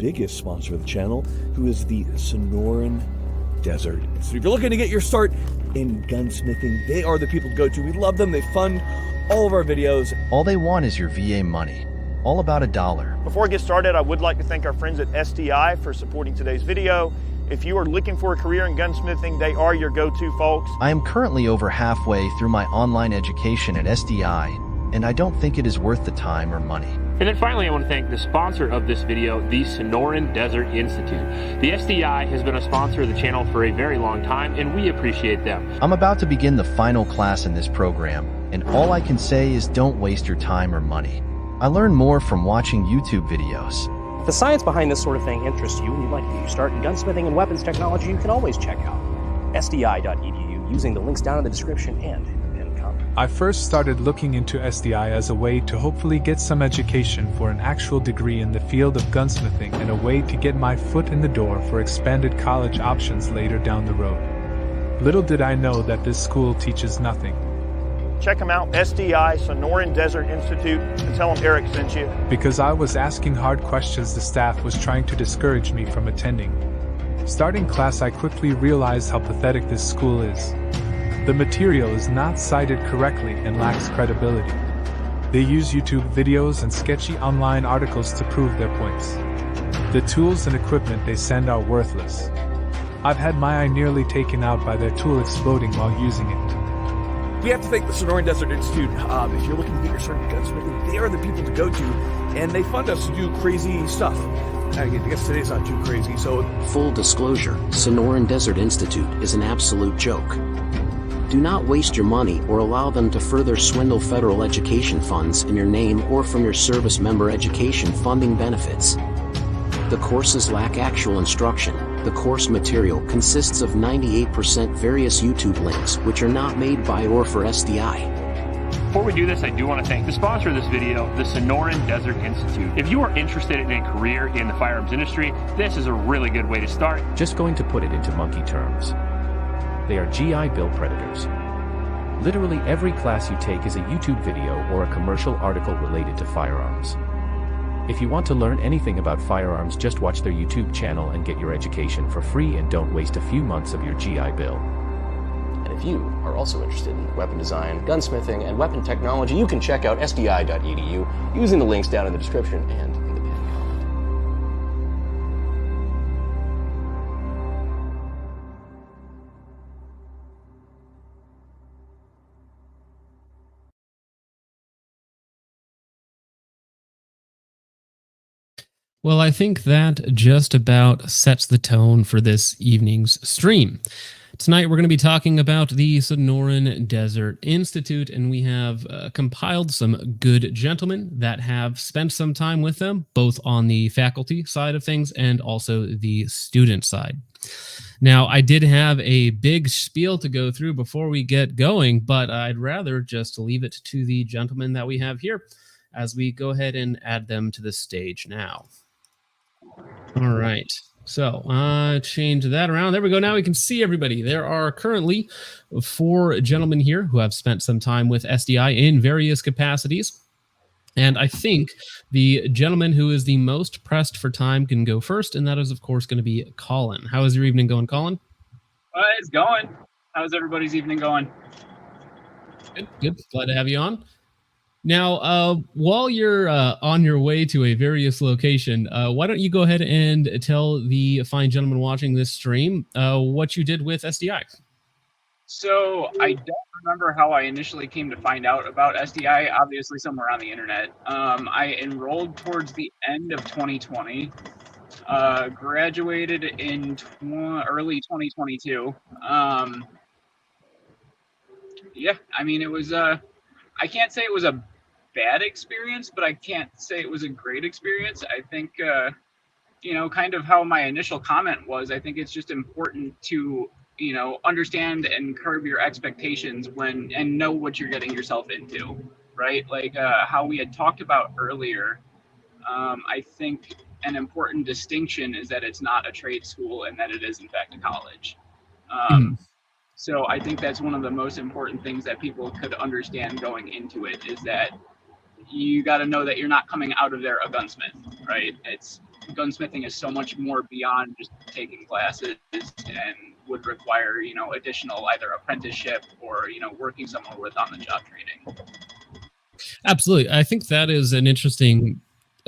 biggest sponsor of the channel, who is the Sonoran Desert. So if you're looking to get your start in gunsmithing, they are the people to go to. We love them. They fund all of our videos. All they want is your VA money. All about $1. Before I get started, I would like to thank our friends at SDI for supporting today's video. If you are looking for a career in gunsmithing, they are your go-to folks. I am currently over halfway through my online education at SDI, and I don't think it is worth the time or money. And then finally, I want to thank the sponsor of this video, the Sonoran Desert Institute. The SDI has been a sponsor of the channel for a very long time, and we appreciate them. I'm about to begin the final class in this program, and all I can say is don't waste your time or money. I learn more from watching YouTube videos. If the science behind this sort of thing interests you and you'd like to get your start in gunsmithing and weapons technology, you can always check out sdi.edu using the links down in the description and in the pinned comment. I first started looking into SDI as a way to hopefully get some education for an actual degree in the field of gunsmithing and a way to get my foot in the door for expanded college options later down the road. Little did I know that this school teaches nothing. Check them out, SDI, Sonoran Desert Institute, and tell them Eric sent you. Because I was asking hard questions, the staff was trying to discourage me from attending. Starting class, I quickly realized how pathetic this school is. The material is not cited correctly and lacks credibility. They use YouTube videos and sketchy online articles to prove their points. The tools and equipment they send are worthless. I've had my eye nearly taken out by their tool exploding while using it. We have to thank the Sonoran Desert Institute. If you're looking to get your start in gunsmithing, they are the people to go to, and they fund us to do crazy stuff. I guess today's not too crazy, so... Full disclosure, Sonoran Desert Institute is an absolute joke. Do not waste your money or allow them to further swindle federal education funds in your name or from your service member education funding benefits. The courses lack actual instruction. The course material consists of 98% various YouTube links which are not made by or for SDI. Before we do this, I do want to thank the sponsor of this video, the Sonoran Desert Institute. If you are interested in a career in the firearms industry, this is a really good way to start. Just going to put it into monkey terms. They are GI Bill predators. Literally every class you take is a YouTube video or a commercial article related to firearms. If you want to learn anything about firearms, just watch their YouTube channel and get your education for free, and don't waste a few months of your GI Bill. And if you are also interested in weapon design, gunsmithing, and weapon technology, you can check out sdi.edu using the links down in the description and in the pinned comment. Well, I think that just about sets the tone for this evening's stream. Tonight, we're going to be talking about the Sonoran Desert Institute, and we have compiled some good gentlemen that have spent some time with them, both on the faculty side of things and also the student side. Now, I did have a big spiel to go through before we get going, but I'd rather just leave it to the gentlemen that we have here as we go ahead and add them to the stage now. All right, so change that around. There we go. Now we can see everybody. There are currently 4 gentlemen here who have spent some time with SDI in various capacities. And I think the gentleman who is the most pressed for time can go first, and that is, of course, going to be Colin. How is your evening going, Colin? It's going. How's everybody's evening going? Good, good. Glad to have you on. Now, while you're on your way to a various location, why don't you go ahead and tell the fine gentleman watching this stream what you did with SDI? So I don't remember how I initially came to find out about SDI, obviously somewhere on the internet. I enrolled towards the end of 2020, graduated in early 2022. Yeah, I mean, it was... I can't say it was a bad experience, but I can't say it was a great experience. I think, you know, kind of how my initial comment was, I think it's just important to, you know, understand and curb your expectations and know what you're getting yourself into, right? Like how we had talked about earlier, I think an important distinction is that it's not a trade school and that it is in fact a college. So I think that's one of the most important things that people could understand going into it, is that you got to know that you're not coming out of there a gunsmith, right? gunsmithing is so much more beyond just taking classes and would require, additional either apprenticeship or, working somewhere with on-the-job training. Absolutely. I think that is an interesting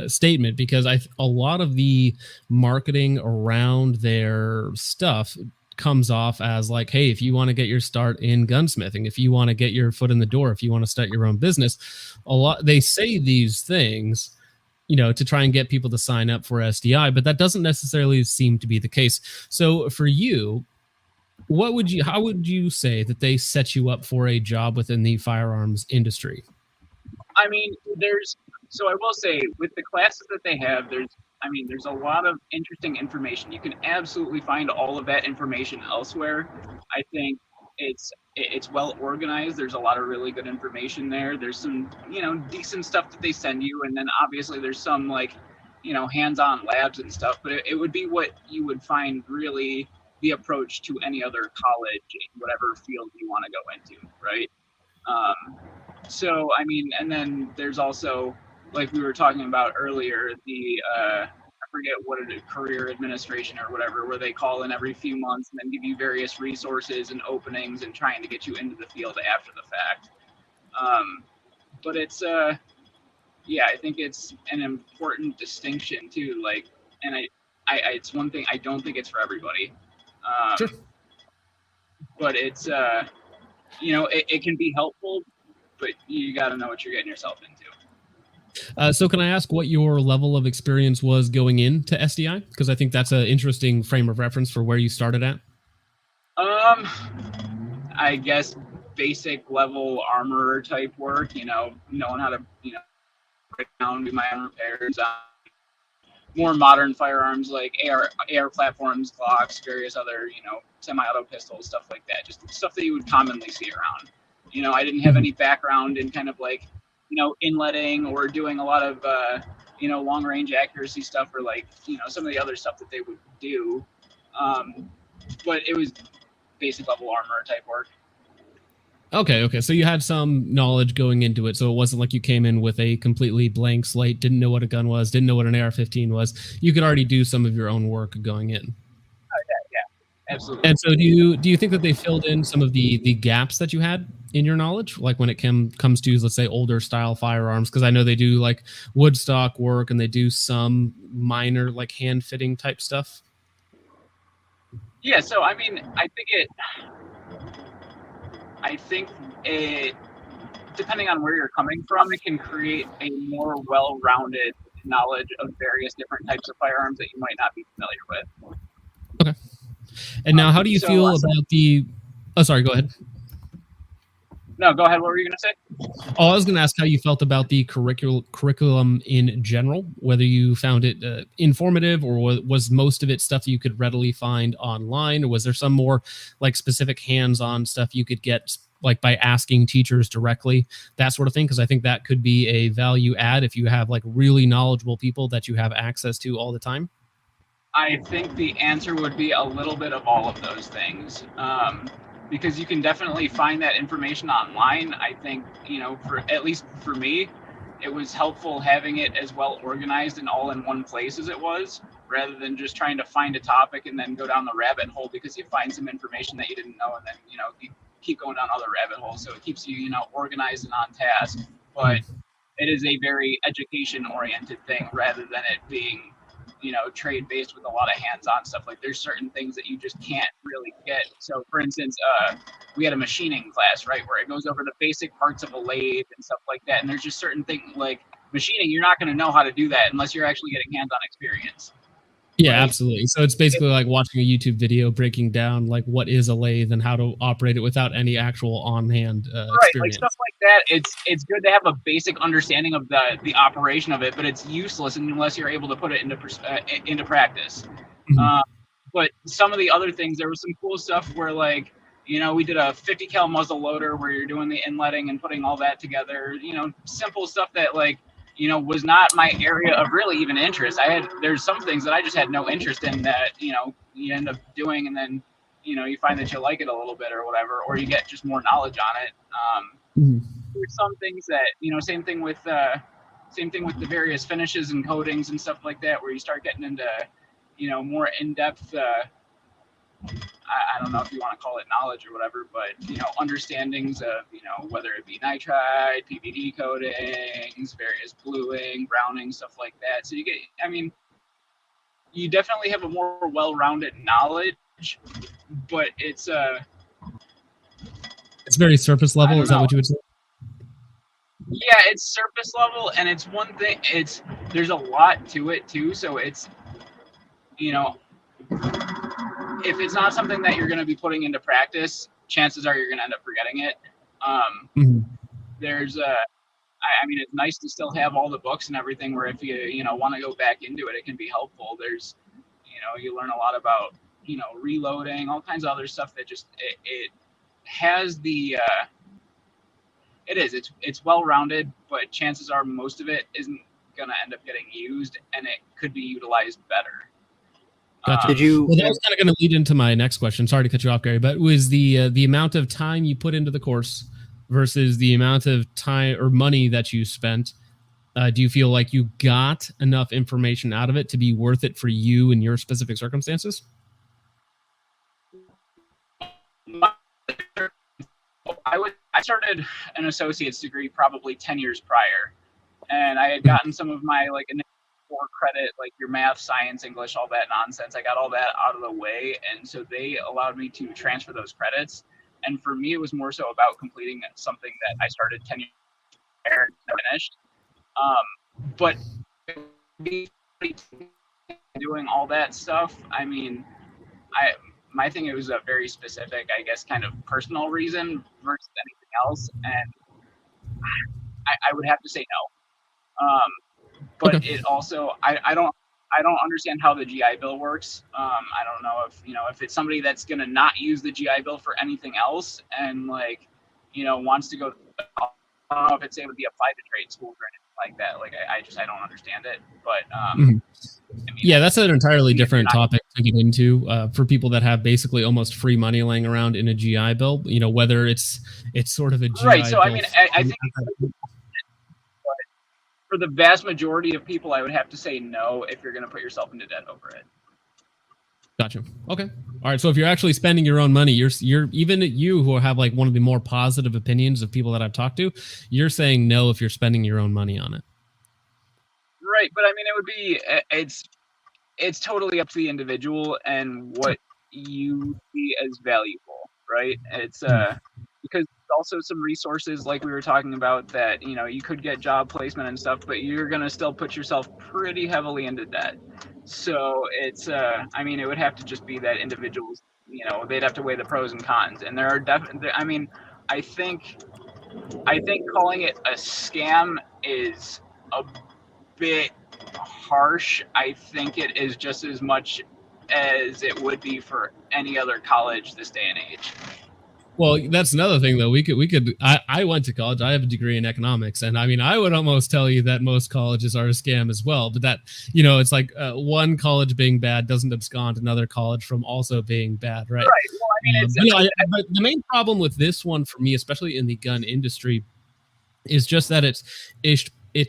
statement because a lot of the marketing around their stuff comes off as like, hey, if you want to get your start in gunsmithing, if you want to get your foot in the door, if you want to start your own business, they say these things, to try and get people to sign up for SDI, but that doesn't necessarily seem to be the case. So for you, how would you say that they set you up for a job within the firearms industry? I mean, so I will say with the classes that they have, there's a lot of interesting information. You can absolutely find all of that information elsewhere. I think it's well organized. There's a lot of really good information there. There's some, decent stuff that they send you. And then obviously there's some like, hands-on labs and stuff, but it would be what you would find really the approach to any other college in whatever field you want to go into, right? So, and then there's also, like we were talking about earlier, the, I forget what it is, career administration or whatever, where they call in every few months and then give you various resources and openings and trying to get you into the field after the fact. But it's, I think it's an important distinction too. Like, and it's one thing, I don't think it's for everybody. Sure. But it's, it can be helpful, but you got to know what you're getting yourself into. So can I ask what your level of experience was going into SDI? Because I think that's an interesting frame of reference for where you started at. I guess basic level armorer type work, knowing how to, break down, do my own repairs on more modern firearms like AR platforms, Glocks, various other, semi-auto pistols, stuff like that. Just stuff that you would commonly see around. I didn't have any background in kind of like, inletting or doing a lot of, long range accuracy stuff or like, some of the other stuff that they would do. But it was basic level armor type work. Okay. So you had some knowledge going into it. So it wasn't like you came in with a completely blank slate, didn't know what a gun was, didn't know what an AR-15 was. You could already do some of your own work going in. Yeah, absolutely. And so do you think that they filled in some of the gaps that you had in your knowledge? Like when it comes to, let's say, older style firearms, because I know they do like wood stock work and they do some minor like hand fitting type stuff. Yeah. So, I think it, depending on where you're coming from, it can create a more well-rounded knowledge of various different types of firearms that you might not be familiar with. Okay. And now, how do you feel about the? Oh, sorry. Go ahead. No, go ahead. What were you going to say? Oh, I was going to ask how you felt about the curriculum in general, whether you found it informative or was most of it stuff you could readily find online, or was there some more like specific hands-on stuff you could get like by asking teachers directly, that sort of thing? Because I think that could be a value add if you have like really knowledgeable people that you have access to all the time. I think the answer would be a little bit of all of those things. Because you can definitely find that information online. I think, at least for me, it was helpful having it as well organized and all in one place as it was, rather than just trying to find a topic and then go down the rabbit hole because you find some information that you didn't know and then, you keep going down other rabbit holes. So it keeps you, organized and on task. But it is a very education-oriented thing rather than it being, trade based with a lot of hands-on stuff. Like there's certain things that you just can't really get. So for instance, we had a machining class, right, where it goes over the basic parts of a lathe and stuff like that. And there's just certain things like machining, you're not going to know how to do that unless you're actually getting hands-on experience. Yeah, absolutely. So it's basically like watching a YouTube video breaking down like what is a lathe and how to operate it without any actual on-hand experience. Like stuff like that. It's good to have a basic understanding of the operation of it, but it's useless unless you're able to put it into practice. Mm-hmm. But some of the other things, there was some cool stuff where like, we did a 50 cal muzzle loader where you're doing the inletting and putting all that together. Simple stuff that like, was not my area of really even interest. There's some things that I just had no interest in that, you end up doing and then, you find that you like it a little bit or whatever, or you get just more knowledge on it. There's some things that, same thing with, same thing with the various finishes and coatings and stuff like that, where you start getting into, more in-depth, I don't know if you want to call it knowledge or whatever, but, understandings of, whether it be nitride, PVD coatings, various bluing, browning, stuff like that. So you definitely have a more well-rounded knowledge, but it's very surface level. Is that what you would say? Yeah, it's surface level, and it's one thing. There's a lot to it too. So it's, if it's not something that you're going to be putting into practice, chances are you're going to end up forgetting it. There's it's nice to still have all the books and everything, where if you want to go back into it, it can be helpful. There's, you learn a lot about, reloading, all kinds of other stuff that just, it has the, it's well-rounded, but chances are most of it isn't going to end up getting used, and it could be utilized better. Gotcha. Well, that was kind of going to lead into my next question. Sorry to cut you off, Gary, but was the amount of time you put into the course versus the amount of time or money that you spent, do you feel like you got enough information out of it to be worth it for you in your specific circumstances? I started an associate's degree probably 10 years prior, and I had gotten some of my initial core credit, like your math, science, English, all that nonsense. I got all that out of the way, and so they allowed me to transfer those credits. And for me, it was more so about completing something that I started 10 years prior and finished. But doing all that stuff, my thing, it was a very specific, I guess, kind of personal reason versus anything else, and I would have to say no. But okay. It also, I don't understand how the GI Bill works. I don't know if it's somebody that's gonna not use the GI Bill for anything else and wants to go. I don't know if it's able to be applied to trade schools or anything like that. I don't understand it. But yeah, that's an entirely different topic to get into for people that have basically almost free money laying around in a GI Bill. Whether it's sort of a GI right. So Bill. I think for the vast majority of people, I would have to say no if you're going to put yourself into debt over it. Gotcha. Okay. All right. So if you're actually spending your own money, you're even you who have one of the more positive opinions of people that I've talked to, you're saying no if you're spending your own money on it. Right. But it would be, it's totally up to the individual and what you see as valuable, right? It's, because also some resources like we were talking about that, you could get job placement and stuff, but you're going to still put yourself pretty heavily into debt. So it's, it would have to just be that individuals, they'd have to weigh the pros and cons. And there are definitely, I think calling it a scam is a bit harsh. I think it is just as much as it would be for any other college this day and age. Well, that's another thing, though. I went to college. I have a degree in economics. And I would almost tell you that most colleges are a scam as well. But that, it's like one college being bad doesn't abscond another college from also being bad, right? Right. Well, but the main problem with this one for me, especially in the gun industry, is just that it's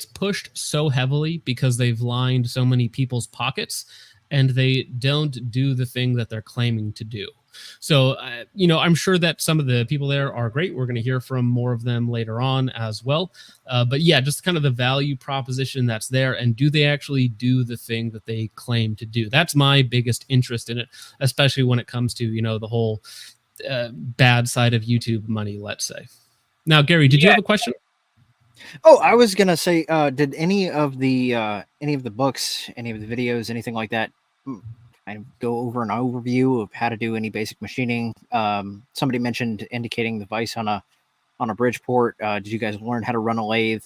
pushed so heavily because they've lined so many people's pockets and they don't do the thing that they're claiming to do. So, I'm sure that some of the people there are great. We're going to hear from more of them later on as well. But yeah, just kind of the value proposition that's there. And do they actually do the thing that they claim to do? That's my biggest interest in it, especially when it comes to, the whole bad side of YouTube money, let's say. Now, Gary, did you have a question? Oh, I was going to say, did any of the books, any of the videos, anything like that, kind of go over an overview of how to do any basic machining? Somebody mentioned indicating the vise on a Bridgeport. Did you guys learn how to run a lathe?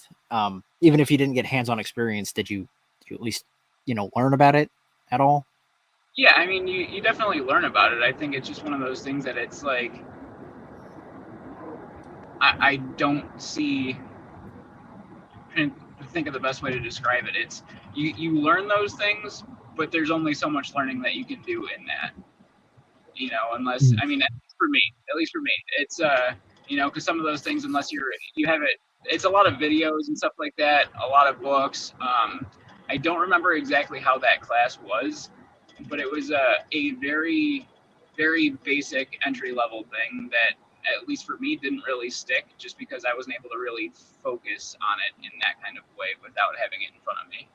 Even if you didn't get hands-on experience, did you at least learn about it at all? Yeah, you definitely learn about it. I think it's just one of those things that it's like I don't see. And think of the best way to describe it. It's you learn those things, but there's only so much learning that you can do in that, unless, at least for me, it's, because some of those things, unless you have it it's a lot of videos and stuff like that, a lot of books. I don't remember exactly how that class was, but it was a very, very basic entry level thing that, at least for me, didn't really stick, just because I wasn't able to really focus on it in that kind of way without having it in front of me.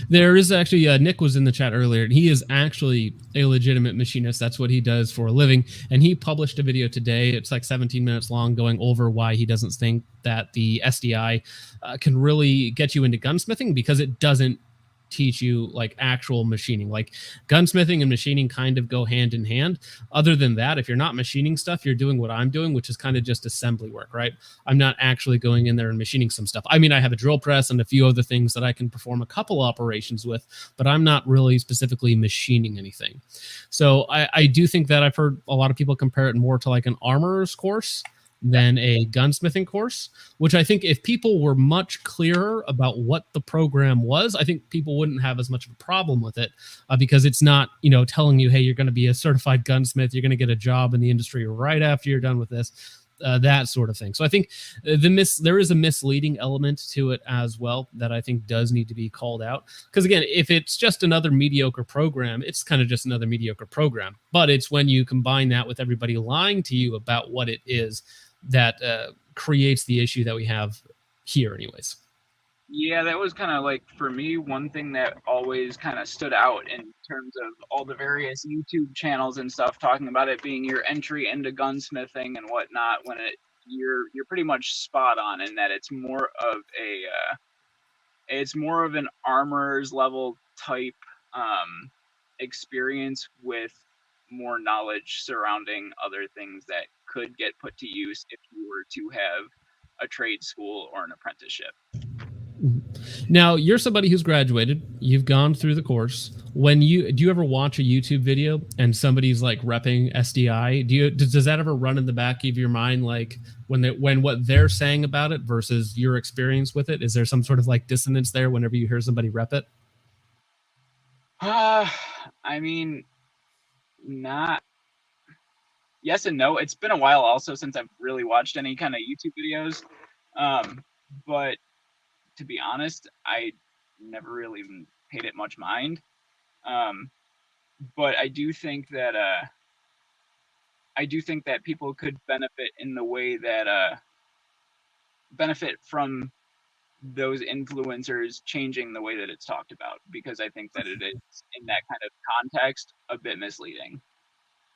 There is actually Nick was in the chat earlier, and he is actually a legitimate machinist. That's what he does for a living, and he published a video today. It's like 17 minutes long, going over why he doesn't think that the SDI can really get you into gunsmithing, because it doesn't teach you like actual machining. Like gunsmithing and machining kind of go hand in hand. Other than that, if you're not machining stuff, you're doing what I'm doing, which is kind of just assembly work, right? I'm not actually going in there and machining some stuff. I mean, I have a drill press and a few other things that I can perform a couple operations with, but I'm not really specifically machining anything. So I do think that I've heard a lot of people compare it more to like an armorer's course than a gunsmithing course, which I think if people were much clearer about what the program was, I think people wouldn't have as much of a problem with it, because it's not, you know, telling you, hey, you're going to be a certified gunsmith, you're going to get a job in the industry right after you're done with this, that sort of thing. So I think there is a misleading element to it as well that I think does need to be called out. Because again, if it's just another mediocre program, it's kind of just another mediocre program. But it's when you combine that with everybody lying to you about what it is that creates the issue that we have here anyways. Yeah, that was kind of like, for me, one thing that always kind of stood out in terms of all the various YouTube channels and stuff talking about it being your entry into gunsmithing and whatnot, when you're pretty much spot on in that it's more of an armorer's level type experience with more knowledge surrounding other things that could get put to use if you were to have a trade school or an apprenticeship. Now, you're somebody who's graduated, you've gone through the course. Do you ever watch a YouTube video and somebody's like repping SDI? Does that ever run in the back of your mind, like when what they're saying about it versus your experience with it? Is there some sort of like dissonance there whenever you hear somebody rep it? I mean, not yes and no. It's been a while also since I've really watched any kind of YouTube videos. But to be honest, I never really even paid it much mind. But I do think that people could benefit in the way that benefit from those influencers changing the way that it's talked about, because I think that it is, in that kind of context, a bit misleading.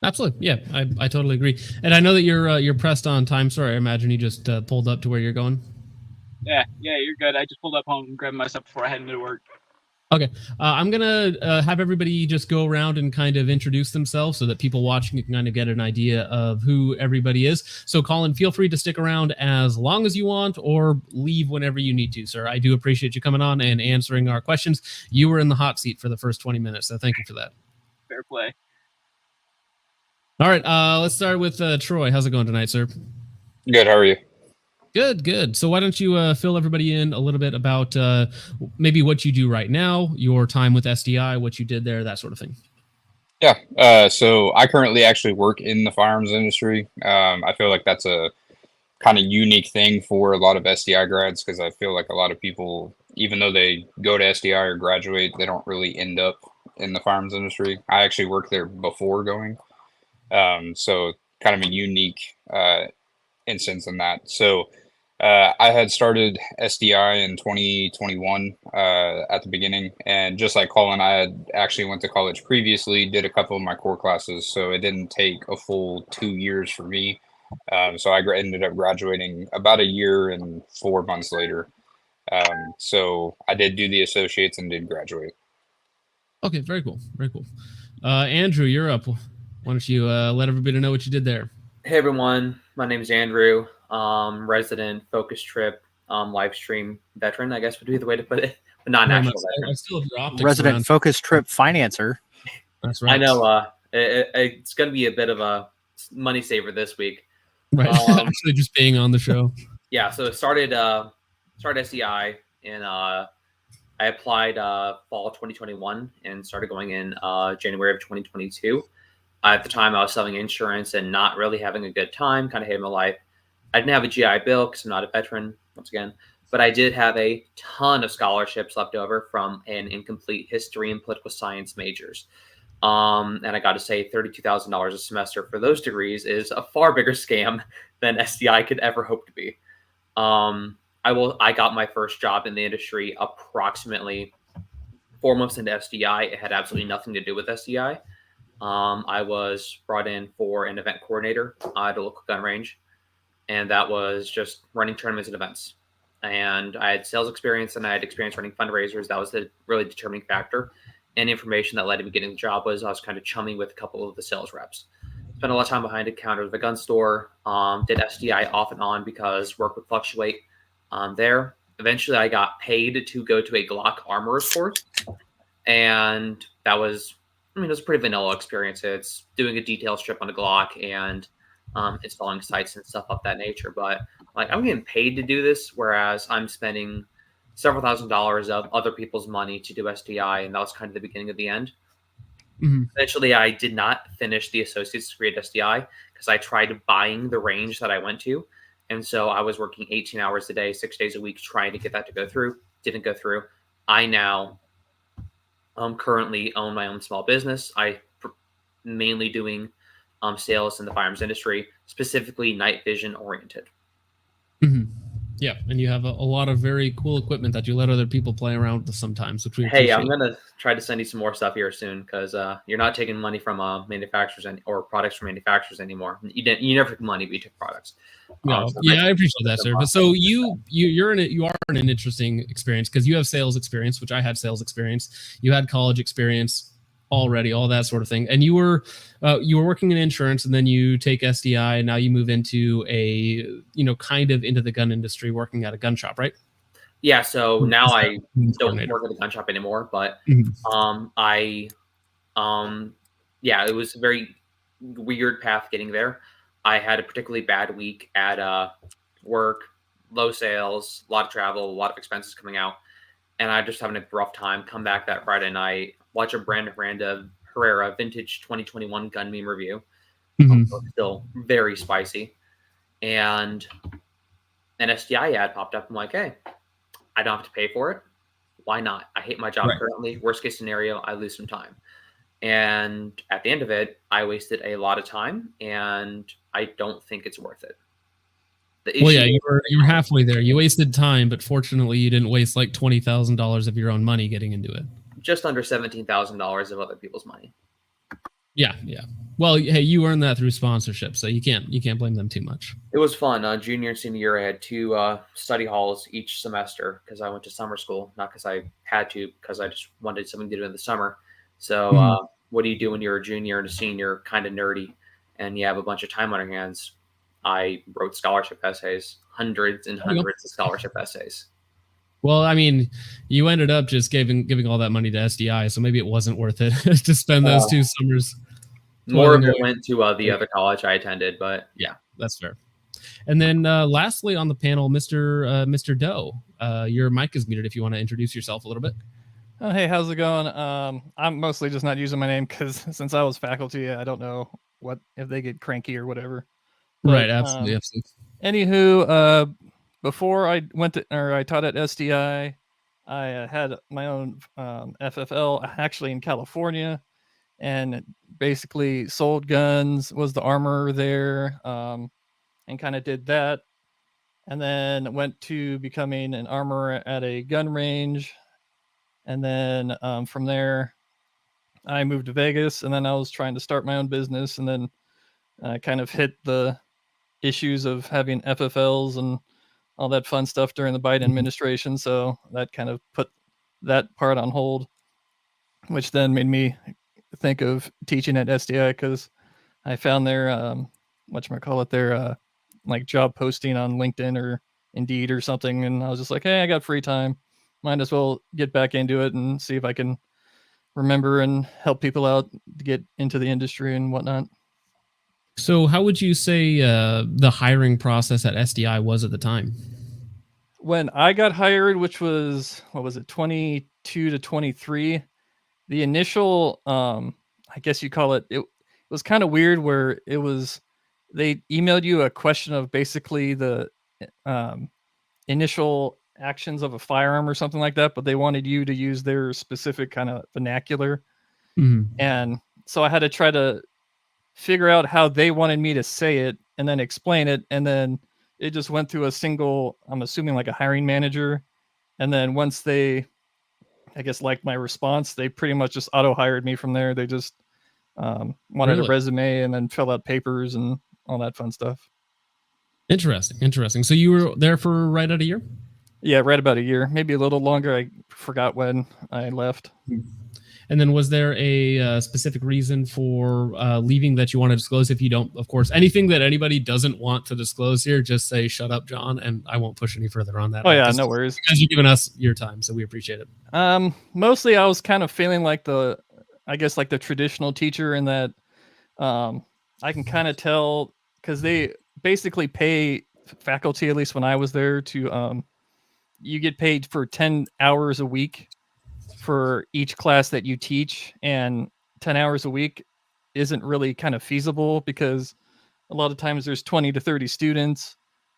Absolutely. Yeah, I totally agree. And I know that you're pressed on time. Sorry, I imagine you just pulled up to where you're going. Yeah, you're good. I just pulled up home and grabbed my stuff before I headed into work. Okay. I'm going to have everybody just go around and kind of introduce themselves so that people watching can kind of get an idea of who everybody is. So, Colin, feel free to stick around as long as you want or leave whenever you need to, sir. I do appreciate you coming on and answering our questions. You were in the hot seat for the first 20 minutes, so thank you for that. Fair play. All right. Let's start with Troy. How's it going tonight, sir? Good. How are you? Good. So why don't you fill everybody in a little bit about maybe what you do right now, your time with SDI, what you did there, that sort of thing. Yeah. So I currently actually work in the firearms industry. I feel like that's a kind of unique thing for a lot of SDI grads, because I feel like a lot of people, even though they go to SDI or graduate, they don't really end up in the firearms industry. I actually worked there before going. So kind of a unique instance in that. So I had started SDI in 2021 at the beginning, and just like Colin, I had actually went to college previously, did a couple of my core classes, so it didn't take a full 2 years for me. So I ended up graduating about a year and 4 months later. So I did do the associates and did graduate. Okay, very cool. Andrew, you're up. Why don't you let everybody know what you did there? Hey everyone, my name is Andrew. Resident focus trip live stream veteran, I guess would be the way to put it, but not an actual veteran. Resident focus trip financer. That's right. I know it's going to be a bit of a money saver this week. Right, actually just being on the show. Yeah, so it started SDI and I applied fall 2021 and started going in January of 2022. At the time, I was selling insurance and not really having a good time, kind of hating my life. I didn't have a GI Bill because I'm not a veteran, once again, but I did have a ton of scholarships left over from an incomplete history and political science majors. And I got to say, $32,000 a semester for those degrees is a far bigger scam than SDI could ever hope to be. I got my first job in the industry approximately 4 months into SDI. It had absolutely nothing to do with SDI. I was brought in for an event coordinator at a local gun range, and that was just running tournaments and events. And I had sales experience and I had experience running fundraisers. That was the really determining factor. And information that led to me getting the job was I was kind of chumming with a couple of the sales reps. Spent a lot of time behind a counter of the gun store. Did SDI off and on because work would fluctuate there. Eventually, I got paid to go to a Glock armorer's course. And that was, it was a pretty vanilla experience. It's doing a detail strip on a Glock and installing sights and stuff of that nature. But like, I'm getting paid to do this, whereas I'm spending several $1,000s of other people's money to do SDI, and that was kind of the beginning of the end. Eventually, I did not finish the associate's degree at SDI because I tried buying the range that I went to, and so I was working 18 hours a day, 6 days a week, trying to get that to go through. Didn't go through. I now currently own my own small business. I mainly doing sales in the firearms industry, specifically night vision oriented. Yeah, and you have a lot of very cool equipment that you let other people play around with sometimes, which we Hey, appreciate. I'm gonna try to send you some more stuff here soon because you're not taking money from manufacturers or products from manufacturers anymore. You never took money, but you took products. No, I appreciate that, sir. But so you are in an interesting experience because you have sales experience, which I had sales experience. You had college experience already, all that sort of thing, and you were working in insurance, and then you take SDI, and now you move into a kind of into the gun industry, working at a gun shop, right? Yeah. So now I don't work at a gun shop anymore, but it was a very weird path getting there. I had a particularly bad week at work, low sales, a lot of travel, a lot of expenses coming out, and I just having a rough time. Come back that Friday night, watch a Brandon Miranda Herrera vintage 2021 gun meme review. Still very spicy. And an SDI ad popped up. I'm like, hey, I don't have to pay for it. Why not? I hate my job currently. Worst case scenario, I lose some time. And at the end of it, I wasted a lot of time, and I don't think it's worth it. You were halfway there. You wasted time, but fortunately, you didn't waste like $20,000 of your own money getting into it. Just under $17,000 of other people's money. Yeah. Well, hey, you earned that through sponsorship, so you can't blame them too much. It was fun. Junior and senior year, I had 2 study halls each semester because I went to summer school, not because I had to, because I just wanted something to do in the summer. So what do you do when you're a junior and a senior, kind of nerdy, and you have a bunch of time on your hands? I wrote scholarship essays, hundreds and hundreds of scholarship essays. Well, I mean, you ended up just giving all that money to SDI, so maybe it wasn't worth it to spend those 2 summers. More of it went to the other college I attended, but yeah, that's fair. And then lastly on the panel, Mr. Doe, your mic is muted if you want to introduce yourself a little bit. Oh, hey, how's it going? I'm mostly just not using my name because since I was faculty, I don't know what if they get cranky or whatever. But, right, absolutely. Anywho, before I I taught at SDI, I had my own FFL actually in California, and basically sold guns, was the armorer there, and kind of did that, and then went to becoming an armorer at a gun range, and then from there, I moved to Vegas, and then I was trying to start my own business, and then I kind of hit the issues of having FFLs and all that fun stuff during the Biden administration. So that kind of put that part on hold, which then made me think of teaching at SDI because I found their, their like job posting on LinkedIn or Indeed or something. And I was just like, hey, I got free time. Might as well get back into it and see if I can remember and help people out to get into the industry and whatnot. So how would you say the hiring process at SDI was at the time? When I got hired, which was, 22 to 23, the initial, I guess you call it, it was kind of weird where it was they emailed you a question of basically the initial actions of a firearm or something like that, but they wanted you to use their specific kind of vernacular. Mhm. And so I had to try to figure out how they wanted me to say it and then explain it. And then it just went through a single, I'm assuming like a hiring manager. And then once they, I guess, liked my response, they pretty much just auto hired me from there. They just wanted a Really? resume and then fill out papers and all that fun stuff. Interesting. So you were there for right at a year? Yeah, right about a year, maybe a little longer. I forgot when I left. And then was there a specific reason for leaving that you want to disclose? If you don't, of course, anything that anybody doesn't want to disclose here, just say, shut up, John, and I won't push any further on that. Oh yeah, no worries. Because you've given us your time, so we appreciate it. Mostly I was kind of feeling like the traditional teacher in that I can kind of tell because they basically pay faculty, at least when I was there, to you get paid for 10 hours a week for each class that you teach, and 10 hours a week isn't really kind of feasible because a lot of times there's 20 to 30 students,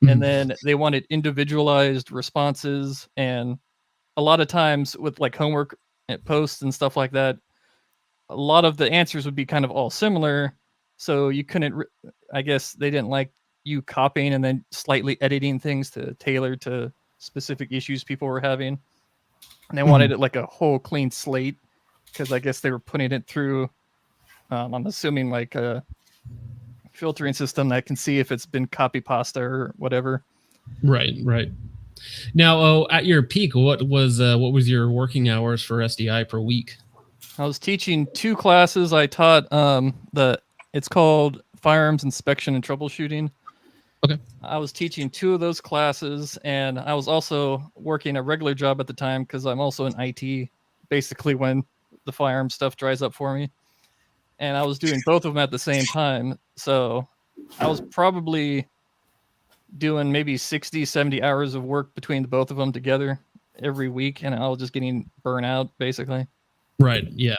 and then they wanted individualized responses, and a lot of times with like homework posts and stuff like that, a lot of the answers would be kind of all similar, so you couldn't I guess they didn't like you copying and then slightly editing things to tailor to specific issues people were having. And they wanted it like a whole clean slate because I guess they were putting it through, I'm assuming like a filtering system that can see if it's been copy pasta or whatever. Right. Now, at your peak, what was your working hours for SDI per week? I was teaching 2 classes. I taught it's called Firearms Inspection and Troubleshooting. Okay. I was teaching 2 of those classes, and I was also working a regular job at the time because I'm also in IT, basically when the firearm stuff dries up for me. And I was doing both of them at the same time. So I was probably doing maybe 60, 70 hours of work between the both of them together every week, and I was just getting burnt out, basically. Right, yeah.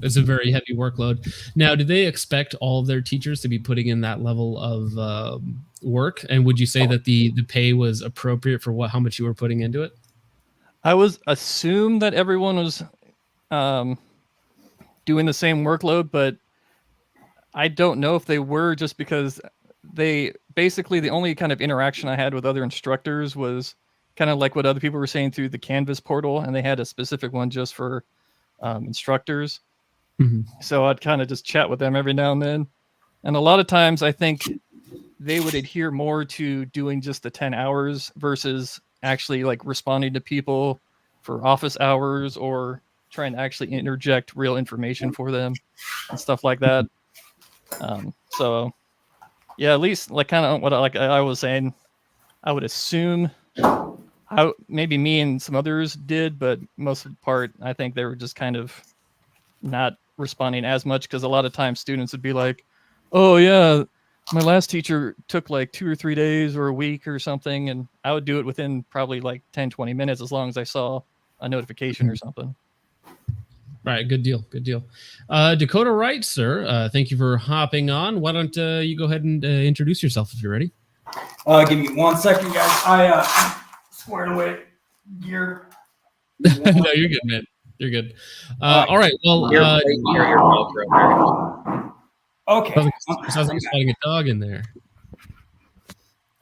It's a very heavy workload. Now, do they expect all of their teachers to be putting in that level of work? And would you say that the pay was appropriate for how much you were putting into it? I was assumed that everyone was doing the same workload, but I don't know if they were, just because they basically the only kind of interaction I had with other instructors was kind of like what other people were saying through the Canvas portal, and they had a specific one just for instructors. So I'd kind of just chat with them every now and then. And a lot of times I think they would adhere more to doing just the 10 hours versus actually like responding to people for office hours or trying to actually interject real information for them and stuff like that. So yeah, at least like kind of what I was saying, I would assume maybe me and some others did, but most of the part, I think they were just kind of not responding as much because a lot of times students would be like, oh yeah, my last teacher took like 2 or 3 days or a week or something, and I would do it within probably like 10-20 minutes as long as I saw a notification or something. Right, good deal. Dakota Wright, sir, thank you for hopping on. Why don't you go ahead and introduce yourself if you're ready? Give me 1 second, guys. I'm squared away gear. No, you're good, man. You're good. All right. Well, okay. Sounds like he's fighting a dog in there.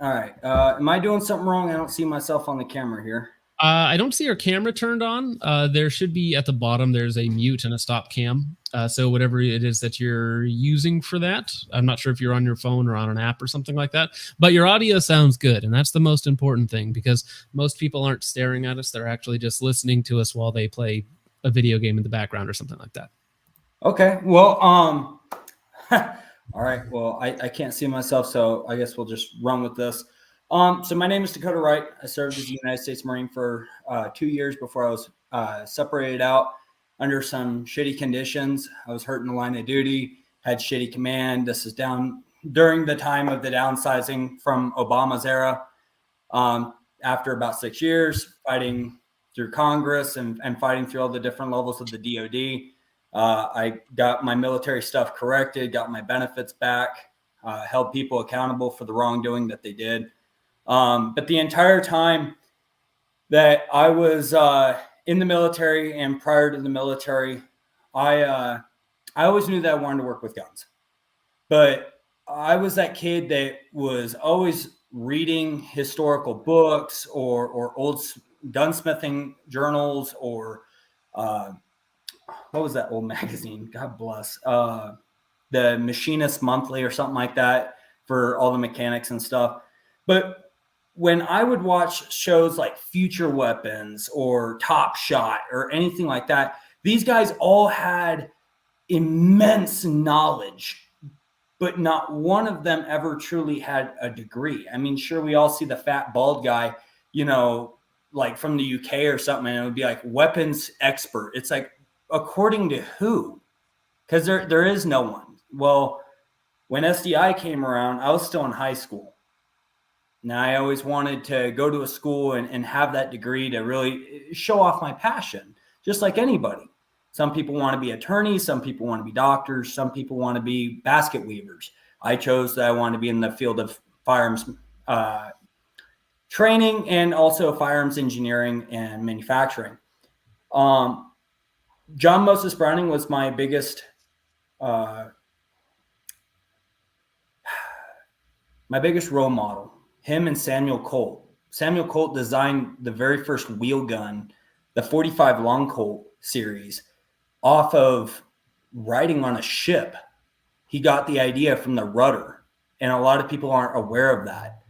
All right. Am I doing something wrong? I don't see myself on the camera here. I don't see your camera turned on. There should be at the bottom. There's a mute and a stop cam. So whatever it is that you're using for that, I'm not sure if you're on your phone or on an app or something like that, but your audio sounds good. And that's the most important thing, because most people aren't staring at us. They're actually just listening to us while they play a video game in the background or something like that. Okay. Well, all right. Well, I can't see myself, so I guess we'll just run with this. So my name is Dakota Wright. I served as a United States Marine for 2 years before I was separated out under some shitty conditions. I was hurt in the line of duty, had shitty command. This is down during the time of the downsizing from Obama's era. After about 6 years fighting through Congress and fighting through all the different levels of the DOD, I got my military stuff corrected, got my benefits back. held people accountable for the wrongdoing that they did. But the entire time that I was in the military and prior to the military, I always knew that I wanted to work with guns. But I was that kid that was always reading historical books or old gunsmithing journals or what was that old magazine? God bless. The Machinist Monthly or something like that for all the mechanics and stuff. But when I would watch shows like Future Weapons or Top Shot or anything like that, these guys all had immense knowledge, but not one of them ever truly had a degree. I mean, sure, we all see the fat bald guy, you know, like from the UK or something, and it would be like weapons expert. It's like, according to who? Because there is no one. Well, when SDI came around, I was still in high school. Now, I always wanted to go to a school and have that degree to really show off my passion, just like anybody. Some people want to be attorneys. Some people want to be doctors. Some people want to be basket weavers. I chose that I wanted to be in the field of firearms training and also firearms engineering and manufacturing. John Moses Browning was my biggest role model. Him and Samuel Colt. Samuel Colt designed the very first wheel gun, the 45 Long Colt series, off of riding on a ship. He got the idea from the rudder, and a lot of people aren't aware of that.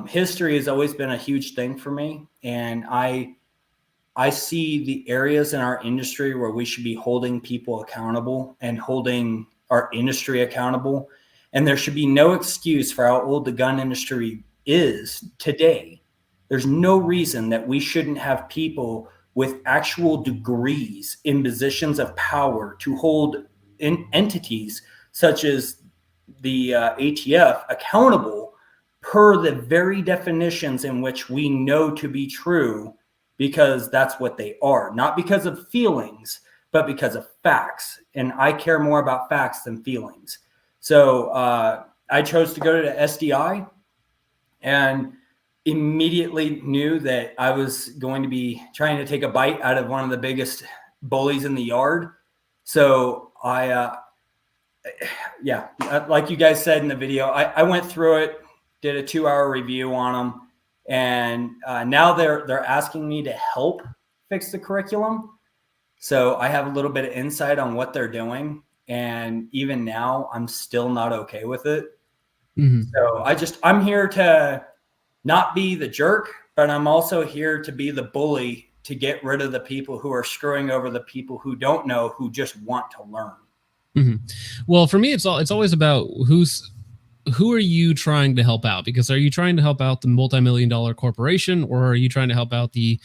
History has always been a huge thing for me, and I see the areas in our industry where we should be holding people accountable and holding our industry accountable. And there should be no excuse for how old the gun industry is today. There's no reason that we shouldn't have people with actual degrees in positions of power to hold entities such as the ATF accountable per the very definitions in which we know to be true, because that's what they are. Not because of feelings, but because of facts. And I care more about facts than feelings. So I chose to go to SDI and immediately knew that I was going to be trying to take a bite out of one of the biggest bullies in the yard. So like you guys said in the video, I went through it, did a 2-hour review on them. And now they're asking me to help fix the curriculum. So I have a little bit of insight on what they're doing. And even now, I'm still not okay with it. Mm-hmm. So I'm here to not be the jerk, but I'm also here to be the bully to get rid of the people who are screwing over the people who don't know, who just want to learn. Mm-hmm. Well, for me, it's always about who are you trying to help out? Because are you trying to help out the multi-million-dollar corporation, or are you trying to help out the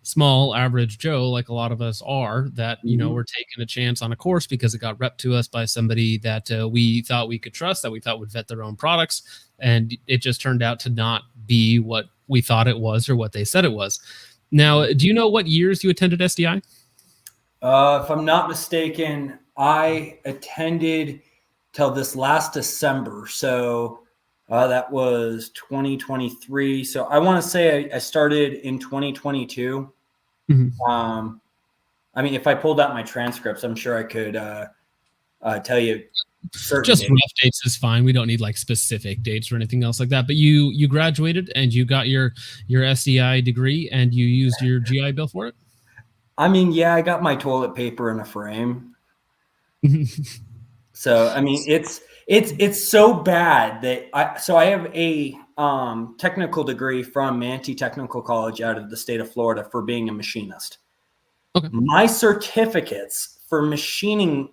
small average Joe, like a lot of us are, that, you know, we're taking a chance on a course because it got repped to us by somebody that we thought we could trust, that we thought would vet their own products, and it just turned out to not be what we thought it was or what they said it was. Now, do you know what years you attended SDI? If I'm not mistaken, I attended till this last December. So that was 2023. So I want to say I started in 2022. Mm-hmm. I mean, if I pulled out my transcripts, I'm sure I could tell you just dates. Rough dates is fine. We don't need like specific dates or anything else like that. But you graduated and you got your SDI degree and you used your GI Bill for it? I mean, yeah, I got my toilet paper in a frame. So, I mean, it's so bad that I have a technical degree from Manatee Technical College out of the state of Florida for being a machinist. Okay. My certificates for machining,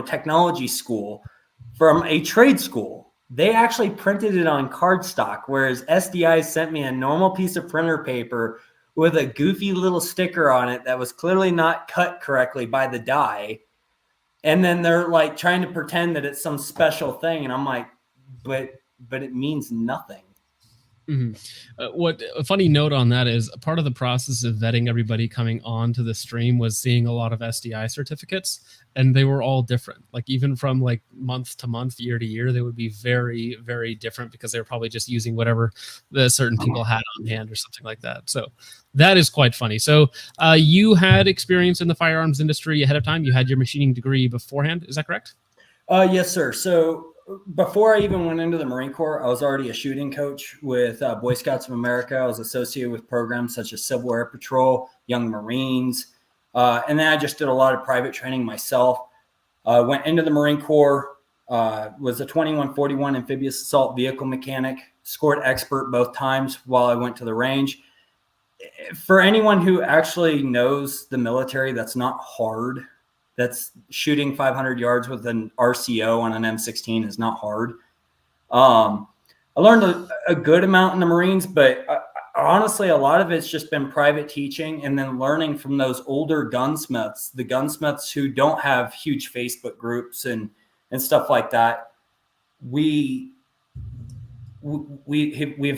technology school from a trade school, they actually printed it on cardstock, whereas SDI sent me a normal piece of printer paper with a goofy little sticker on it that was clearly not cut correctly by the die. And then they're like trying to pretend that it's some special thing. And I'm like, but it means nothing. What a funny note on that is part of the process of vetting everybody coming on to the stream was seeing a lot of SDI certificates, and they were all different. Like even from like month to month, year to year, they would be very, very different because they were probably just using whatever the certain people had on hand or something like that. So that is quite funny. So you had experience in the firearms industry ahead of time. You had your machining degree beforehand. Is that correct? Yes, sir. So before I even went into the Marine Corps, I was already a shooting coach with Boy Scouts of America. I was associated with programs such as Civil Air Patrol, Young Marines, and then I just did a lot of private training myself. Went into the Marine Corps, was a 2141 amphibious assault vehicle mechanic, scored expert both times while I went to the range. For anyone who actually knows the military, that's not hard. That's shooting 500 yards with an RCO on an M16 is not hard. I learned a good amount in the Marines, but honestly, a lot of it's just been private teaching and then learning from those older gunsmiths, the gunsmiths who don't have huge Facebook groups and stuff like that. We've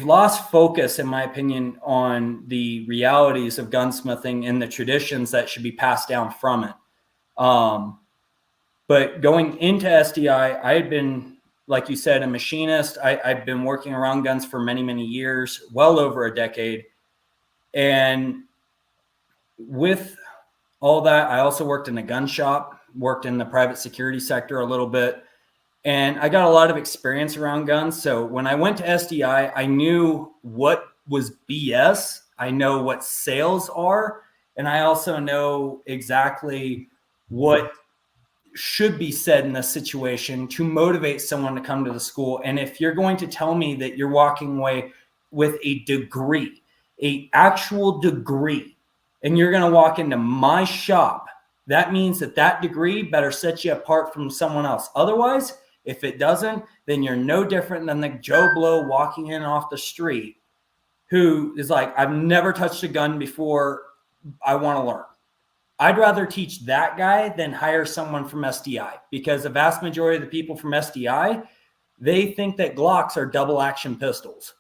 lost focus, in my opinion, on the realities of gunsmithing and the traditions that should be passed down from it. But going into SDI, I had been, like you said, a machinist. I've been working around guns for many, many years, well over a decade. And with all that, I also worked in a gun shop, worked in the private security sector a little bit, and I got a lot of experience around guns. So when I went to SDI, I knew what was BS. I know what sales are, and I also know exactly what should be said in a situation to motivate someone to come to the school. And if you're going to tell me that you're walking away with a degree, a actual degree, and you're going to walk into my shop, that means that that degree better set you apart from someone else. Otherwise, if it doesn't, then you're no different than the Joe Blow walking in off the street who is like, I've never touched a gun before. I want to learn. I'd rather teach that guy than hire someone from SDI, because the vast majority of the people from SDI, they think that Glocks are double action pistols.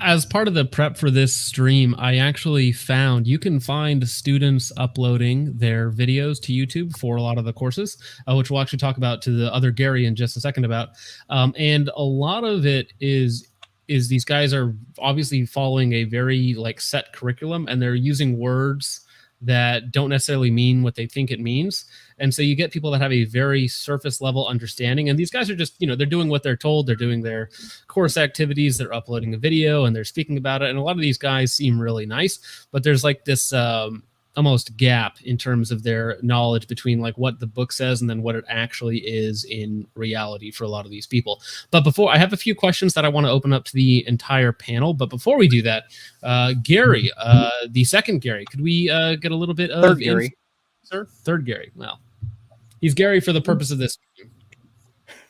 As part of the prep for this stream, I actually found you can find students uploading their videos to YouTube for a lot of the courses, which we'll actually talk about to the other Gary in just a second about. And a lot of it is these guys are obviously following a very like set curriculum, and they're using words that don't necessarily mean what they think it means. And so you get people that have a very surface level understanding, and these guys are just, they're doing what they're told. They're doing their course activities, they're uploading a video, and they're speaking about it. And a lot of these guys seem really nice, but there's like this almost gap in terms of their knowledge between like what the book says and then what it actually is in reality for a lot of these people. But before, I have a few questions that I want to open up to the entire panel. But before we do that, Gary, the second Gary, could we get a little bit of Third Gary? Sir, third Gary. Well, he's Gary for the purpose of this.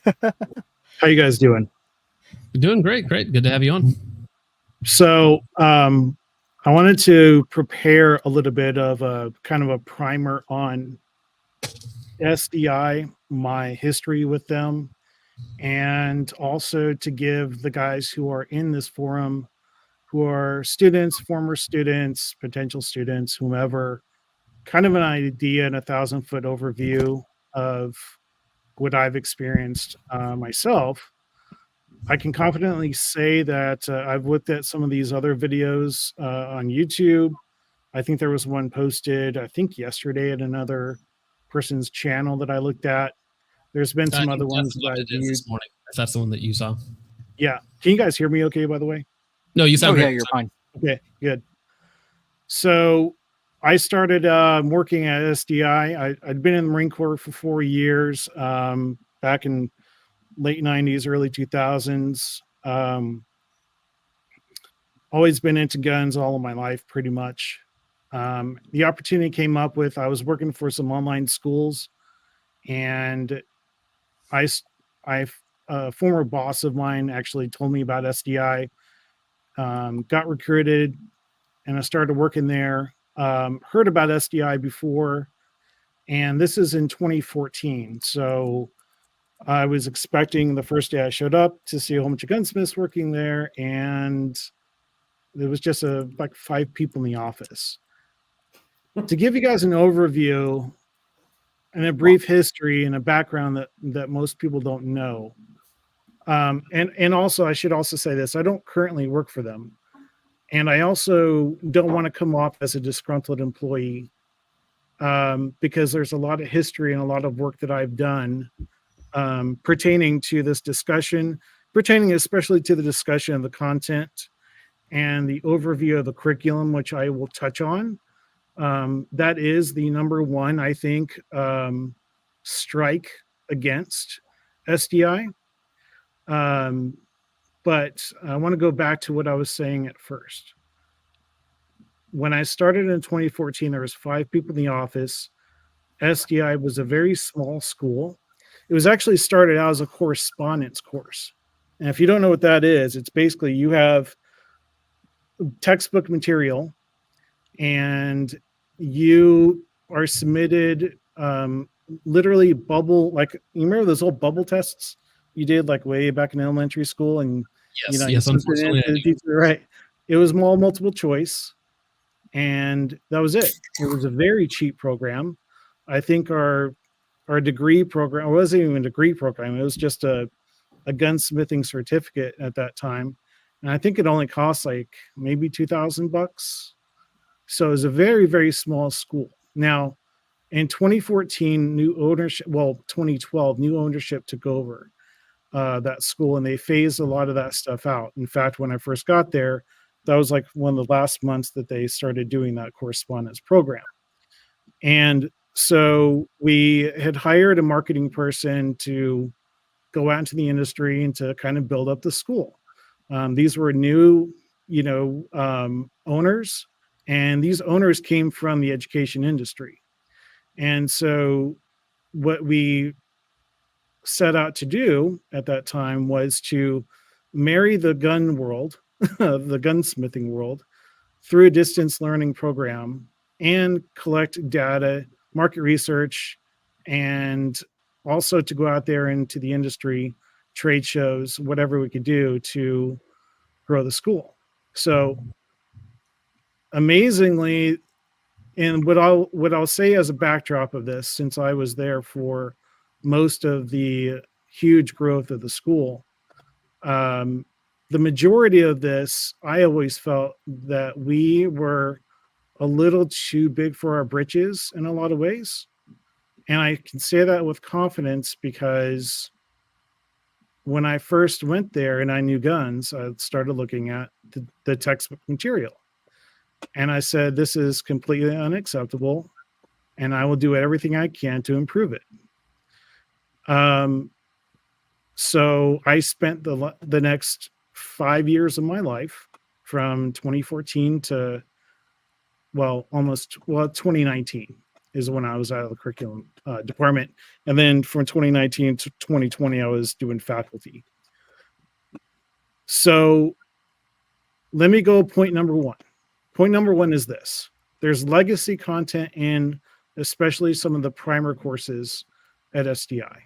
How you guys doing? Doing great. Great. Good to have you on. So, I wanted to prepare a little bit of a kind of a primer on SDI, my history with them, and also to give the guys who are in this forum, who are students, former students, potential students, whomever, kind of an idea and 1,000-foot overview of what I've experienced myself. I can confidently say that I've looked at some of these other videos on YouTube. I think there was one posted, I think yesterday, at another person's channel that I looked at. There's been some other ones that I viewed this morning, if that's the one that you saw. Yeah. Can you guys hear me okay, by the way? No, you sound great. great. Yeah, you're fine. Okay, good. So I started working at SDI. I'd been in the Marine Corps for 4 years, back in late 90s, early 2000s. Always been into guns all of my life, pretty much. The opportunity came up with, I was working for some online schools, and a former boss of mine actually told me about SDI, got recruited, and I started working there. Heard about SDI before, and this is in 2014. So I was expecting the first day I showed up to see a whole bunch of gunsmiths working there, and there was just like 5 people in the office. To give you guys an overview and a brief history and a background that most people don't know. And also, I should also say this: I don't currently work for them, and I also don't want to come off as a disgruntled employee, because there's a lot of history and a lot of work that I've done pertaining to this discussion, pertaining especially to the discussion of the content and the overview of the curriculum, which I will touch on. That is the number one, I think, strike against SDI. But I want to go back to what I was saying at first. When I started in 2014, there was 5 people in the office. SDI was a very small school. It was actually started out as a correspondence course. And if you don't know what that is, it's basically you have textbook material and you are submitted literally bubble, like you remember those old bubble tests you did like way back in elementary school, and Yes, unfortunately, the teacher, right? It was more multiple choice, and that was it. It was a very cheap program. I think our degree program, it wasn't even a degree program, it was just a gunsmithing certificate at that time, and I think it only cost like maybe $2,000. So it was a very, very small school. Now, in 2014, 2012, new ownership took over that school, and they phased a lot of that stuff out. In fact, when I first got there, that was like one of the last months that they started doing that correspondence program. And so we had hired a marketing person to go out into the industry and to kind of build up the school. These were new, owners, and these owners came from the education industry. And so what we set out to do at that time was to marry the gun world, the gunsmithing world, through a distance learning program and collect data, market research, and also to go out there into the industry, trade shows, whatever we could do to grow the school. So amazingly, and what I'll say as a backdrop of this, since I was there for most of the huge growth of the school, the majority of this, I always felt that we were a little too big for our britches in a lot of ways. And I can say that with confidence because when I first went there and I knew guns, I started looking at the textbook material. And I said, this is completely unacceptable, and I will do everything I can to improve it. So I spent the next 5 years of my life, from 2014 to 2019 is when I was out of the curriculum department. And then from 2019 to 2020, I was doing faculty. So let me go point number one. Point number one is this: there's legacy content in especially some of the primer courses at SDI.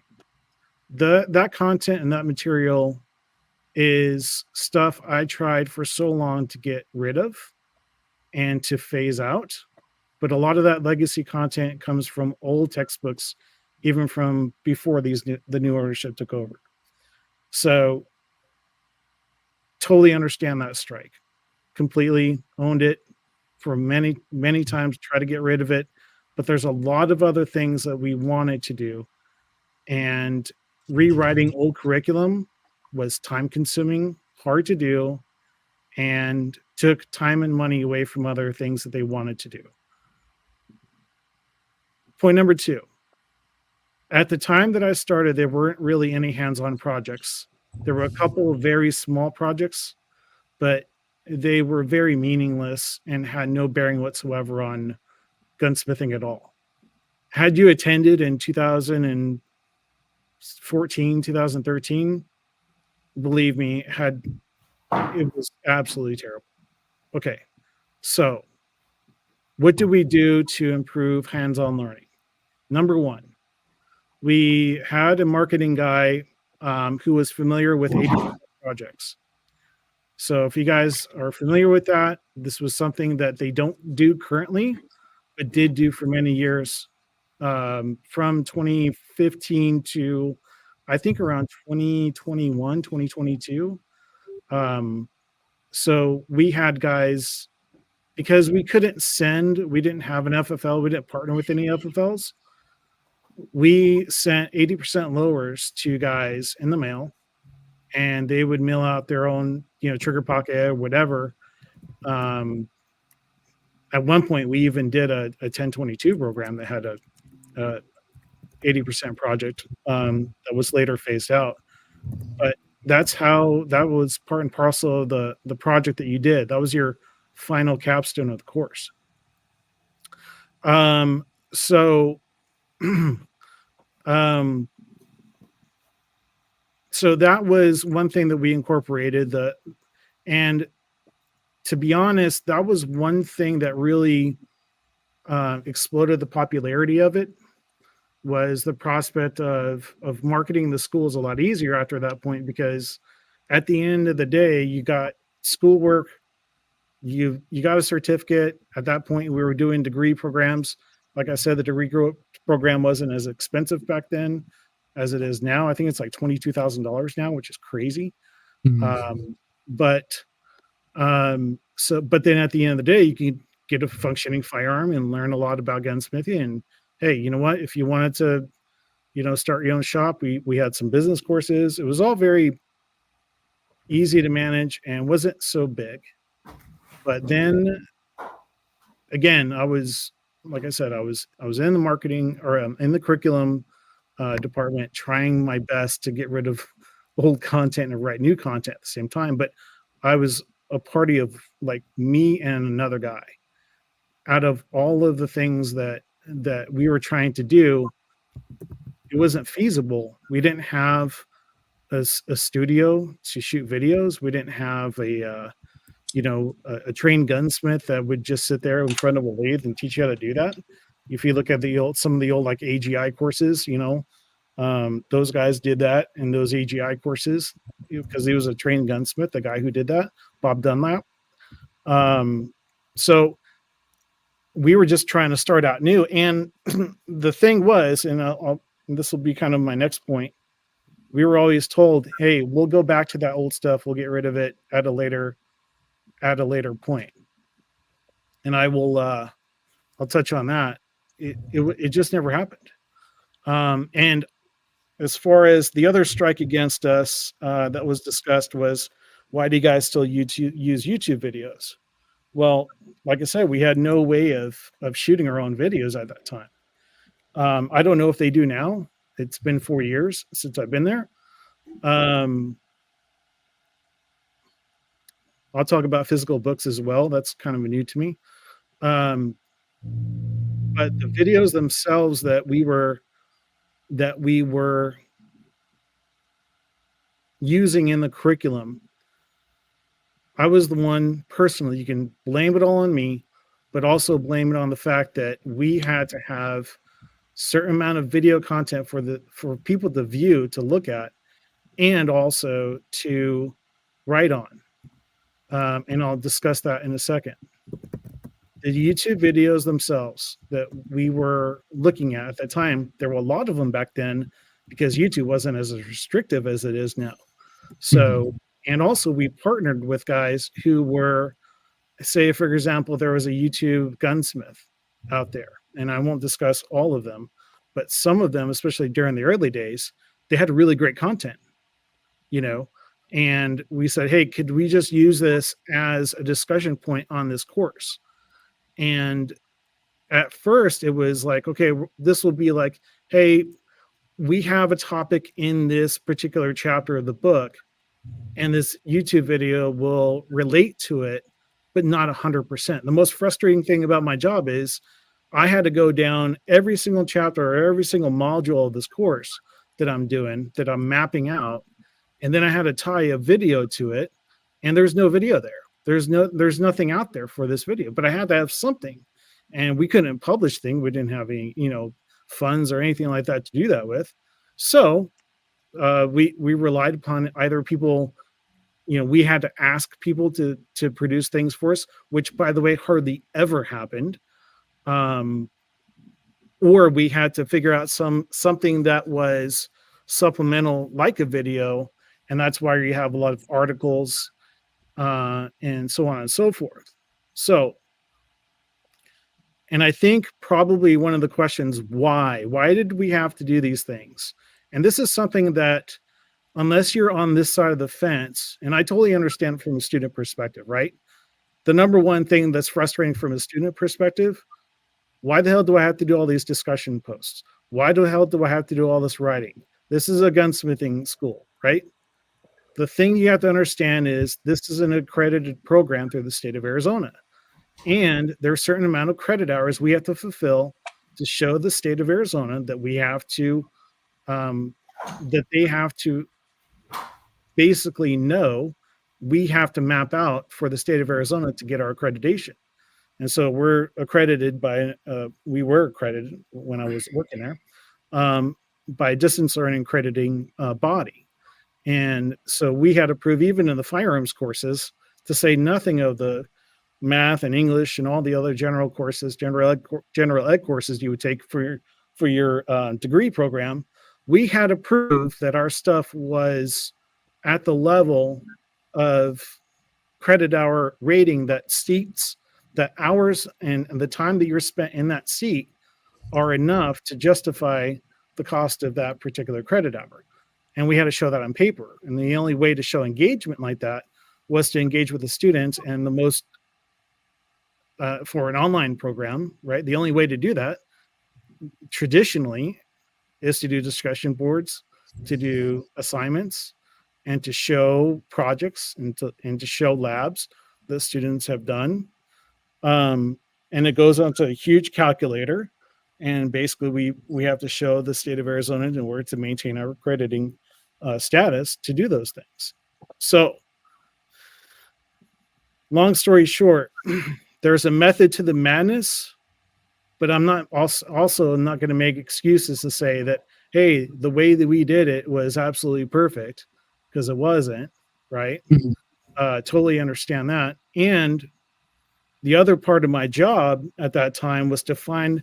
That content and that material is stuff I tried for so long to get rid of and to phase out. But a lot of that legacy content comes from old textbooks, even from before the new ownership took over. So totally understand that strike. Completely owned it for many, many times, try to get rid of it. But there's a lot of other things that we wanted to do. And rewriting old curriculum was time consuming, hard to do, and took time and money away from other things that they wanted to do. Point number two: at the time that I started, there weren't really any hands-on projects. There were a couple of very small projects, but they were very meaningless and had no bearing whatsoever on gunsmithing at all. Had you attended in 2014, 2013, believe me, it was absolutely terrible. Okay, so what do we do to improve hands-on learning? Number one, we had a marketing guy who was familiar with 80% projects. So if you guys are familiar with that, this was something that they don't do currently, but did do for many years, from 2015 to I think around 2021, 2022. So we had guys, because we couldn't send, we didn't have an FFL, we didn't partner with any FFLs. We sent 80% lowers to guys in the mail, and they would mail out their own, trigger pocket or whatever. At one point, we even did a 1022 program that had a 80% project that was later phased out. But that was part and parcel of the project that you did. That was your final capstone of the course. So that was one thing that we incorporated. And to be honest, that was one thing that really exploded the popularity of it, was the prospect of marketing the schools a lot easier after that point, because at the end of the day, you got schoolwork, you got a certificate. At that point, we were doing degree programs. Like I said, the degree program wasn't as expensive back then as it is now. I think it's like $22,000 now, which is crazy. But then at the end of the day, you can get a functioning firearm and learn a lot about gunsmithing. And hey, you know what? If you wanted to, start your own shop, we had some business courses. It was all very easy to manage and wasn't so big. But then again, like I said, I was in the marketing, or in the curriculum department, trying my best to get rid of old content and write new content at the same time. But I was a party of like me and another guy. Out of all of the things that we were trying to do, it wasn't feasible. We didn't have a studio to shoot videos. We didn't have a trained gunsmith that would just sit there in front of a lathe and teach you how to do that. If you look at some of the old like AGI courses, those guys did that in those AGI courses, because he was a trained gunsmith, the guy who did that, Bob Dunlap. So we were just trying to start out new. And the thing was, and this will be kind of my next point, we were always told, hey, we'll go back to that old stuff. We'll get rid of it at a later point. And I'll touch on that. It just never happened. And as far as the other strike against us that was discussed was, why do you guys still use YouTube videos? Well, like I said, we had no way of shooting our own videos at that time. I don't know if they do now. It's been 4 years since I've been there. I'll talk about physical books as well. That's kind of new to me. But the videos themselves that we were using in the curriculum, I was the one personally. You can blame it all on me, but also blame it on the fact that we had to have certain amount of video content for people to view, to look at, and also to write on. And I'll discuss that in a second. The YouTube videos themselves that we were looking at that time, there were a lot of them back then, because YouTube wasn't as restrictive as it is now. So, and also we partnered with guys who were, say, for example, there was a YouTube gunsmith out there, and I won't discuss all of them, but some of them, especially during the early days, they had really great content, and we said, hey, could we just use this as a discussion point on this course? And at first it was like, okay, this will be like, hey, we have a topic in this particular chapter of the book, and this YouTube video will relate to it, but not 100%. The most frustrating thing about my job is I had to go down every single chapter or every single module of this course that I'm doing, that I'm mapping out, and then I had to tie a video to it, and there's no video there. There's nothing out there for this video, but I had to have something, and we couldn't publish things. We didn't have any, funds or anything like that to do that with. So we relied upon either people, we had to ask people to produce things for us, which, by the way, hardly ever happened. Or we had to figure out something that was supplemental, like a video, and that's why you have a lot of articles and so on and so forth. So, and I think probably one of the questions, why did we have to do these things? And this is something that, unless you're on this side of the fence, and I totally understand from a student perspective, right? The number one thing that's frustrating from a student perspective, why the hell do I have to do all these discussion posts? Why the hell do I have to do all this writing? This is a gunsmithing school, right? The thing you have to understand is this is an accredited program through the state of Arizona. And there's a certain amount of credit hours we have to fulfill to show the state of Arizona that we have to, that they have to basically know we have to map out for the state of Arizona to get our accreditation. And so we're accredited by, we were accredited when I was working there, by distance learning accrediting body. And so we had to prove, even in the firearms courses, to say nothing of the math and English and all the other general courses, general ed courses you would take for your degree program. We had to prove that our stuff was at the level of credit hour rating that seats, that hours and the time that you're spent in that seat are enough to justify the cost of that particular credit hour. And we had to show that on paper. And the only way to show engagement like that was to engage with the students. And the most, for an online program, right? The only way to do that traditionally is to do discussion boards, to do assignments, and to show projects and to show labs that students have done. And it goes onto a huge calculator. And basically we have to show the state of Arizona in order to maintain our accrediting status to do those things. So long story short, there's a method to the madness, but I'm not also not going to make excuses to say that, hey, the way that we did it was absolutely perfect, because it wasn't, right? Totally understand that. And the other part of my job at that time was to find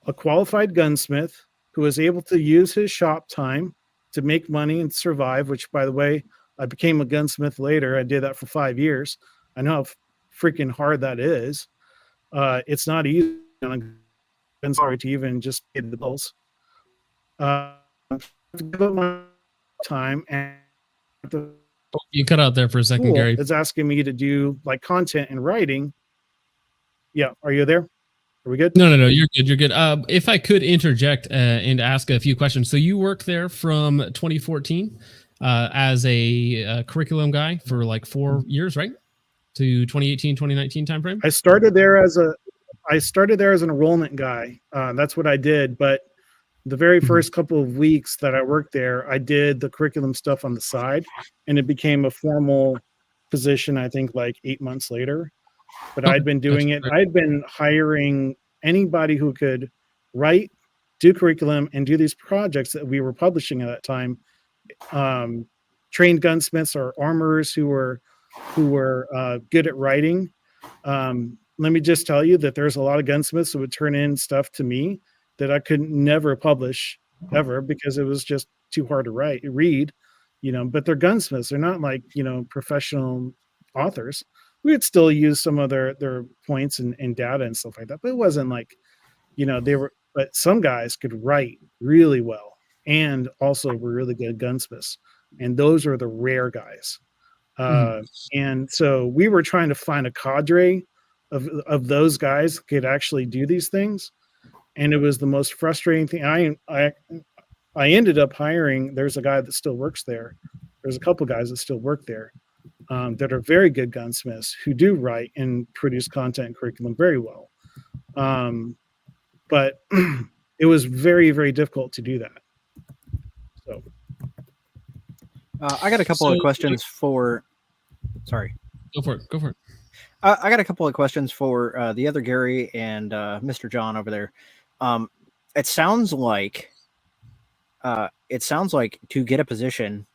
a qualified gunsmith who was able to use his shop time to make money and survive, which, by the way, I became a gunsmith later. I did that for 5 years. I know how freaking hard that is. It's not easy on a gun to even just pay the bills. To give up my time, and you cut out there for a second, Gary. It's asking me to do like content and writing. Yeah, are you there? Are we good? No, you're good. You're good. If I could interject and ask a few questions. So you worked there from 2014 as a curriculum guy for like 4 years, right? To 2018, 2019 timeframe. I started there as an enrollment guy. That's what I did. But the very first couple of weeks that I worked there, I did the curriculum stuff on the side, and it became a formal position, I think, like 8 months later. But I'd been doing it. I'd been hiring anybody who could write, do curriculum, and do these projects that we were publishing at that time. Trained gunsmiths or armorers who were good at writing. Let me just tell you that there's a lot of gunsmiths who would turn in stuff to me that I could never publish ever, because it was just too hard to read, but they're gunsmiths. They're not like, professional authors. We would still use some of their points and data and stuff like that, but it wasn't like, but some guys could write really well and also were really good gunsmiths. And those are the rare guys. And so we were trying to find a cadre of those guys who could actually do these things. And it was the most frustrating thing. I ended up hiring, there's a guy that still works there. There's a couple guys that still work there that are very good gunsmiths who do write and produce content and curriculum very well. But it was very, very difficult to do that. So I got a couple of questions for, sorry. Go for it. I got a couple of questions for the other Gary and Mr. John over there. it sounds like to get a position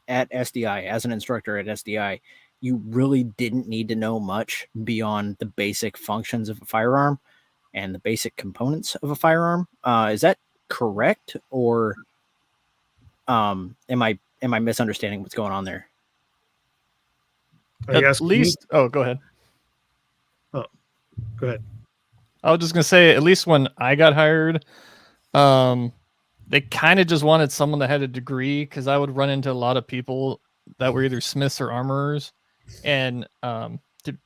at SDI as an instructor at SDI, you really didn't need to know much beyond the basic functions of a firearm and the basic components of a firearm. Is that correct, or am I misunderstanding what's going on there? At least, oh, go ahead. Oh, go ahead. I was just gonna say, at least when I got hired, they kind of just wanted someone that had a degree, because I would run into a lot of people that were either smiths or armorers, and to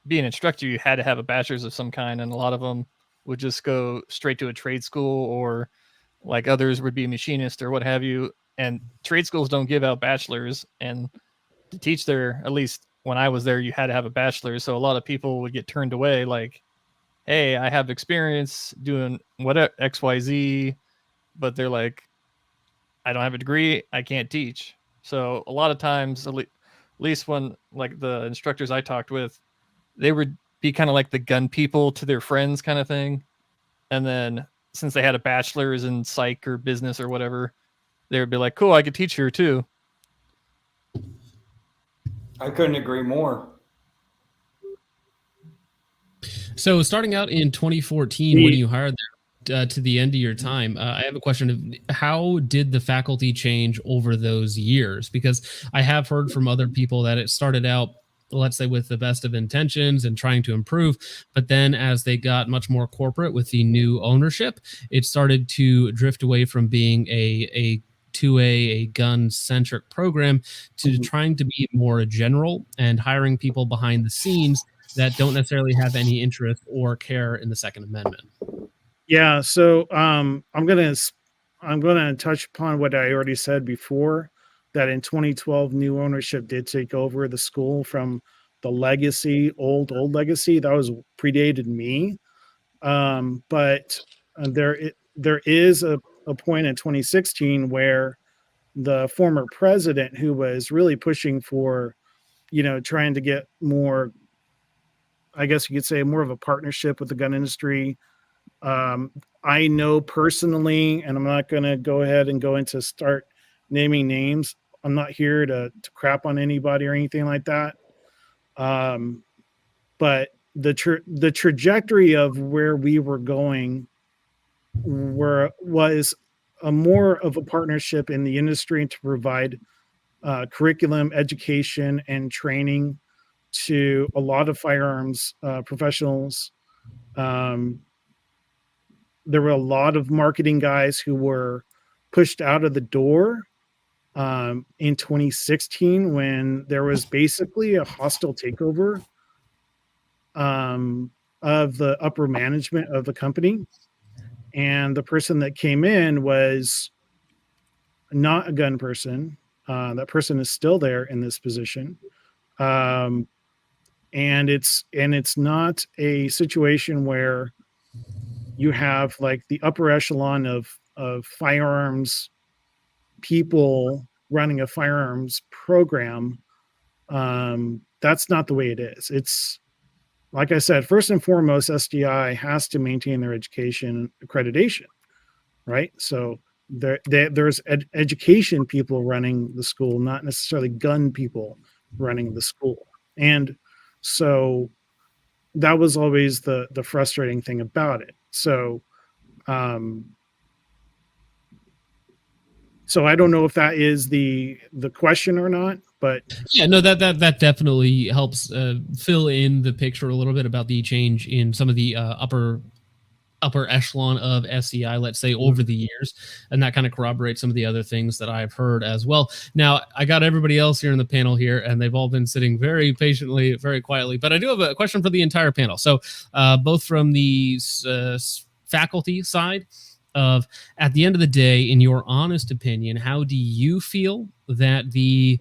be an instructor, you had to have a bachelor's of some kind, and a lot of them would just go straight to a trade school, or like others would be a machinist or what have you. And trade schools don't give out bachelors, and to teach there, at least when I was there, you had to have a bachelor's. So a lot of people would get turned away, like, hey, I have experience doing whatever XYZ, but they're like, I don't have a degree, I can't teach. So a lot of times, at least when like the instructors I talked with, they would be kind of like the gun people to their friends kind of thing. And then since they had a bachelor's in psych or business or whatever, they would be like, cool, I could teach here too. I couldn't agree more. So starting out in 2014, when you hired there, to the end of your time, I have a question of how did the faculty change over those years? Because I have heard from other people that it started out, let's say, with the best of intentions and trying to improve, but then as they got much more corporate with the new ownership, it started to drift away from being a gun-centric program to trying to be more general and hiring people behind the scenes that don't necessarily have any interest or care in the Second Amendment. Yeah, so I'm gonna touch upon what I already said before, that in 2012 new ownership did take over the school from the legacy, old legacy that was predated me. But there is a point in 2016 where the former president, who was really pushing for, trying to get more, I guess you could say, more of a partnership with the gun industry. I know personally, and I'm not going to go ahead and go into start naming names. I'm not here to crap on anybody or anything like that. But the trajectory of where we were going was a more of a partnership in the industry to provide curriculum, education, and training to a lot of firearms professionals. There were a lot of marketing guys who were pushed out of the door in 2016 when there was basically a hostile takeover of the upper management of the company. And the person that came in was not a gun person. That person is still there in this position. And it's not a situation where you have like the upper echelon of firearms people running a firearms program. That's not the way it is. It's, like I said, first and foremost, SDI has to maintain their education accreditation, right? So there's education people running the school, not necessarily gun people running the school. And so that was always the frustrating thing about it. So so I don't know if that is the question or not, but yeah, no, that definitely helps fill in the picture a little bit about the change in some of the upper echelon of SEI, let's say, over the years, and that kind of corroborates some of the other things that I've heard as well. Now, I got everybody else here in the panel here, and they've all been sitting very patiently, very quietly, but I do have a question for the entire panel. So both from the faculty side of, at the end of the day, in your honest opinion, how do you feel that the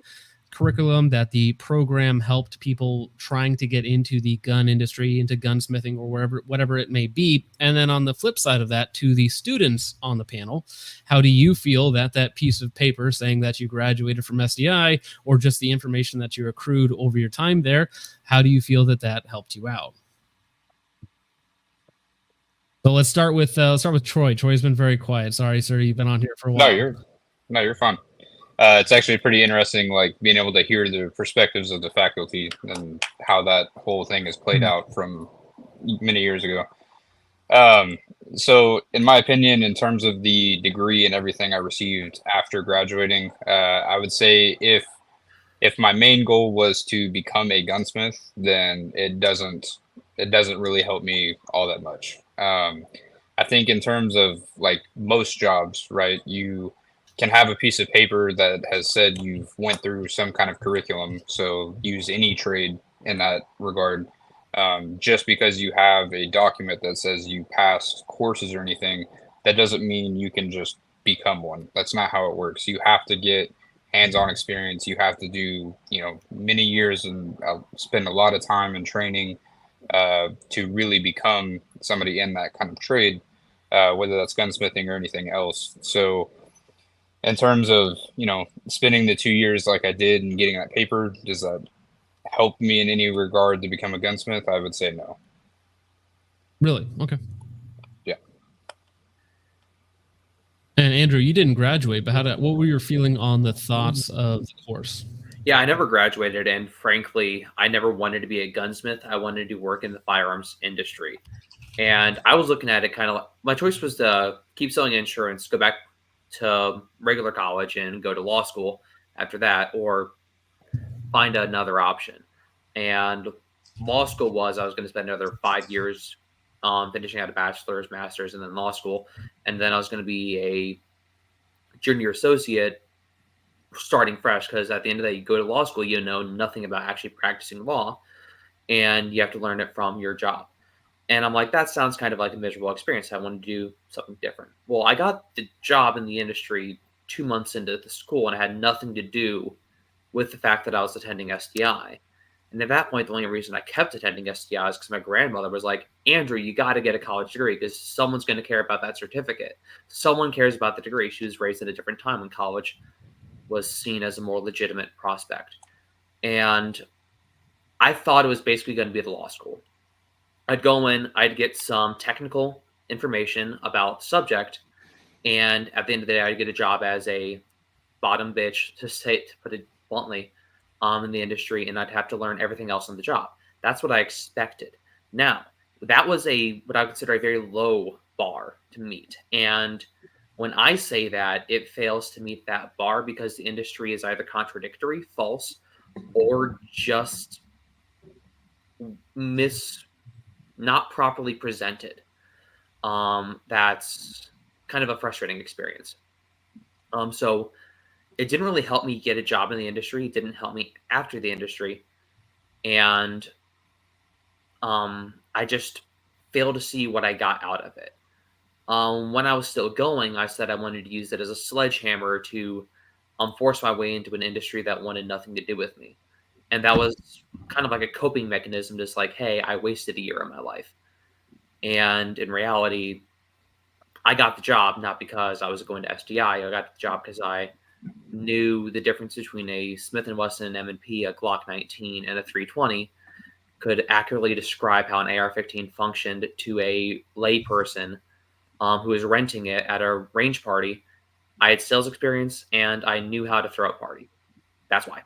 curriculum, that the program helped people trying to get into the gun industry, into gunsmithing, or whatever it may be? And then on the flip side of that, to the students on the panel, how do you feel that that piece of paper saying that you graduated from SDI, or just the information that you accrued over your time there, how do you feel that that helped you out? So let's start with Troy. Troy's been very quiet. Sorry, sir. You've been on here for a while. You're fine. It's actually pretty interesting, like being able to hear the perspectives of the faculty and how that whole thing is played out from many years ago. So in my opinion, in terms of the degree and everything I received after graduating, I would say if my main goal was to become a gunsmith, then it doesn't really help me all that much. I think in terms of like most jobs, right, you can have a piece of paper that has said you've went through some kind of curriculum. So use any trade in that regard. Just because you have a document that says you passed courses or anything, that doesn't mean you can just become one. That's not how it works. You have to get hands-on experience. You have to do, many years and spend a lot of time in training to really become somebody in that kind of trade, whether that's gunsmithing or anything else. So in terms of, spending the 2 years like I did and getting that paper, does that help me in any regard to become a gunsmith? I would say no. Really? Okay. Yeah. And Andrew, you didn't graduate, but what were your feeling on the thoughts of the course? Yeah, I never graduated, and frankly, I never wanted to be a gunsmith. I wanted to work in the firearms industry. And I was looking at it kind of like, my choice was to keep selling insurance, go back to regular college and go to law school after that, or find another option. And law school I was going to spend another 5 years finishing out a bachelor's, master's, and then law school. And then I was going to be a junior associate starting fresh, because at the end of the day, you go to law school, you know nothing about actually practicing law, and you have to learn it from your job. And I'm like, that sounds kind of like a miserable experience. I want to do something different. Well, I got the job in the industry 2 months into the school, and it had nothing to do with the fact that I was attending SDI. And at that point, the only reason I kept attending SDI is because my grandmother was like, Andrew, you got to get a college degree because someone's going to care about that certificate. Someone cares about the degree. She was raised at a different time when college was seen as a more legitimate prospect. And I thought it was basically going to be the law school. I'd go in, I'd get some technical information about subject, and at the end of the day, I'd get a job as a bottom bitch, to put it bluntly, in the industry, and I'd have to learn everything else on the job. That's what I expected. Now, that was what I consider a very low bar to meet. And when I say that, it fails to meet that bar because the industry is either contradictory, false, or just not properly presented. That's kind of a frustrating experience. So it didn't really help me get a job in the industry. It didn't help me after the industry. And I just failed to see what I got out of it. When I was still going, I said I wanted to use it as a sledgehammer to force my way into an industry that wanted nothing to do with me. And that was kind of like a coping mechanism, just like, hey, I wasted a year of my life. And in reality, I got the job not because I was going to SDI. I got the job because I knew the difference between a Smith & Wesson M&P, a Glock 19, and a 320, could accurately describe how an AR-15 functioned to a lay person who was renting it at a range party. I had sales experience, and I knew how to throw a party. That's why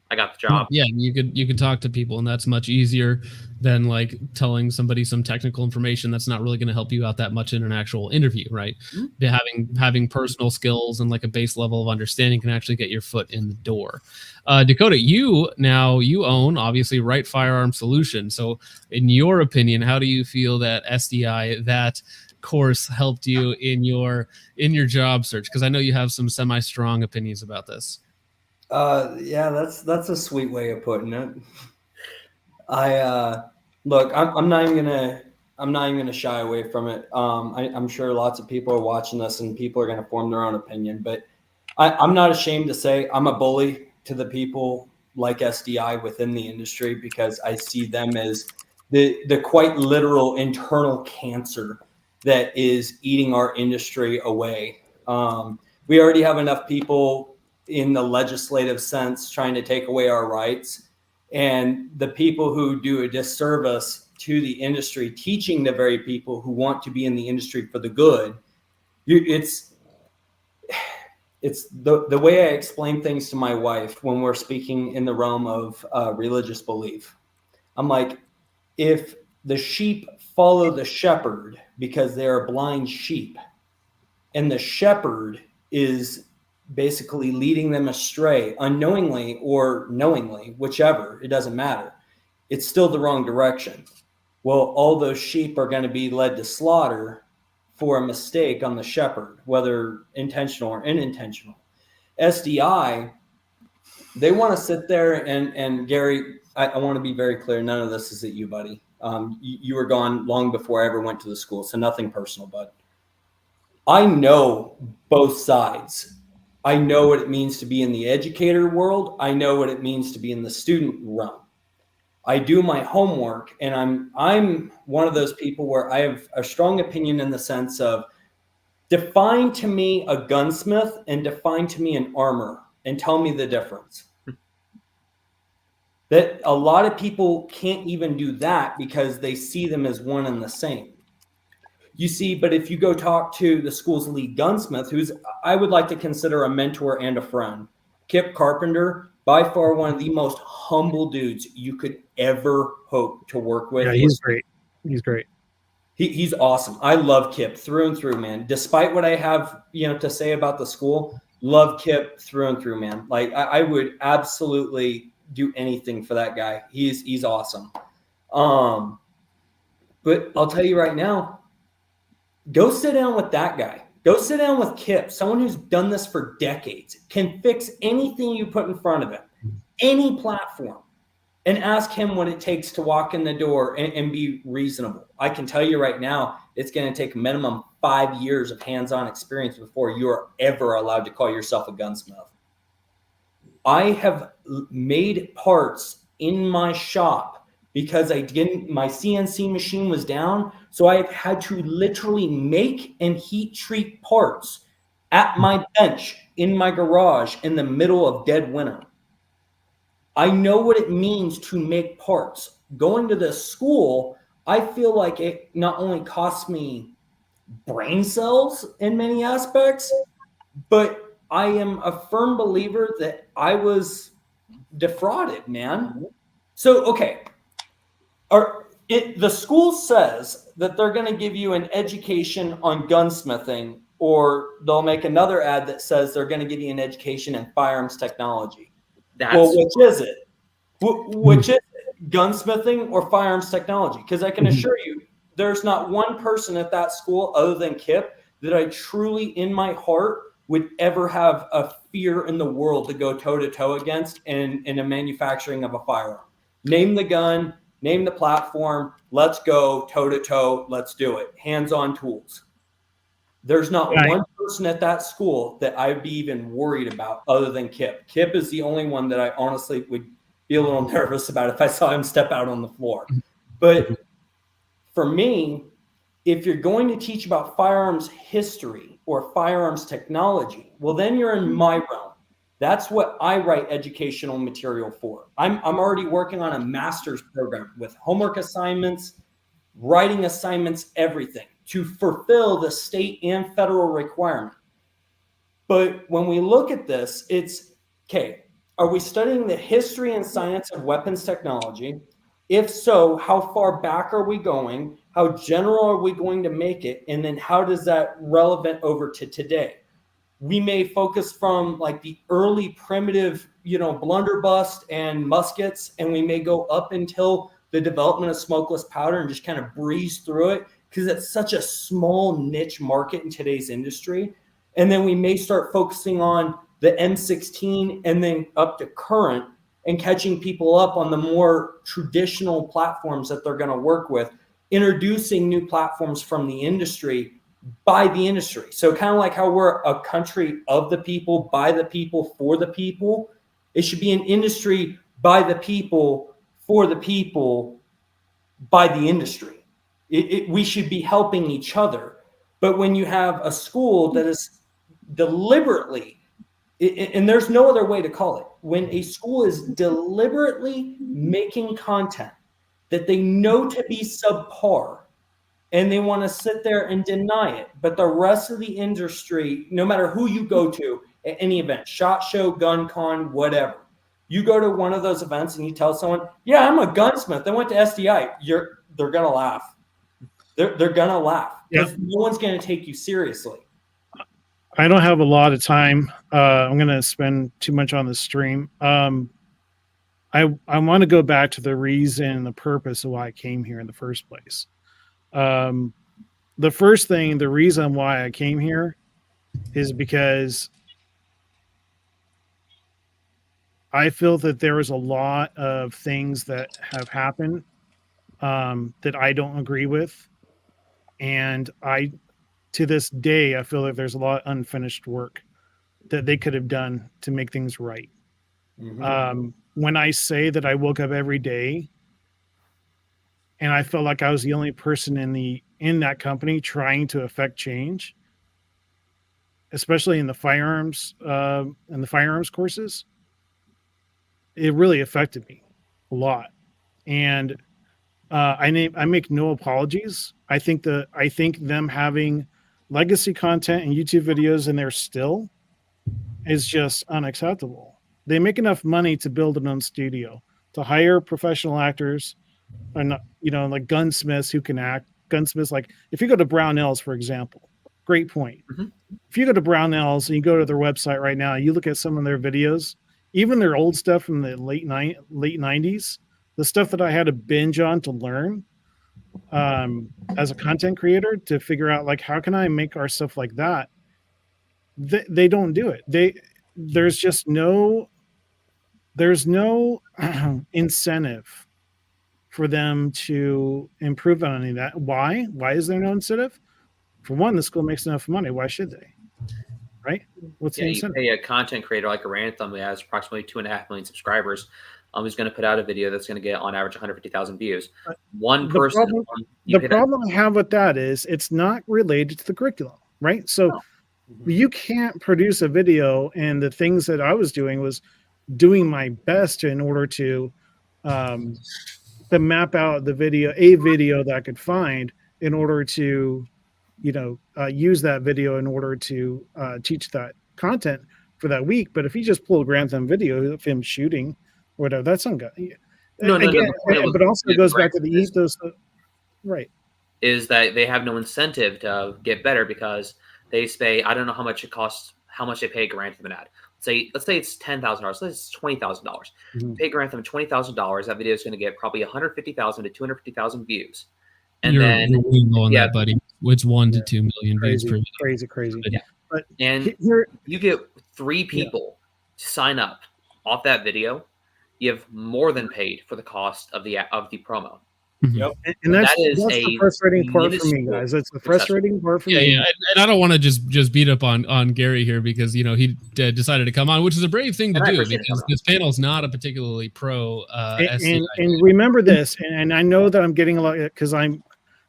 I got the job. Yeah, you could talk to people, and that's much easier than like telling somebody some technical information that's not really going to help you out that much in an actual interview, right? Mm-hmm. Having personal skills and like a base level of understanding can actually get your foot in the door. Dakota, you own obviously Right Firearm Solution. So, in your opinion, how do you feel that SDI, that course, helped you in your job search? Because I know you have some semi-strong opinions about this. Yeah, that's a sweet way of putting it. Look, I'm not even gonna shy away from it. I'm sure lots of people are watching this and people are gonna form their own opinion, but I'm not ashamed to say I'm a bully to the people like SDI within the industry, because I see them as the quite literal internal cancer that is eating our industry away. We already have enough people in the legislative sense trying to take away our rights, and the people who do a disservice to the industry, teaching the very people who want to be in the industry for the good. It's the way I explain things to my wife when we're speaking in the realm of religious belief. I'm like, if the sheep follow the shepherd because they are blind sheep, and the shepherd is basically leading them astray unknowingly or knowingly, whichever, it doesn't matter. It's still the wrong direction. Well, all those sheep are going to be led to slaughter for a mistake on the shepherd, whether intentional or unintentional. SDI, they want to sit there and Gary, I want to be very clear. None of this is at you, buddy. You were gone long before I ever went to the school, so nothing personal, bud. I know both sides. I know what it means to be in the educator world. I know what it means to be in the student realm. I do my homework, and I'm one of those people where I have a strong opinion in the sense of define to me a gunsmith and define to me an armor and tell me the difference. That a lot of people can't even do that because they see them as one and the same. You see, but if you go talk to the school's lead gunsmith, who's I would like to consider a mentor and a friend, Kip Carpenter, by far one of the most humble dudes you could ever hope to work with. Yeah, he's great. He's great. He's awesome. I love Kip through and through, man. Despite what I have, to say about the school, love Kip through and through, man. Like I would absolutely do anything for that guy. He's awesome. But I'll tell you right now, go sit down with that guy. Go sit down with Kip, someone who's done this for decades, can fix anything you put in front of him, any platform, and ask him what it takes to walk in the door and be reasonable. I can tell you right now, it's going to take minimum 5 years of hands-on experience before you're ever allowed to call yourself a gunsmith. I have made parts in my shop because my CNC machine was down. So I've had to literally make and heat treat parts at my bench in my garage in the middle of dead winter. I know what it means to make parts. Going to this school, I feel like it not only costs me brain cells in many aspects, but I am a firm believer that I was defrauded, man. So, okay. The school says that they're going to give you an education on gunsmithing, or they'll make another ad that says they're going to give you an education in firearms technology. Well, which is it? Which is it? Gunsmithing or firearms technology? Because I can assure you, there's not one person at that school other than Kip that I truly, in my heart, would ever have a fear in the world to go toe-to-toe against in a manufacturing of a firearm. Name the gun, name the platform, let's go toe-to-toe, let's do it. Hands-on tools. There's not one person at that school that I'd be even worried about other than Kip. Kip is the only one that I honestly would be a little nervous about if I saw him step out on the floor. But for me, if you're going to teach about firearms history or firearms technology, well, then you're in my realm. That's what I write educational material for. I'm already working on a master's program with homework assignments, writing assignments, everything to fulfill the state and federal requirement. But when we look at this, it's, okay, are we studying the history and science of weapons technology? If so, how far back are we going? How general are we going to make it? And then how does that relevant over to today? We may focus from like the early primitive, blunderbuss and muskets, and we may go up until the development of smokeless powder and just kind of breeze through it because it's such a small niche market in today's industry. And then we may start focusing on the M16 and then up to current and catching people up on the more traditional platforms that they're going to work with, introducing new platforms from the industry by the industry. So kind of like how we're a country of the people, by the people, for the people, it should be an industry by the people, for the people, by the industry. We should be helping each other. But when you have a school that is deliberately, and there's no other way to call it, when a school is deliberately making content that they know to be subpar, and they want to sit there and deny it. But the rest of the industry, no matter who you go to at any event, SHOT Show, Gun Con, whatever, you go to one of those events and you tell someone, yeah, I'm a gunsmith, I went to SDI, they're going to laugh. They're going to laugh because no one's going to take you seriously. I don't have a lot of time. I'm going to spend too much on the stream. I want to go back to the reason, the purpose of why I came here in the first place. The first thing, the reason why I came here is because I feel that there is a lot of things that have happened that I don't agree with. And to this day, I feel like there's a lot of unfinished work that they could have done to make things right. When I say that I woke up every day and I felt like I was the only person in that company trying to affect change, especially in the firearms courses, it really affected me a lot. And I make no apologies. I think them having legacy content and YouTube videos in there still is just unacceptable. They make enough money to build an own studio, to hire professional actors, and like gunsmiths who can act. Gunsmiths, like if you go to Brownells, for example, great point. If you go to Brownells and you go to their website right now, you look at some of their videos, even their old stuff from the late 90s, the stuff that I had to binge on to learn as a content creator to figure out like how can I make our stuff like that. They don't do it. There's no incentive for them to improve on any of that. Why is there no incentive? For one, the school makes enough money. Why should they? Right? What's the incentive? You pay a content creator like a Rantham who has approximately 2.5 million subscribers, who's going to put out a video that's going to get on average 150,000 views. One person. The problem I have with that is it's not related to the curriculum, right? So you can't produce a video, and the things that I was doing was doing my best in order to map out a video that I could find in order to use that video in order to teach that content for that week. But if you just pull a Grantham video of him shooting or whatever, that's not good. But also it goes back to the ethos, right? Is that they have no incentive to get better because they say, I don't know how much it costs, how much they pay Grantham an ad. Let's say it's $10,000. Let's say it's $20,000. Pay Grantham $20,000. That video is going to get probably 150,000 to 250,000 views. And you're then on that, buddy. It's 1 to 2 million views per video. Crazy. But you get 3 people to sign up off that video. You have more than paid for the cost of the promo. Yep. And that's the frustrating part for me, guys. That's the frustrating part for me. Yeah. And I don't want to just beat up on Gary here because he decided to come on, which is a brave thing to do because this panel is not a particularly pro. And remember this, and I know that I'm getting a lot because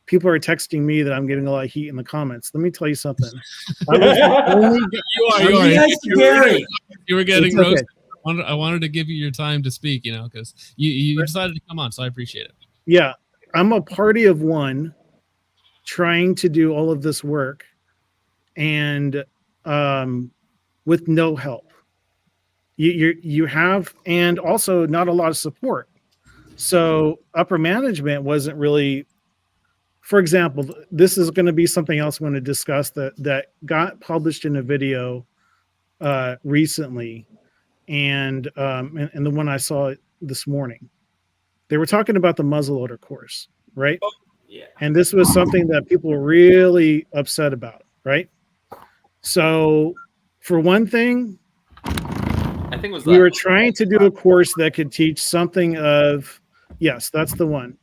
people are texting me that I'm getting a lot of heat in the comments. Let me tell you something. You were getting roasted. I wanted to give you your time to speak, because you decided to come on, so I appreciate it. Yeah, I'm a party of one trying to do all of this work and with no help. You have, and also not a lot of support. So upper management wasn't really, for example, this is going to be something else I'm going to discuss that got published in a video recently, and the one I saw this morning. They were talking about the muzzleloader course, right? Oh, yeah. And this was something that people were really upset about, right? So, for one thing, I think it was we were trying to do a course that could teach something of, yes, that's the one.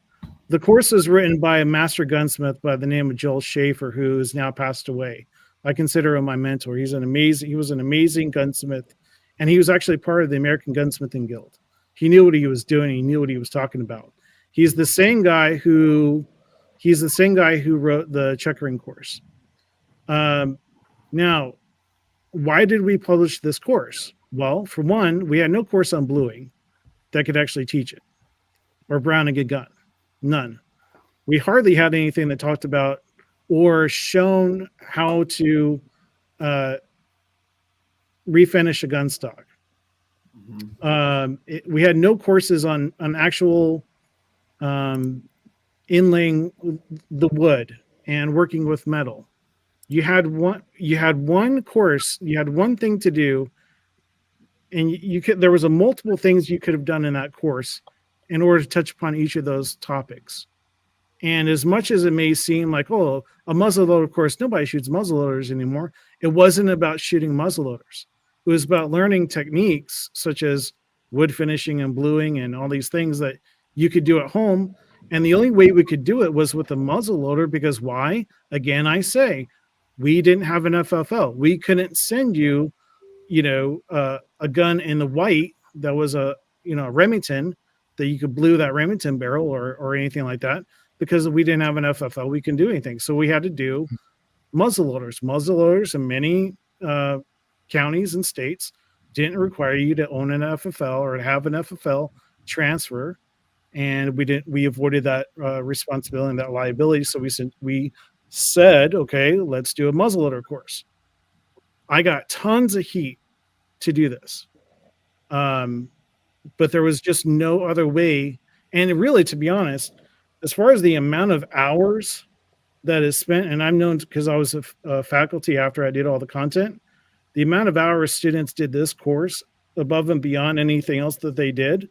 The course was written by a master gunsmith by the name of Joel Schaefer, who has now passed away. I consider him my mentor. He was an amazing gunsmith, and he was actually part of the American Gunsmithing Guild. He knew what he was doing. He knew what he was talking about. He's the same guy who wrote the checkering course. Now, why did we publish this course? Well, for one, we had no course on bluing that could actually teach it, or browning a gun. None. We hardly had anything that talked about or shown how to refinish a gun stock. We had no courses on actual inlaying the wood and working with metal. You had one course, you had one thing to do, and there was a multiple things you could have done in that course in order to touch upon each of those topics. And as much as it may seem like, oh, a muzzleloader course, nobody shoots muzzleloaders anymore. It wasn't about shooting muzzleloaders. It was about learning techniques such as wood finishing and bluing and all these things that you could do at home. And the only way we could do it was with a muzzleloader, because why? Again, I say, we didn't have an FFL. We couldn't send you, a gun in the white that was a Remington, that you could blue that Remington barrel or anything like that, because we didn't have an FFL. We couldn't do anything. So we had to do muzzleloaders. Muzzleloaders in many counties and states didn't require you to own an FFL or to have an FFL transfer. And we avoided that responsibility and that liability. So we said, okay, let's do a muzzleloader course. I got tons of heat to do this. But there was just no other way. And really, to be honest, as far as the amount of hours that is spent, and I'm known because I was a faculty after I did all the content, the amount of hours students did this course above and beyond anything else that they did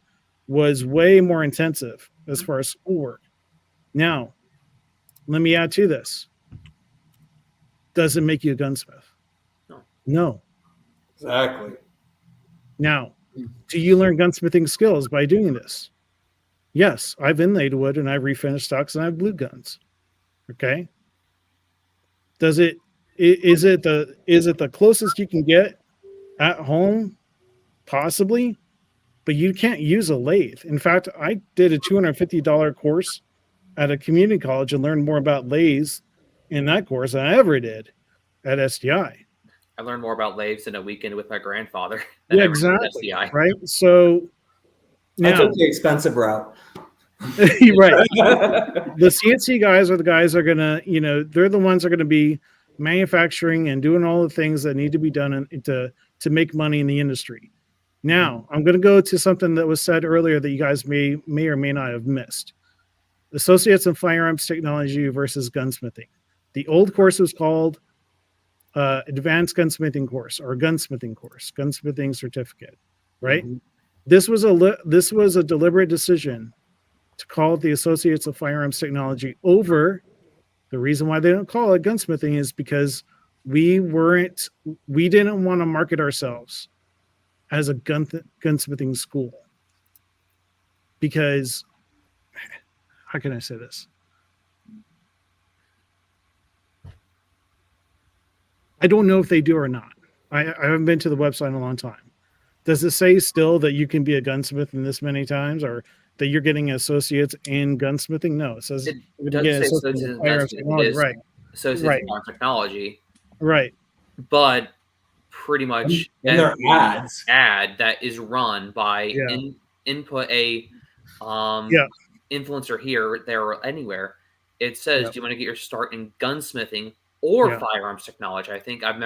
was way more intensive as far as schoolwork. Now, let me add to this. Does it make you a gunsmith? No. Exactly. Now, do you learn gunsmithing skills by doing this? Yes, I've inlaid wood and I've refinished stocks and I've blue guns. Okay. Is it the closest you can get at home? Possibly, but you can't use a lathe. In fact, I did a $250 course at a community college and learned more about lathes in that course than I ever did at SDI. I learned more about lathes in a weekend with my grandfather. Yeah, exactly. Right. So I took the expensive route. Right. The CNC guys are the guys that are gonna, they're the ones that are gonna be manufacturing and doing all the things that need to be done to make money in the industry. Now, I'm going to go to something that was said earlier that you guys may or may not have missed. Associates in Firearms Technology versus Gunsmithing. The old course was called Advanced Gunsmithing Course or Gunsmithing Course, Gunsmithing Certificate, right? Mm-hmm. This was a deliberate decision to call it the Associates of Firearms Technology over. The reason why they don't call it gunsmithing is because we didn't want to market ourselves as a gunsmithing school. Because, how can I say this? I don't know if they do or not. I haven't been to the website in a long time. Does it say still that you can be a gunsmith in this many times, or that you're getting associates in gunsmithing? No, it says it does say associates in gunsmithing, right? Associates in firearms technology, right? But pretty much their ads ad that is run by input a influencer here, there, or anywhere. It says, "Do you want to get your start in gunsmithing or firearms technology?" I think I've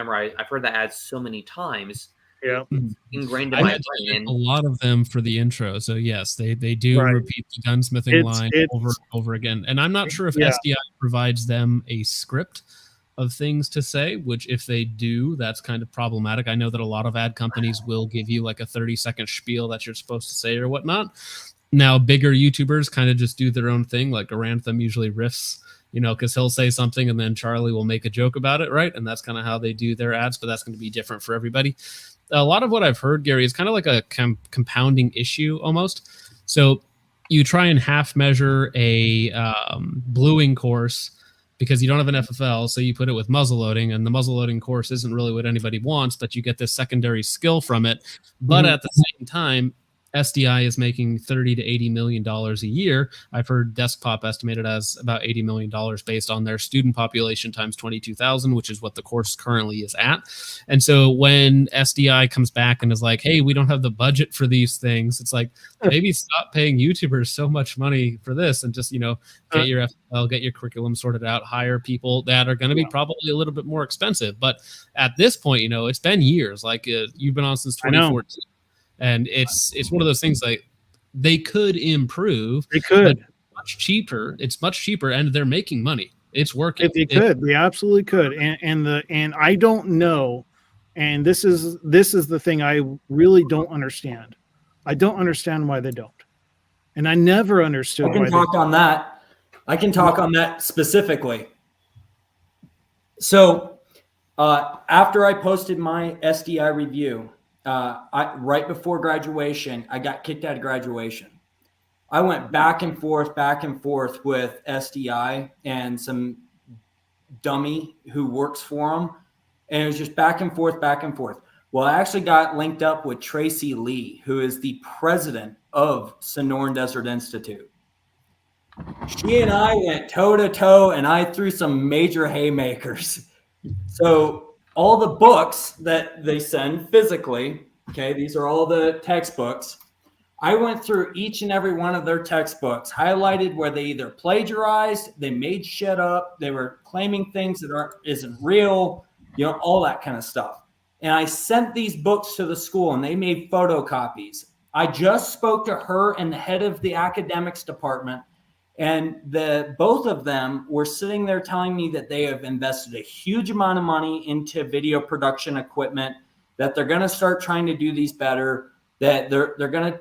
heard that ad so many times. Yeah, ingrained in my brain. A lot of them for the intro. So yes, they do repeat the gunsmithing line over and over again. And I'm not sure if SDI provides them a script of things to say, which if they do, that's kind of problematic. I know that a lot of ad companies will give you like a 30-second spiel that you're supposed to say or whatnot. Now, bigger YouTubers kind of just do their own thing. Like Arantham usually riffs, because he'll say something and then Charlie will make a joke about it, right? And that's kind of how they do their ads, but that's going to be different for everybody. A lot of what I've heard, Gary, is kind of like a compounding issue almost. So you try and half measure a bluing course because you don't have an FFL, so you put it with muzzleloading, and the muzzleloading course isn't really what anybody wants, but you get this secondary skill from it. But at the same time, SDI is making $30 to $80 million a year. I've heard Desktop estimated as about $80 million based on their student population times 22,000, which is what the course currently is at. And so when SDI comes back and is like, hey, we don't have the budget for these things, it's like, maybe stop paying YouTubers so much money for this and just, get your FFL, get your curriculum sorted out, hire people that are going to be probably a little bit more expensive. But at this point, it's been years. Like you've been on since 2014. And it's one of those things like they could improve. They could. Much cheaper. It's much cheaper, and they're making money. It's working. They absolutely could. And I don't know. And this is the thing I really don't understand. I don't understand why they don't. And I never understood. I can talk on that. I can talk on that specifically. So after I posted my SDI review, right before graduation, I got kicked out of graduation. I went back and forth with SDI and some dummy who works for them. And it was just back and forth. Well, I actually got linked up with Tracy Lee, who is the president of Sonoran Desert Institute. She and I went toe to toe, and I threw some major haymakers. So all the books that they send physically, okay, these are all the textbooks. I went through each and every one of their textbooks, highlighted where they either plagiarized, they made shit up, they were claiming things that isn't real, all that kind of stuff. And I sent these books to the school, and they made photocopies. I just spoke to her and the head of the academics department, and both of them were sitting there telling me that they have invested a huge amount of money into video production equipment, that they're going to start trying to do these better, that they're going to,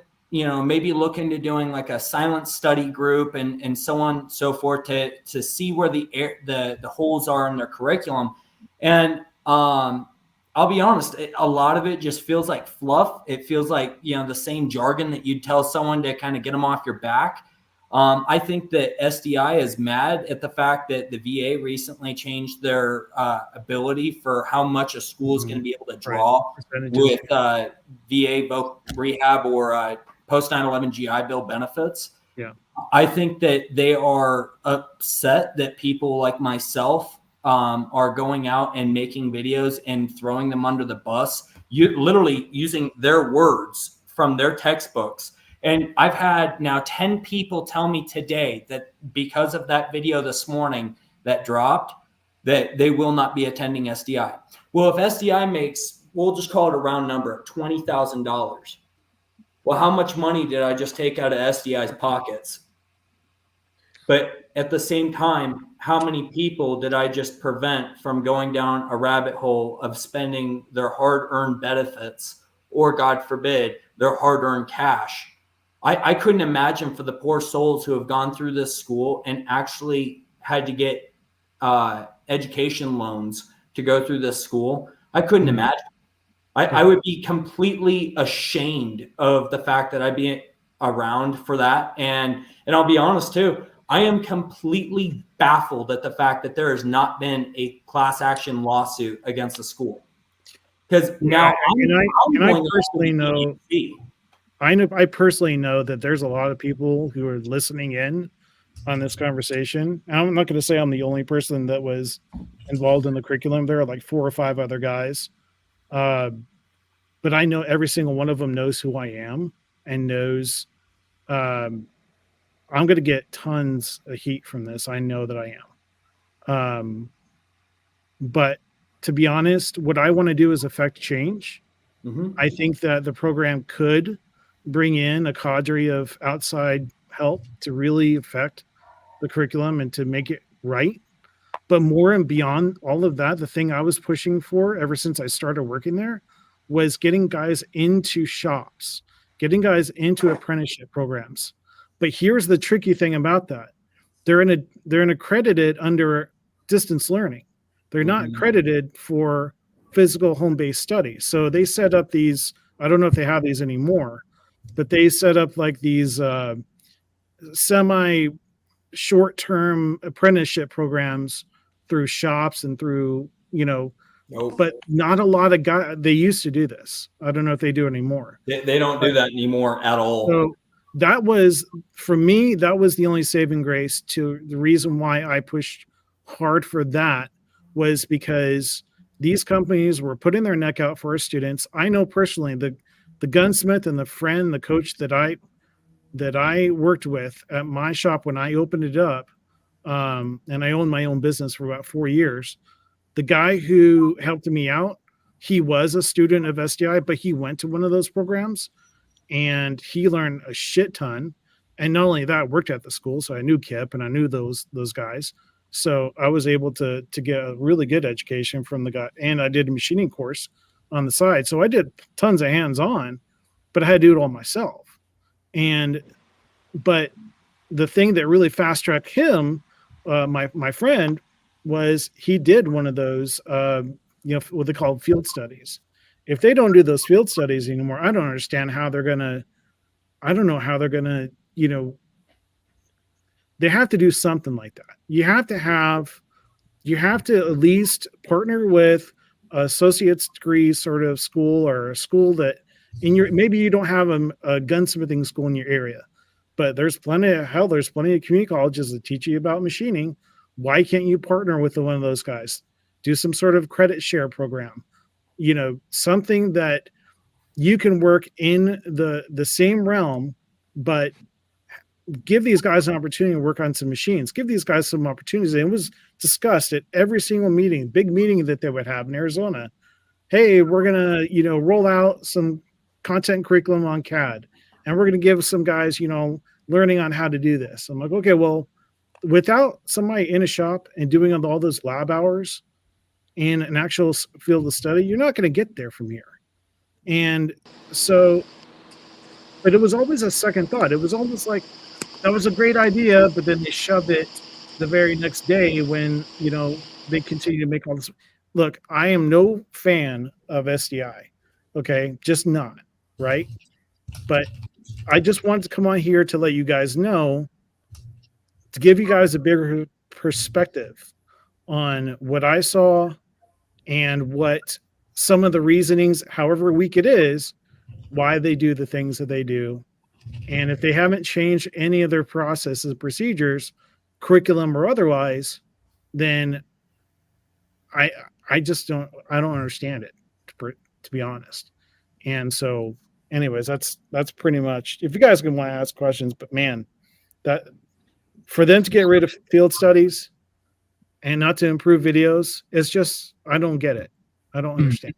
maybe look into doing like a silent study group and so on and so forth to see where the holes are in their curriculum. And I'll be honest, a lot of it just feels like fluff. It feels like, the same jargon that you'd tell someone to kind of get them off your back. I think that SDI is mad at the fact that the VA recently changed their ability for how much a school is going to be able to draw with VA voc rehab or post 9/11 GI Bill benefits. Yeah, I think that they are upset that people like myself are going out and making videos and throwing them under the bus, literally using their words from their textbooks. And I've had now 10 people tell me today that because of that video this morning that dropped, that they will not be attending SDI. Well, if SDI makes, we'll just call it a round number, $20,000. Well, how much money did I just take out of SDI's pockets? But at the same time, how many people did I just prevent from going down a rabbit hole of spending their hard-earned benefits or, God forbid, their hard-earned cash? I couldn't imagine for the poor souls who have gone through this school and actually had to get education loans to go through this school. I couldn't imagine. I would be completely ashamed of the fact that I'd be around for that. And I'll be honest too, I am completely baffled at the fact that there has not been a class action lawsuit against the school. Because now I personally know. I personally know that there's a lot of people who are listening in on this conversation. And I'm not going to say I'm the only person that was involved in the curriculum. There are like 4 or 5 other guys. But I know every single one of them knows who I am and knows I'm going to get tons of heat from this. I know that I am. But to be honest, what I want to do is affect change. Mm-hmm. I think that the program could bring in a cadre of outside help to really affect the curriculum and to make it right. But more and beyond all of that, the thing I was pushing for ever since I started working there was getting guys into shops, getting guys into apprenticeship programs. But here's the tricky thing about that. They're accredited under distance learning. They're not accredited for physical home-based studies. So they set up these, I don't know if they have these anymore, but they set up like these semi short-term apprenticeship programs through shops and through, Nope. But not a lot of guys. They used to do this. I don't know if they do anymore. They don't do that anymore at all. So that was, for me, that was the only saving grace. To the reason why I pushed hard for that was because these companies were putting their neck out for our students. I know personally the gunsmith and the friend, the coach that I worked with at my shop when I opened it up, and I owned my own business for about 4 years. The guy who helped me out, he was a student of SDI, but he went to one of those programs and he learned a shit ton. And not only that, I worked at the school, so I knew Kip and I knew those guys. So I was able to get a really good education from the guy, and I did a machining course on the side. So I did tons of hands-on, but I had to do it all myself. But the thing that really fast-tracked him, my friend, was he did one of those, what they call field studies. If they don't do those field studies anymore, I don't understand how they're gonna. I don't know how they're gonna. They have to do something like that. You have to at least partner with associate's degree sort of school, or a school that maybe you don't have a gunsmithing school in your area, but there's plenty of community colleges that teach you about machining. Why can't you partner with one of those guys? Do some sort of credit share program, something that you can work in the same realm, but give these guys an opportunity to work on some machines, give these guys some opportunities. And it was discussed at every single big meeting that they would have in Arizona. Hey, we're going to, roll out some content curriculum on CAD, and we're going to give some guys, learning on how to do this. I'm like, okay, well, without somebody in a shop and doing all those lab hours in an actual field of study, you're not going to get there from here. And so, but it was always a second thought. It was almost like that was a great idea, but then they shoved it the very next day when, they continue to make all this. Look, I am no fan of SDI. Okay. Just not, right? But I just wanted to come on here to let you guys know, to give you guys a bigger perspective on what I saw and what some of the reasonings, however weak it is, why they do the things that they do. And if they haven't changed any of their processes, procedures, curriculum or otherwise, then I don't understand it, to be honest. And so anyways, that's pretty much, if you guys can want to ask questions, but man, that for them to get rid of field studies and not to improve videos, it's just, I don't get it. I don't understand.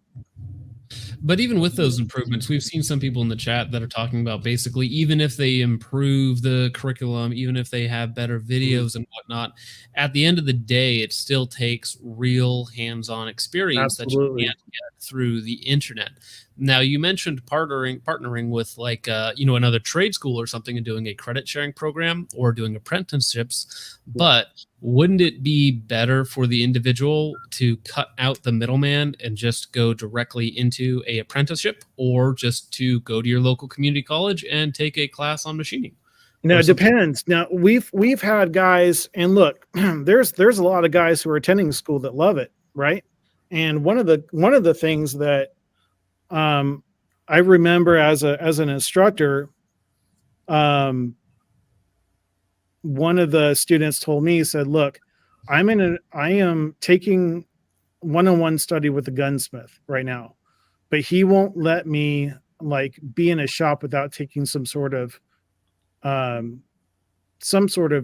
But even with those improvements, we've seen some people in the chat that are talking about basically, even if they improve the curriculum, even if they have better videos and whatnot, at the end of the day, it still takes real hands-on experience that you can't get through the internet. Now, you mentioned partnering with like, another trade school or something and doing a credit sharing program or doing apprenticeships, but wouldn't it be better for the individual to cut out the middleman and just go directly into a apprenticeship, or just to go to your local community college and take a class on machining? No, it depends. Now we've had guys, and look, there's a lot of guys who are attending school that love it, right? And one of the things that I remember as an instructor, one of the students told me, he said, look, I am taking one-on-one study with a gunsmith right now, but he won't let me like be in a shop without taking some sort of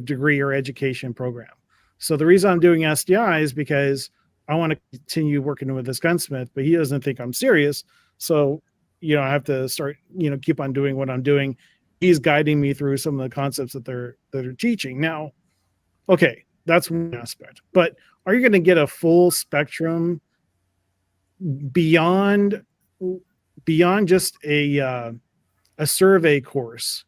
degree or education program. So the reason I'm doing SDI is because I want to continue working with this gunsmith, but he doesn't think I'm serious. So, I have to start, keep on doing what I'm doing. He's guiding me through some of the concepts that they're teaching. Now, okay, that's one aspect. But are you going to get a full spectrum beyond just a survey course?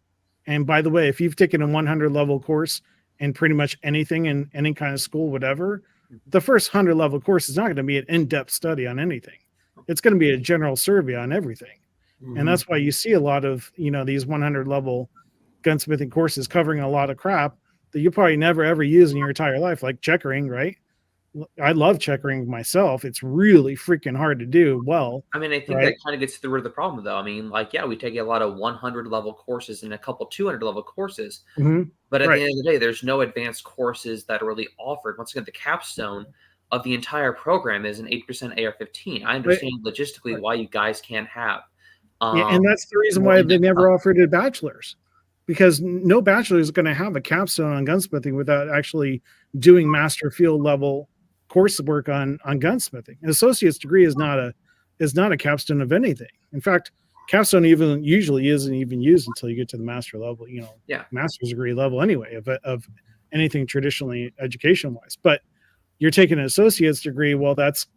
And by the way, if you've taken a 100 level course in pretty much anything in any kind of school, whatever, the first 100 level course is not going to be an in-depth study on anything. It's going to be a general survey on everything. Mm-hmm. And that's why you see a lot of, these 100 level gunsmithing courses covering a lot of crap that you probably never ever use in your entire life, like checkering, right? I love checkering myself. It's really freaking hard to do well. I mean, I think right? that kind of gets to the root of the problem, though. I mean, like, yeah, we take a lot of 100 level courses and a couple 200 level courses, Mhm. but at Right. the end of the day, there's no advanced courses that are really offered. Once again, the capstone of the entire program is an 8% AR-15. I understand logistically why you guys can't have. Yeah, and that's the reason more why they in-depth never offered a bachelor's, because no bachelor is going to have a capstone on gunsmithing without actually doing master field level coursework on gunsmithing. An associate's degree is not a capstone of anything. In fact, capstone even usually isn't even used until you get to the master level, Yeah. master's degree level anyway of anything traditionally education wise. But you're taking an associate's degree, well, that's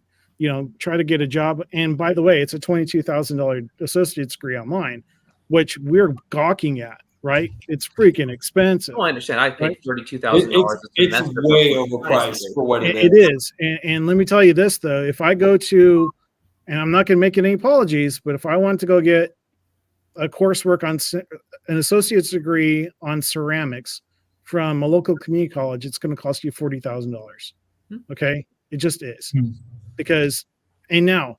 try to get a job. And by the way, it's a $22,000 associate's degree online, which we're gawking at, right? It's freaking expensive. Oh, I understand. I paid right? $32,000 a It's semester way for overpriced for what it It is. is. And let me tell you this, though. If I go to, and I'm not going to make any apologies, but if I want to go get a coursework on an associate's degree on ceramics from a local community college, it's going to cost you $40,000. Okay. It just is. Because, and now,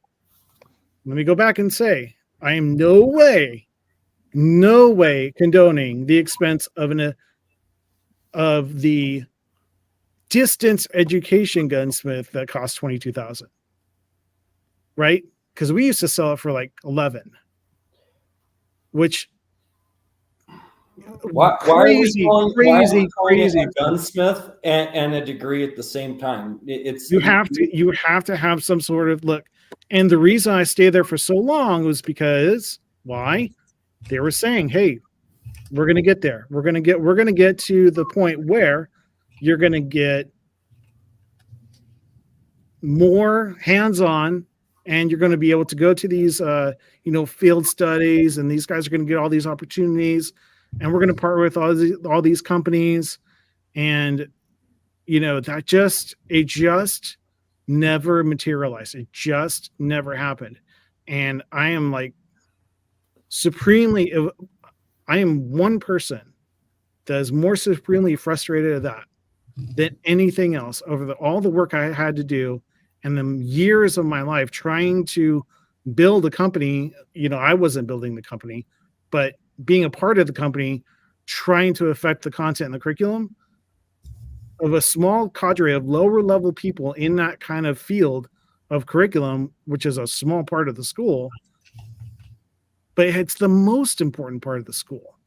let me go back and say, I am no way condoning the expense of the distance education gunsmith that costs 22,000, right? Because we used to sell it for like 11, which Why crazy are we calling it a gunsmith and a degree at the same time? You have to have some sort of look. And the reason I stayed there for so long was because why? They were saying, hey, we're gonna get there. We're gonna get to the point where you're gonna get more hands-on, and you're going to be able to go to these field studies, and these guys are going to get all these opportunities, and we're going to partner with all these companies. And that just never materialized. It just never happened. And I am like I am one person that is more supremely frustrated at that than anything else over all the work I had to do and the years of my life trying to build a company. I wasn't building the company, but being a part of the company, trying to affect the content and the curriculum of a small cadre of lower level people in that kind of field of curriculum, which is a small part of the school, but it's the most important part of the school.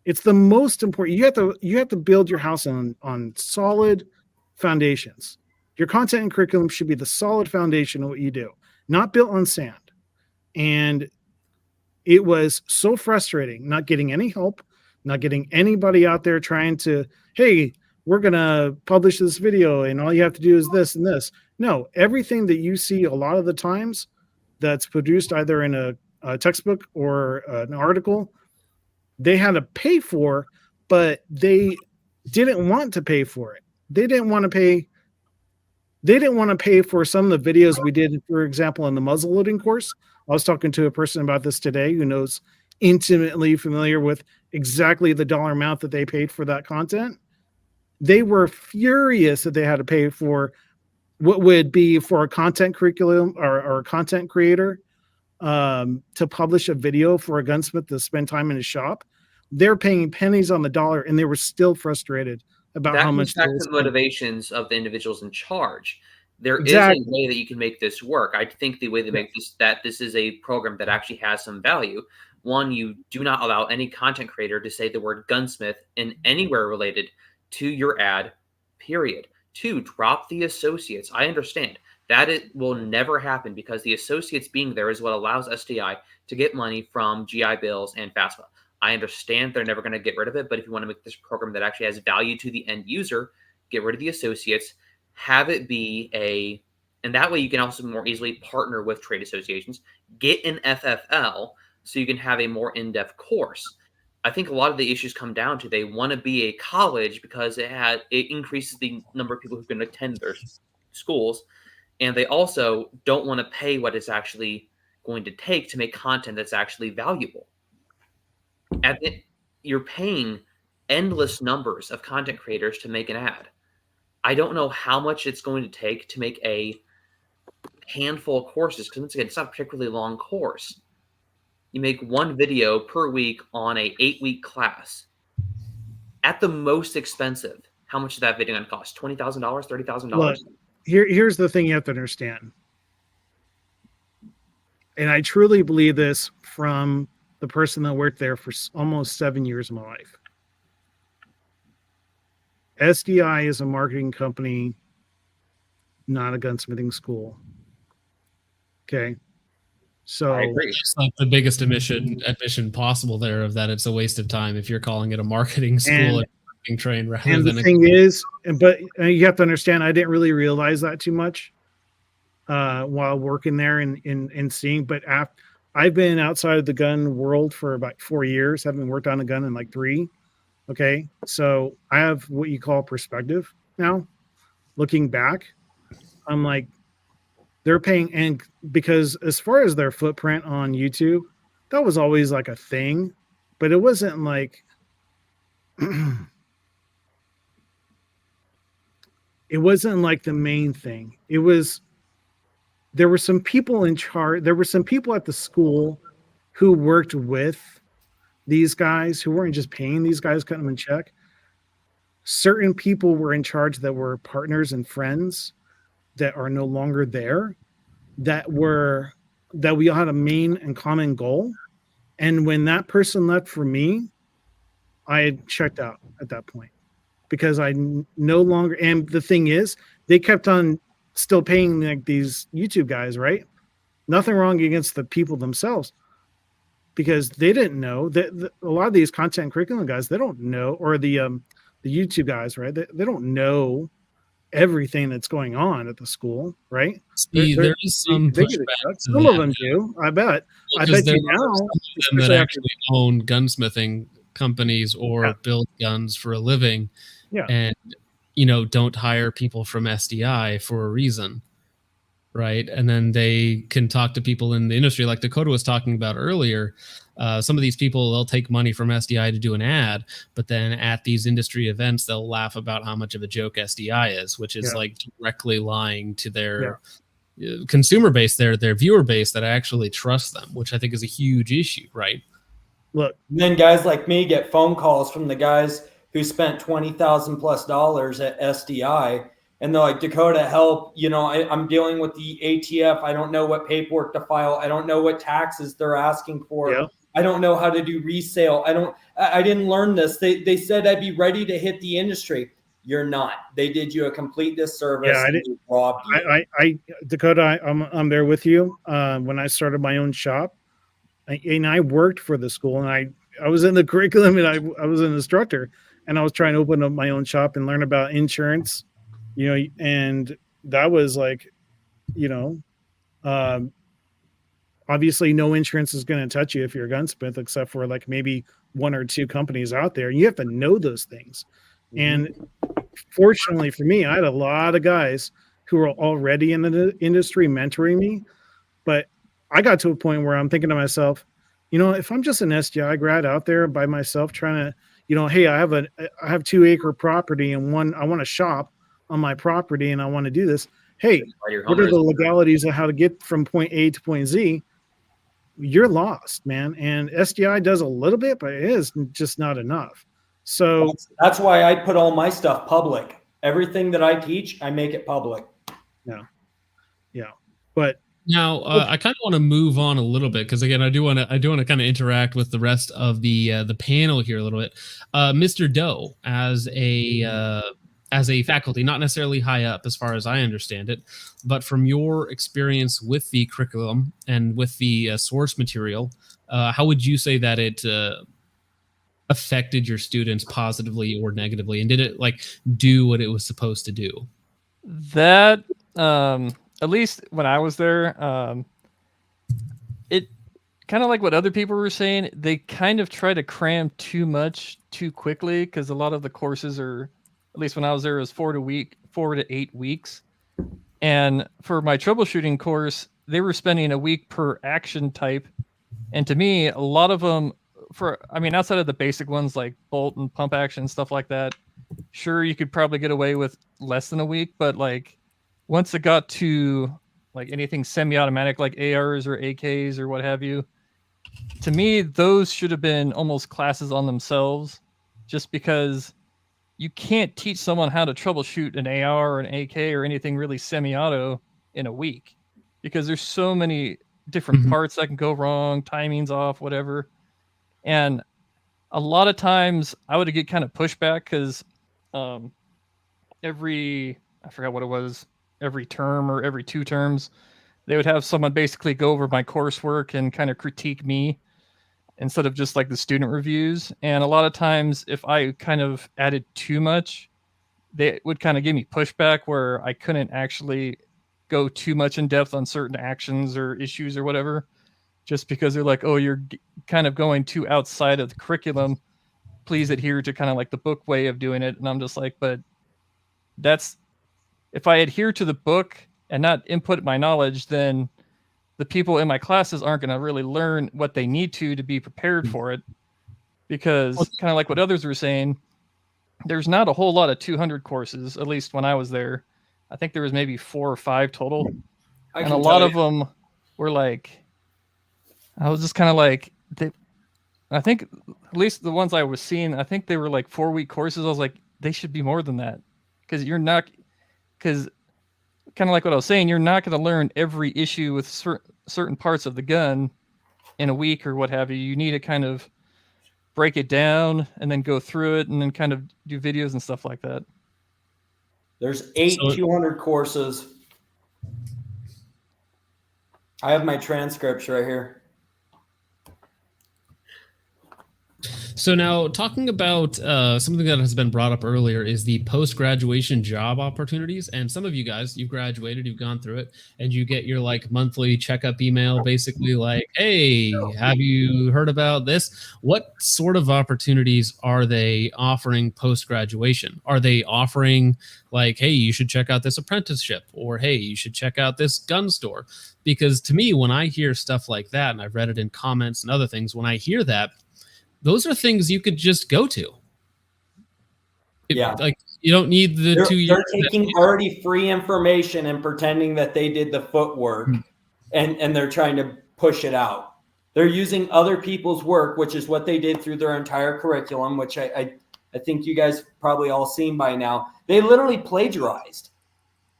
It's the most important. You have to build your house on solid foundations. Your content and curriculum should be the solid foundation of what you do, not built on sand. And it was so frustrating not getting any help, not getting anybody out there trying to, hey, we're going to publish this video and all you have to do is this and this. No, everything that you see a lot of the times that's produced either in a textbook or an article, they had to pay for, but they didn't want to pay for it. They didn't want to pay for some of the videos we did, for example, in the muzzle loading course. I was talking to a person about this today who knows intimately familiar with exactly the dollar amount that they paid for that content. They were furious that they had to pay for what would be for a content curriculum or a content creator to publish a video for a gunsmith to spend time in his shop. They're paying pennies on the dollar, and they were still frustrated about how much. That comes back to the motivations of the individuals in charge. There Exactly. is a way that you can make this work. I think the way they make this is a program that actually has some value. One, you do not allow any content creator to say the word gunsmith in anywhere related to your ad, period. Two, drop the associates. I understand that it will never happen because the associates being there is what allows SDI to get money from GI Bills and FAFSA. I understand they're never going to get rid of it, but if you want to make this program that actually has value to the end user, get rid of the associates, have it be and that way you can also more easily partner with trade associations, get an FFL so you can have a more in-depth course. I think a lot of the issues come down to they want to be a college because it increases the number of people who can attend their schools, and they also don't want to pay what it's actually going to take to make content that's actually valuable. You're paying endless numbers of content creators to make an ad. I don't know how much it's going to take to make a handful of courses, because once again, it's not a particularly long course. You make one video per week on a 8-week class. At the most expensive, how much is that video going to cost? $20,000, $30,000? Look, here's the thing you have to understand. And I truly believe this from the person that worked there for almost 7 years of my life. SDI is a marketing company, not a gunsmithing school. Okay. So it's like the biggest admission possible there, of that it's a waste of time if you're calling it a marketing school and marketing train rather and than the thing is, but you have to understand, I didn't really realize that too much while working there and seeing, but I've been outside of the gun world for about 4 years. Haven't worked on a gun in like 3. Okay. So I have what you call perspective now. Looking back, I'm like, they're paying, and because as far as their footprint on YouTube, that was always like a thing, but it wasn't like it wasn't like the main thing. It was, there were some people in charge. There were some people at the school who worked with these guys, who weren't just paying these guys, cutting them in check. Certain people were in charge that were partners and friends that are no longer there, that we all had a main and common goal. And when that person left for me, I had checked out at that point, because I no longer, and the thing is, they kept on still paying like these YouTube guys, right? Nothing wrong against the people themselves, because they didn't know that a lot of these content curriculum guys, they don't know, or the YouTube guys, right? They don't know everything that's going on at the school, right? See, there is some pushback. Some of them do, I bet. I bet you now, some of them that actually own gunsmithing companies or build guns for a living, and don't hire people from SDI for a reason, right? And then they can talk to people in the industry, like Dakota was talking about earlier. Some of these people, they'll take money from SDI to do an ad, but then at these industry events, they'll laugh about how much of a joke SDI is, which is like directly lying to their consumer base, their viewer base that actually trusts them, which I think is a huge issue, right? Look, and then guys like me get phone calls from the guys who spent $20,000+ at SDI, and they're like, Dakota, help, I'm dealing with the ATF. I don't know what paperwork to file. I don't know what taxes they're asking for. Yeah. I don't know how to do resale. I didn't learn this. They said I'd be ready to hit the industry. You're not. They did you a complete disservice. Yeah, and robbed you. Dakota, I'm there with you. When I started my own shop, I worked for the school, and I was in the curriculum, and I was an instructor, and I was trying to open up my own shop and learn about insurance, and that was like, obviously no insurance is going to touch you if you're a gunsmith, except for like maybe 1 or 2 companies out there. You have to know those things. And fortunately for me, I had a lot of guys who were already in the industry mentoring me, but I got to a point where I'm thinking to myself, if I'm just an SDI grad out there by myself trying to, hey, I have 2-acre property and I want to shop on my property and I want to do this. Hey, what are the legalities of how to get from point A to point Z? You're lost, man. And SDI does a little bit, but it is just not enough. So that's why I put all my stuff public. Everything that I teach, I make it public. Yeah. But now I kind of want to move on a little bit, because again, I do want to kind of interact with the rest of the panel here a little bit. Mr. Doe, as a faculty, not necessarily high up as far as I understand it, but from your experience with the curriculum and with the source material, how would you say that it affected your students positively or negatively? And did it do what it was supposed to do? That, at least when I was there, it kind of like what other people were saying, they kind of try to cram too much too quickly, because a lot of the courses are, at least when I was there, it was 4 to 8 weeks. And for my troubleshooting course, they were spending a week per action type. And to me, a lot of them outside of the basic ones like bolt and pump action, stuff like that, sure, you could probably get away with less than a week, but like once it got to like anything semi-automatic like ARs or AKs or what have you, to me, those should have been almost classes on themselves, just because you can't teach someone how to troubleshoot an AR or an AK or anything really semi-auto in a week, because there's so many different parts that can go wrong, timing's off, whatever. And a lot of times I would get kind of pushback because I forgot what it was, every term or every 2 terms, they would have someone basically go over my coursework and kind of critique me instead of just like the student reviews. And a lot of times if I kind of added too much, they would kind of give me pushback where I couldn't actually go too much in depth on certain actions or issues or whatever, just because they're like, oh, you're kind of going too outside of the curriculum. Please adhere to kind of like the book way of doing it. And I'm just like, but that's, if I adhere to the book and not input my knowledge, then the people in my classes aren't going to really learn what they need to be prepared for it. Because kind of like what others were saying, there's not a whole lot of 200 courses, at least when I was there. I think there was maybe 4 or 5 total. And a lot of them were like, I was just kind of like, I think at least the ones I was seeing, I think they were like 4-week courses. I was like, they should be more than that. Because kind of like what I was saying, you're not going to learn every issue with certain parts of the gun in a week or what have you. You need to kind of break it down and then go through it and then kind of do videos and stuff like that. There's 200 courses. I have my transcripts right here. So now talking about something that has been brought up earlier is the post-graduation job opportunities. And some of you guys, you've graduated, you've gone through it, and you get your like monthly checkup email, basically like, hey, have you heard about this? What sort of opportunities are they offering post-graduation? Are they offering like, hey, you should check out this apprenticeship, or hey, you should check out this gun store? Because to me, when I hear stuff like that, and I've read it in comments and other things, when I hear that, those are things you could just go to. Like you don't need the 2 years. They're taking already free information and pretending that they did the footwork and they're trying to push it out. They're using other people's work, which is what they did through their entire curriculum, which I think you guys probably all seen by now. They literally plagiarized.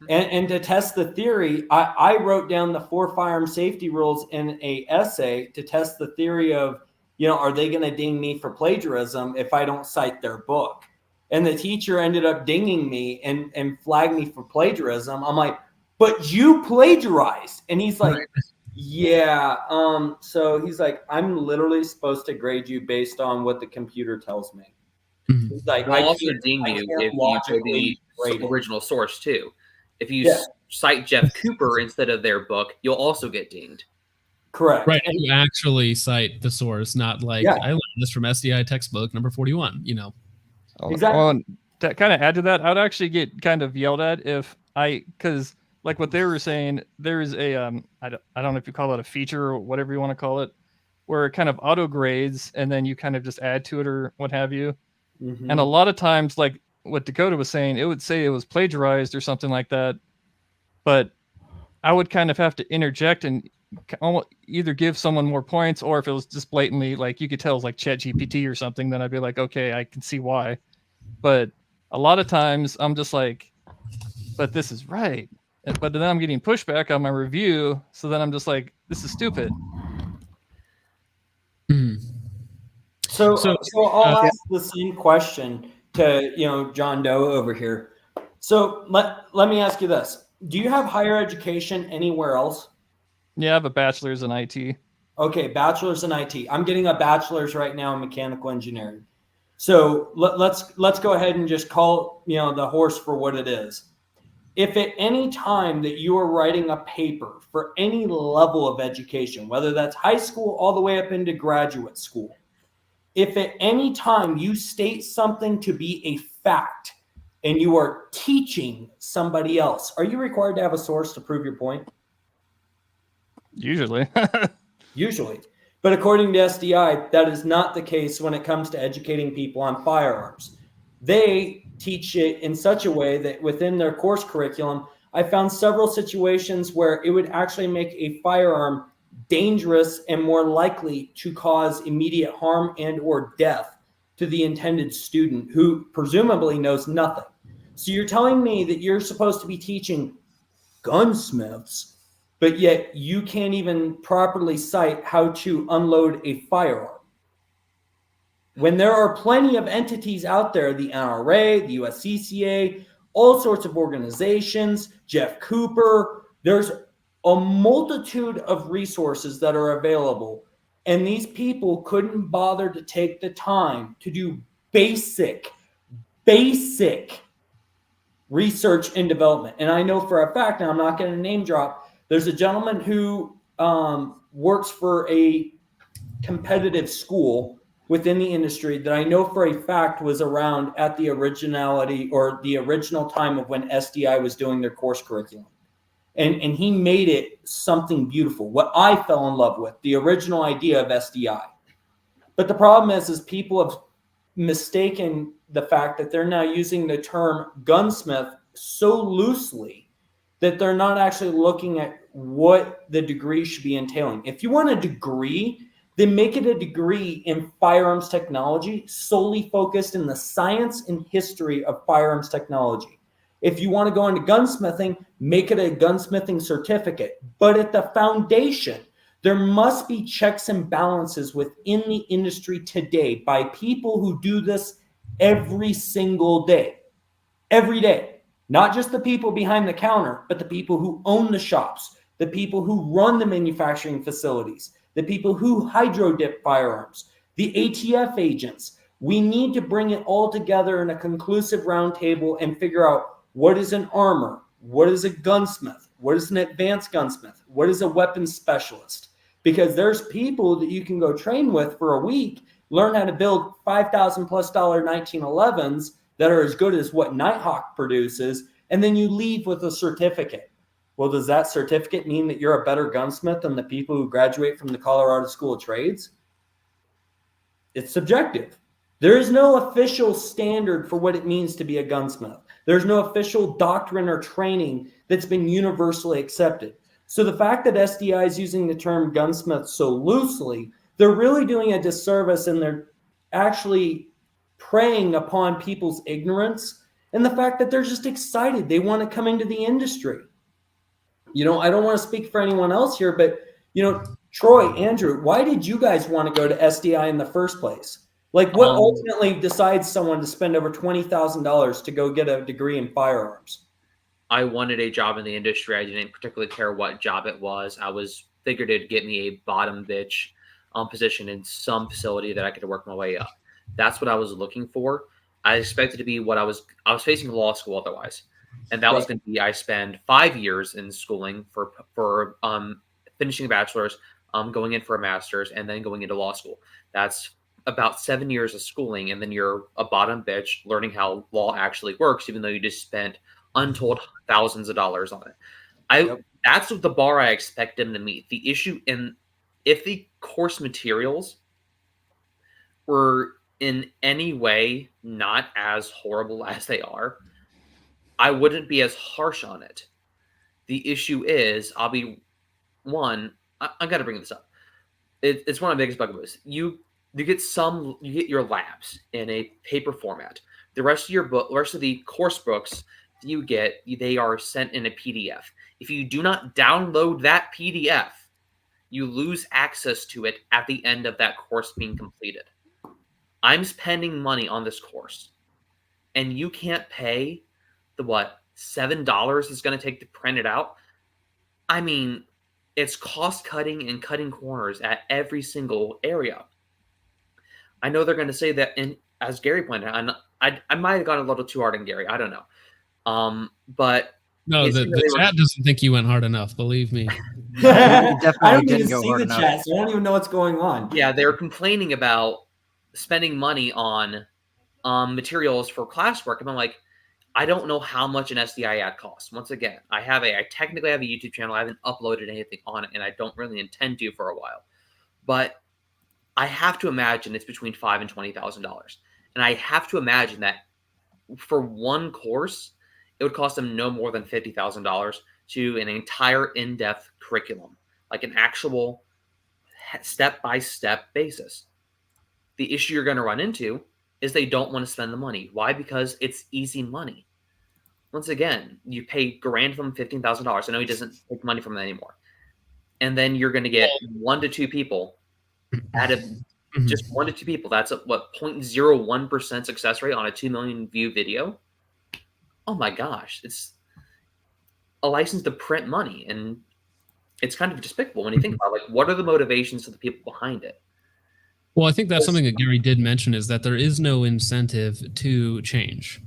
And to test the theory, I wrote down the 4 firearm safety rules in a essay to test the theory of, are they going to ding me for plagiarism if I don't cite their book? And the teacher ended up dinging me and flagged me for plagiarism. I'm like, but you plagiarized. And he's like, yeah. So he's like, I'm literally supposed to grade you based on what the computer tells me. He's like, I'll also ding you if you go the original source too. If you cite Jeff Cooper instead of their book, you'll also get dinged. Correct. Right. And you actually cite the source, not like I learned this from SDI textbook number 41, Exactly. Well, to kind of add to that, I would actually get kind of yelled at because like what they were saying, there's a, I don't know if you call it a feature or whatever you want to call it, where it kind of auto grades and then you kind of just add to it or what have you. And a lot of times, like what Dakota was saying, it would say it was plagiarized or something like that. But I would kind of have to interject and either give someone more points, or if it was just blatantly like you could tell it was like ChatGPT or something, then I'd be like, okay, I can see why. But a lot of times I'm just like, but this is right. But then I'm getting pushback on my review, so then I'm just like, this is stupid. So I'll ask the same question to John Doe over here. So let me ask you this: do you have higher education anywhere else? Yeah, I have a bachelor's in IT. Okay, bachelor's in IT. I'm getting a bachelor's right now in mechanical engineering. So let's go ahead and just call the horse for what it is. If at any time that you are writing a paper for any level of education, whether that's high school all the way up into graduate school, if at any time you state something to be a fact and you are teaching somebody else, are you required to have a source to prove your point? Usually. Usually. But according to SDI, that is not the case when it comes to educating people on firearms. They teach it in such a way that within their course curriculum, I found several situations where it would actually make a firearm dangerous and more likely to cause immediate harm and or death to the intended student who presumably knows nothing. So you're telling me that you're supposed to be teaching gunsmiths, but yet you can't even properly cite how to unload a firearm. When there are plenty of entities out there, the NRA, the USCCA, all sorts of organizations, Jeff Cooper, there's a multitude of resources that are available. And these people couldn't bother to take the time to do basic research and development. And I know for a fact, and I'm not going to name drop, there's a gentleman who works for a competitive school within the industry that I know for a fact was around at the originality or the original time of when SDI was doing their course curriculum. And he made it something beautiful, what I fell in love with, the original idea of SDI. But the problem is people have mistaken the fact that they're now using the term gunsmith so loosely that they're not actually looking at what the degree should be entailing. If you want a degree, then make it a degree in firearms technology, solely focused in the science and history of firearms technology. If you want to go into gunsmithing, make it a gunsmithing certificate. But at the foundation, there must be checks and balances within the industry today by people who do this every single day. Every day. Not just the people behind the counter, but the people who own the shops, the people who run the manufacturing facilities, the people who hydro dip firearms, the ATF agents. We need to bring it all together in a conclusive roundtable and figure out what is an armor, what is a gunsmith, what is an advanced gunsmith, what is a weapons specialist. Because there's people that you can go train with for a week, learn how to build $5,000+ 1911s that are as good as what Nighthawk produces, and then you leave with a certificate. Well, does that certificate mean that you're a better gunsmith than the people who graduate from the Colorado School of Trades? It's subjective. There is no official standard for what it means to be a gunsmith. There's no official doctrine or training that's been universally accepted. So the fact that SDI is using the term gunsmith so loosely, they're really doing a disservice, and they're actually preying upon people's ignorance and the fact that they're just excited. They want to come into the industry. I don't want to speak for anyone else here, but, Troy, Andrew, why did you guys want to go to SDI in the first place? Like, what ultimately decides someone to spend over $20,000 to go get a degree in firearms? I wanted a job in the industry. I didn't particularly care what job it was. I figured it'd get me a bottom bitch position in some facility that I could work my way up. That's what I was looking for. I expected to be what I was facing law school otherwise. And that was going to be, I spend 5 years in schooling for finishing a bachelor's, going in for a master's, and then going into law school. That's about 7 years of schooling, and then you're a bottom bitch learning how law actually works, even though you just spent untold thousands of dollars on it. That's what the bar I expect them to meet. The issue, if the course materials were in any way not as horrible as they are, I wouldn't be as harsh on it. The issue is, I got to bring this up. It's one of the biggest bugaboos. You get your labs in a paper format. The rest of the course books they are sent in a PDF. If you do not download that PDF, you lose access to it at the end of that course being completed. I'm spending money on this course, and you can't pay the $7 it's going to take to print it out. I mean, it's cost cutting and cutting corners at every single area. I know they're going to say that, and as Gary pointed out, I might have gone a little too hard on Gary. I don't know. But no, the chat doesn't think you went hard enough. Believe me. I don't even see the chat, so I don't even know what's going on. Yeah, they're complaining about spending money on materials for classwork, and I'm like, I don't know how much an SDI ad costs. Once again, I technically have a YouTube channel. I haven't uploaded anything on it, and I don't really intend to for a while. But I have to imagine it's between $5,000 and $20,000, and I have to imagine that for one course, it would cost them no more than $50,000 to an entire in-depth curriculum, like an actual step-by-step basis. The issue you're going to run into is they don't want to spend the money. Why? Because it's easy money. Once again, you pay grant them $15,000. I know he doesn't take money from that anymore. And then you're going to get 1 to 2 people out of just 1 to 2 people. That's a, what, 0.01% success rate on a 2 million view video. Oh my gosh. It's a license to print money. And it's kind of despicable when you think about, like, what are the motivations of the people behind it? Well, I think that's something that Gary did mention, is that there is no incentive to change.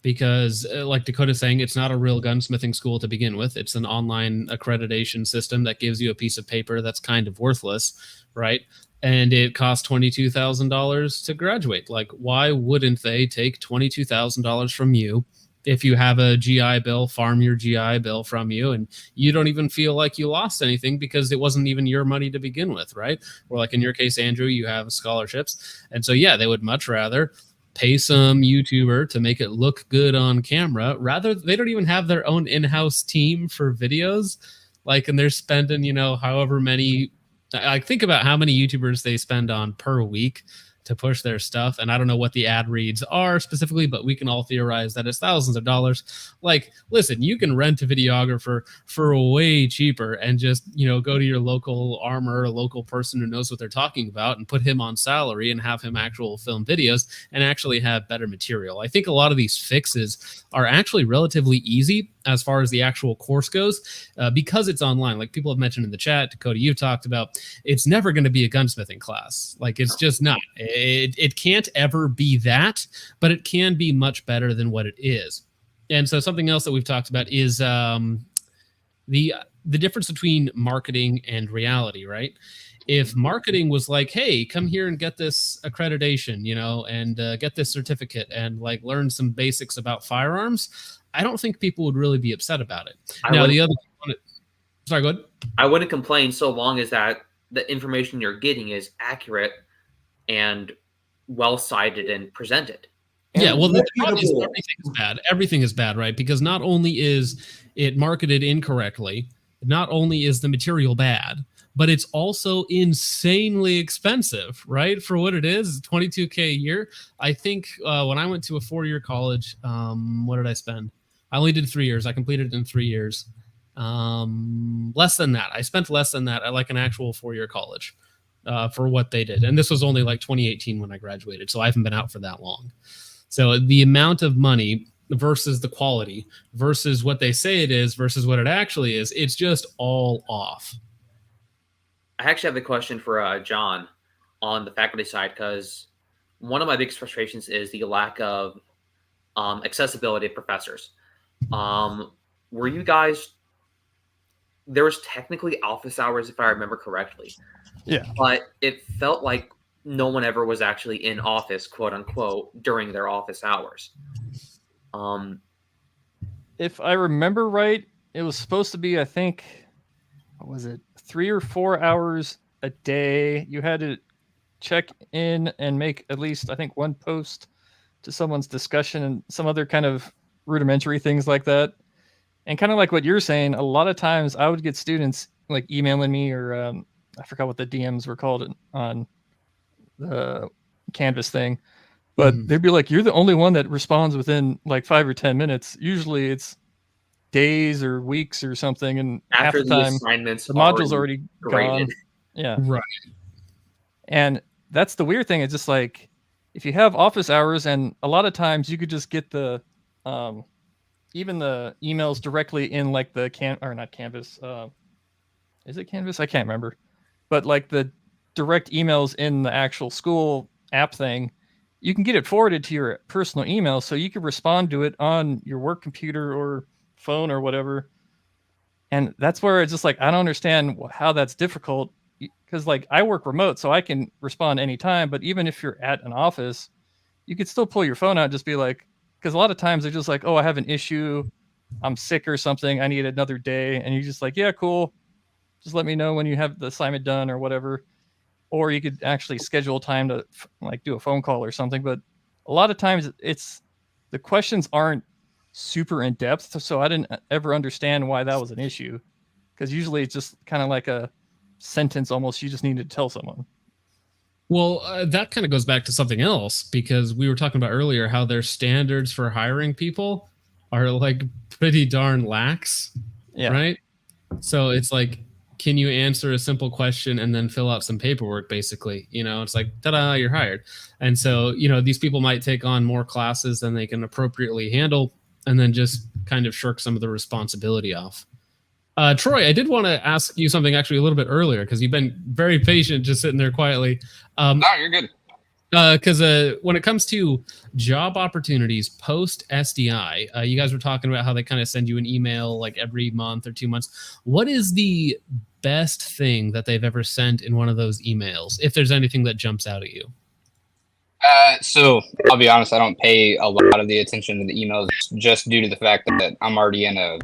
Because like Dakota's saying, it's not a real gunsmithing school to begin with. It's an online accreditation system that gives you a piece of paper that's kind of worthless, right? And it costs $22,000 to graduate. Like, why wouldn't they take $22,000 from you if you have a GI Bill, farm your GI Bill from you, and you don't even feel like you lost anything because it wasn't even your money to begin with, right? Or like in your case, Andrew, you have scholarships. And so, yeah, they would much rather pay some YouTuber to make it look good on camera. Rather, they don't even have their own in-house team for videos. Like, and they're spending, you know, however many, I think about how many YouTubers they spend on per week to push their stuff. And I don't know what the ad reads are specifically, but we can all theorize that it's thousands of dollars. Like, listen, you can rent a videographer for way cheaper and just, you know, go to your local armor, a local person who knows what they're talking about, and put him on salary and have him actual film videos and actually have better material. I think a lot of these fixes are actually relatively easy as far as the actual course goes, because it's online. Like people have mentioned in the chat, Dakota, you've talked about, it's never going to be a gunsmithing class. Like, it's just not. It can't ever be that, but it can be much better than what it is. And so something else that we've talked about is the difference between marketing and reality, right? If marketing was like, hey, come here and get this accreditation, you know, and get this certificate and like learn some basics about firearms, I don't think people would really be upset about it. Now, the other sorry, go ahead. I wouldn't complain so long as that the information you're getting is accurate and well cited and presented. Yeah, well, the problem is everything is bad. Everything is bad, right? Because not only is it marketed incorrectly, not only is the material bad, but it's also insanely expensive, right? For what it is, $22K a year. I think when I went to a 4-year college, what did I spend? I only did 3 years. I completed it in 3 years. Less than that. I spent less than that at like an actual 4-year college for what they did. And this was only like 2018 when I graduated, so I haven't been out for that long. So the amount of money versus the quality versus what they say it is versus what it actually is, it's just all off. I actually have a question for John on the faculty side, because one of my biggest frustrations is the lack of accessibility of professors. Were you guys, there was technically office hours, if I remember correctly. Yeah. But it felt like no one ever was actually in office, quote unquote, during their office hours. If I remember right, it was supposed to be, I think, what was it, 3 or 4 hours a day. You had to check in and make at least, I think, one post to someone's discussion and some other kind of rudimentary things like that. And kind of like what you're saying, a lot of times I would get students like emailing me, or I forgot what the DMs were called on the Canvas thing, but they'd be like, you're the only one that responds within like 5 or 10 minutes. Usually it's days or weeks or something, and after half the time assignments, the module's already gone. graded. Yeah, right. And that's the weird thing. It's just like, if you have office hours, and a lot of times you could just get the even the emails directly in like the not Canvas, is it Canvas? I can't remember, but like the direct emails in the actual school app thing, you can get it forwarded to your personal email, so you can respond to it on your work computer or phone or whatever. And that's where it's just like, I don't understand how that's difficult, because like I work remote, so I can respond anytime. But even if you're at an office, you could still pull your phone out and just be like, because a lot of times they're just like, oh, I have an issue, I'm sick or something, I need another day. And you're just like, yeah, cool. Just let me know when you have the assignment done or whatever. Or you could actually schedule time to like do a phone call or something. But a lot of times it's the questions aren't super in depth, so I didn't ever understand why that was an issue. Because usually it's just kind of like a sentence almost you just need to tell someone. Well, that kind of goes back to something else, because we were talking about earlier how their standards for hiring people are like pretty darn lax, right? So it's like, can you answer a simple question and then fill out some paperwork, basically? You know, it's like, ta-da, you're hired. And so, you know, these people might take on more classes than they can appropriately handle and then just kind of shirk some of the responsibility off. Troy, I did want to ask you something actually a little bit earlier, because you've been very patient just sitting there quietly. No, you're good. Because when it comes to job opportunities post SDI, you guys were talking about how they kind of send you an email like every month or 2 months. What is the best thing that they've ever sent in one of those emails, if there's anything that jumps out at you? So I'll be honest, I don't pay a lot of the attention to the emails, just due to the fact that I'm already in a,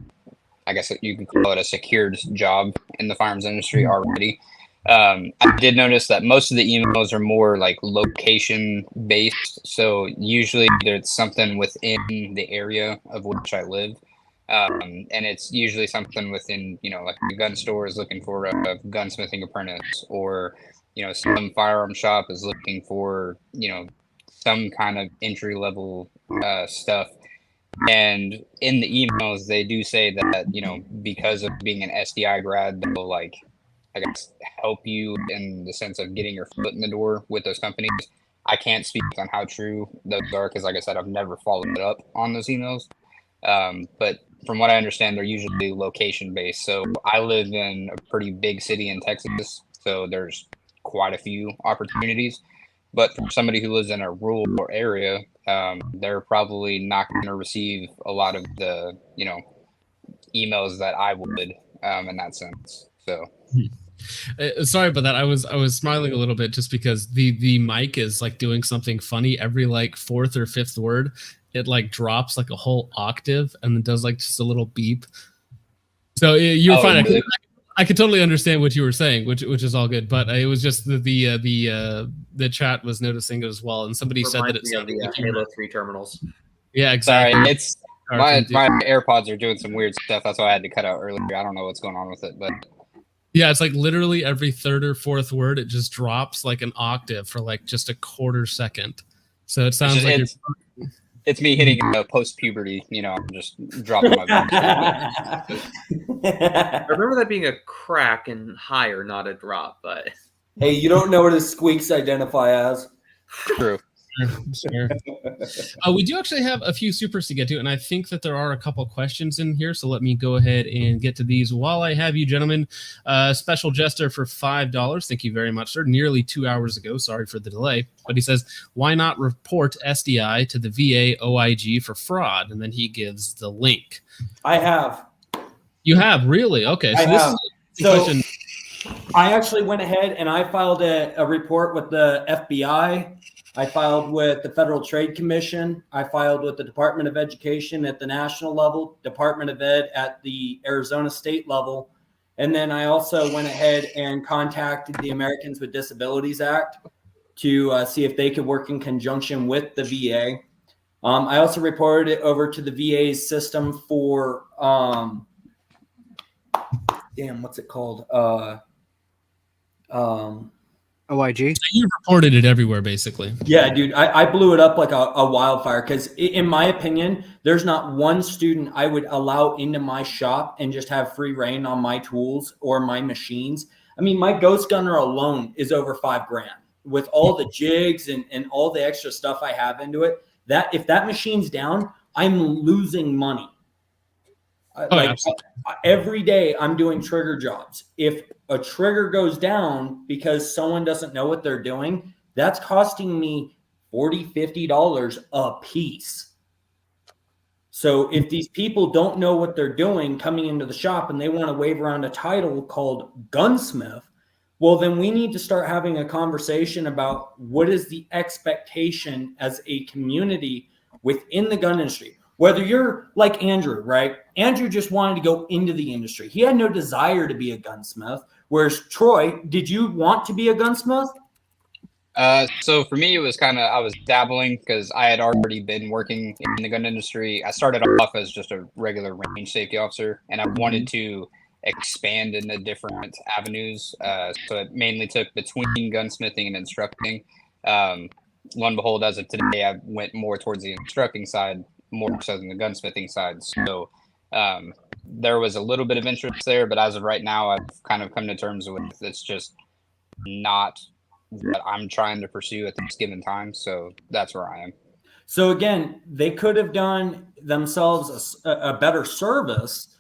I guess you can call it a secured job in the firearms industry already. I did notice that most of the emails are more like location based. So usually there's something within the area of which I live. And it's usually something within, you know, like a gun store is looking for a gunsmithing apprentice, or, you know, some firearm shop is looking for, you know, some kind of entry level stuff. And in the emails, they do say that, you know, because of being an SDI grad, they'll like, I guess, help you in the sense of getting your foot in the door with those companies. I can't speak on how true those are, because like I said, I've never followed it up on those emails. But from what I understand, they're usually location based. So I live in a pretty big city in Texas, so there's quite a few opportunities. But for somebody who lives in a rural area, they're probably not going to receive a lot of the, you know, emails that I would in that sense. So. Sorry about that. I was smiling a little bit just because the mic is like doing something funny every like fourth or fifth word. It like drops like a whole octave and then does like just a little beep. So you're fine. Really? I could totally understand what you were saying, which is all good. But it was just the chat was noticing it as well, and somebody said that it's the Halo 3 terminals. Yeah, exactly. Sorry, it's my AirPods are doing some weird stuff. That's why I had to cut out earlier. I don't know what's going on with it, but. Yeah, it's like literally every third or fourth word, it just drops like an octave for like just a quarter second. So it sounds like it's me hitting post-puberty. You know, I'm just dropping my voice. I remember that being a crack and higher, not a drop. But hey, you don't know what his squeaks identify as. True. Sure. We do actually have a few supers to get to, and I think that there are a couple questions in here, so let me go ahead and get to these while I have you, gentlemen. Special Jester for $5. Thank you very much, sir. Nearly 2 hours ago. Sorry for the delay. But he says, why not report SDI to the VA OIG for fraud? And then he gives the link. I have. You have? Really? Okay. So this is a question. I actually went ahead and I filed a report with the FBI. I filed with the Federal Trade Commission. I filed with the Department of Education at the national level, Department of Ed at the Arizona state level. And then I also went ahead and contacted the Americans with Disabilities Act to see if they could work in conjunction with the VA. I also reported it over to the VA's system for, what's it called? OIG. So you reported it everywhere, basically. Yeah, dude, I blew it up like a wildfire, because in my opinion, there's not one student I would allow into my shop and just have free reign on my tools or my machines. I mean, my Ghost Gunner alone is over $5,000 with all the jigs and all the extra stuff I have into it. That if that machine's down, I'm losing money. Every day I'm doing trigger jobs. If a trigger goes down because someone doesn't know what they're doing, that's costing me $40, $50 a piece. So if these people don't know what they're doing coming into the shop and they want to wave around a title called gunsmith, well, then we need to start having a conversation about what is the expectation as a community within the gun industry. Whether you're like Andrew, right? Andrew just wanted to go into the industry. He had no desire to be a gunsmith. Whereas Troy, did you want to be a gunsmith? So for me, it was I was dabbling because I had already been working in the gun industry. I started off as just a regular range safety officer, and I wanted to expand into different avenues. So it mainly took between gunsmithing and instructing. Lo and behold, as of today, I went more towards the instructing side, more so than the gunsmithing side. So there was a little bit of interest there, but as of right now, I've kind of come to terms with it's just not what I'm trying to pursue at this given time. So that's where I am. So again, they could have done themselves a better service.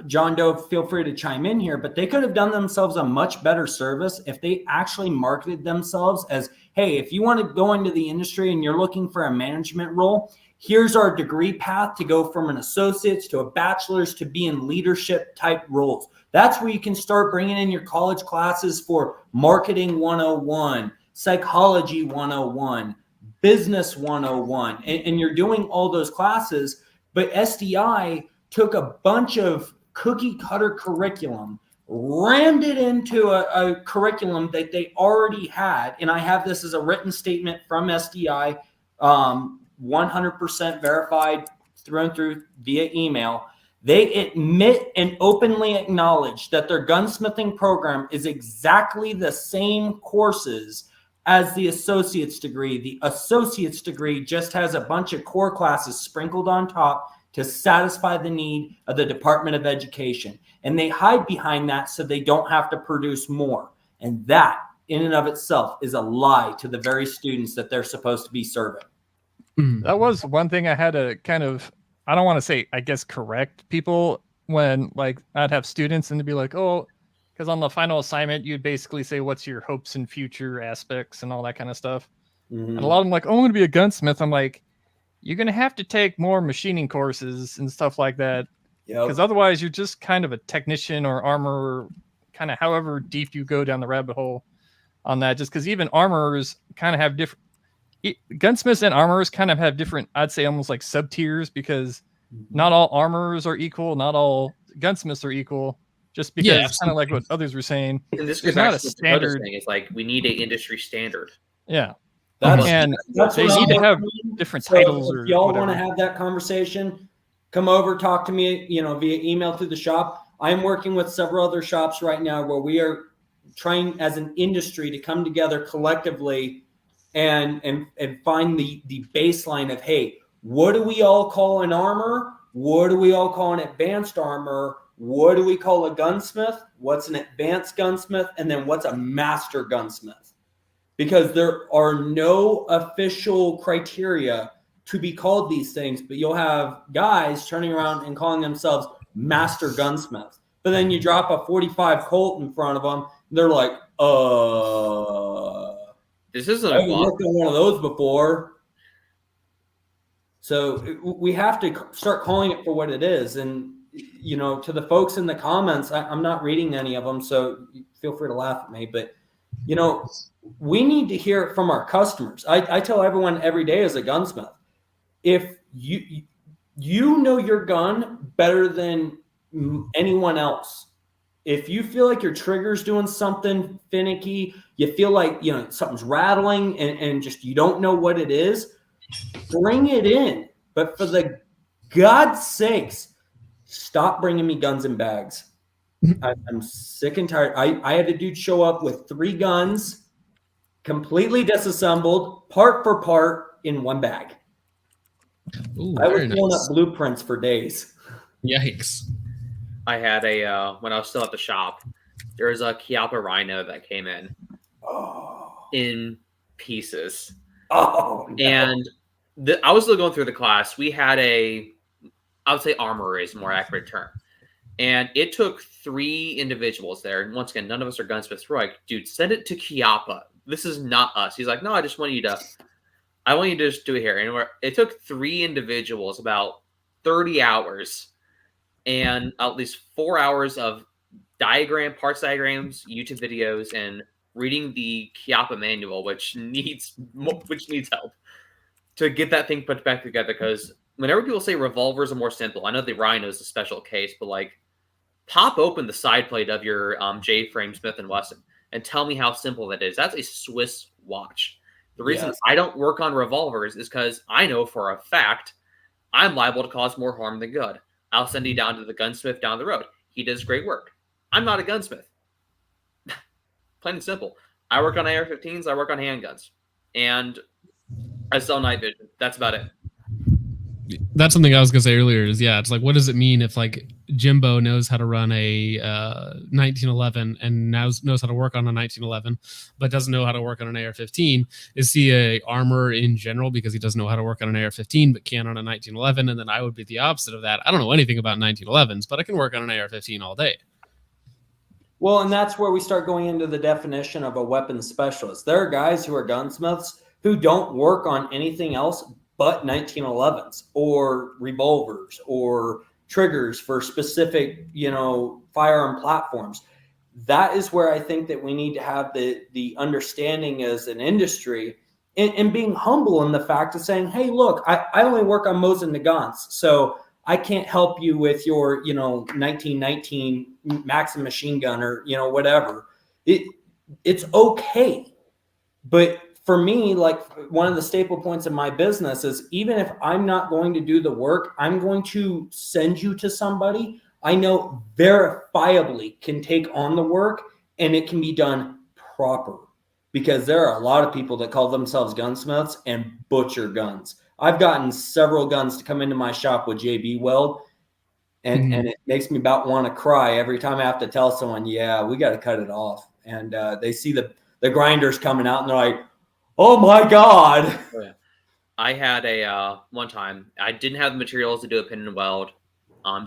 John Doe, feel free to chime in here, but they could have done themselves a much better service if they actually marketed themselves as, hey, if you want to go into the industry and you're looking for a management role, here's our degree path to go from an associate's to a bachelor's to be in leadership type roles. That's where you can start bringing in your college classes for marketing 101, psychology 101, business 101, and you're doing all those classes. But SDI took a bunch of cookie cutter curriculum, rammed it into a curriculum that they already had. And I have this as a written statement from SDI, 100% verified through and through via email. They admit and openly acknowledge that their gunsmithing program is exactly the same courses as the associate's degree. The associate's degree just has a bunch of core classes sprinkled on top to satisfy the need of the Department of Education. And they hide behind that so they don't have to produce more. And that in and of itself is a lie to the very students that they're supposed to be serving. That was one thing I had to kind of, I don't want to say, I guess, correct people when like I'd have students and they'd be like, oh, because on the final assignment, you'd basically say, what's your hopes and future aspects and all that kind of stuff. And a lot of them like, oh, I'm going to be a gunsmith. I'm like, you're going to have to take more machining courses and stuff like that. Because otherwise you're just kind of a technician or armorer, kind of however deep you go down the rabbit hole on that. Just because even armorers kind of have different, gunsmiths and armorers kind of have different, I'd say almost like sub tiers, because not all armorers are equal, not all gunsmiths are equal. Just because kind of like what others were saying, and this there's is not a actually standard. thing. It's like we need an industry standard. Yeah, That's they what need I'm to have doing. different So titles if or y'all whatever. want to have that conversation, come over, talk to me, via email through the shop. I'm working with several other shops right now where we are trying as an industry to come together collectively and find the baseline of, hey, what do we all call an armor? What do we all call an advanced armor? What do we call a gunsmith? What's an advanced gunsmith? And then what's a master gunsmith? Because there are no official criteria to be called these things, but you'll have guys turning around and calling themselves master gunsmith. But then you drop a 45 Colt in front of them, and they're like, this isn't I've worked on one of those before. So we have to start calling it for what it is. And, to the folks in the comments, I'm not reading any of them, so feel free to laugh at me. But, we need to hear it from our customers. I tell everyone every day as a gunsmith, if you know your gun better than anyone else, if you feel like your trigger's doing something finicky, you feel like, something's rattling and just you don't know what it is, bring it in. But for the God's sakes, stop bringing me guns in bags. I'm sick and tired. I had a dude show up with 3 guns, completely disassembled, part for part, in one bag. Ooh, I was very pulling nice. up blueprints for days. Yikes. I had when I was still at the shop, there was a Chiappa Rhino that came in pieces. Oh, no. And I was still going through the class. We had I would say armorer is a more accurate term. And it took 3 individuals there. And once again, none of us are gunsmiths. We're like, dude, send it to Chiappa. This is not us. He's like, no, I want you to just do it here. And it took 3 individuals about 30 hours and at least 4 hours of parts diagrams, YouTube videos, and reading the Chiappa manual, which needs help to get that thing put back together. Because whenever people say revolvers are more simple, I know the Rhino is a special case, but like, pop open the side plate of your J-frame Smith & Wesson and tell me how simple that is. That's a Swiss watch. The reason Yes. I don't work on revolvers is because I know for a fact I'm liable to cause more harm than good. I'll send you down to the gunsmith down the road. He does great work. I'm not a gunsmith. Plain and simple. I work on AR-15s. I work on handguns. And I sell night vision. That's about it. That's something I was gonna say earlier. Is it's like, what does it mean if like Jimbo knows how to run a 1911 and knows how to work on a 1911, but doesn't know how to work on an AR-15? Is he a armorer in general because he doesn't know how to work on an AR-15 but can on a 1911? And then I would be the opposite of that. I don't know anything about 1911s, but I can work on an AR-15 all day. Well, and that's where we start going into the definition of a weapons specialist. There are guys who are gunsmiths who don't work on anything else but 1911s or revolvers or triggers for specific, firearm platforms. That is where I think that we need to have the understanding as an industry and being humble in the fact of saying, hey, look, I only work on Mosin Nagants, so I can't help you with your, 1919 Maxim machine gun or, whatever. It's okay. But for me, like one of the staple points of my business is even if I'm not going to do the work, I'm going to send you to somebody I know verifiably can take on the work and it can be done proper, because there are a lot of people that call themselves gunsmiths and butcher guns. I've gotten several guns to come into my shop with JB Weld, and it makes me about want to cry every time I have to tell someone, yeah, we got to cut it off. And they see the grinders coming out and they're like, oh my God. Oh, yeah. I had a one time, I didn't have the materials to do a pin and weld.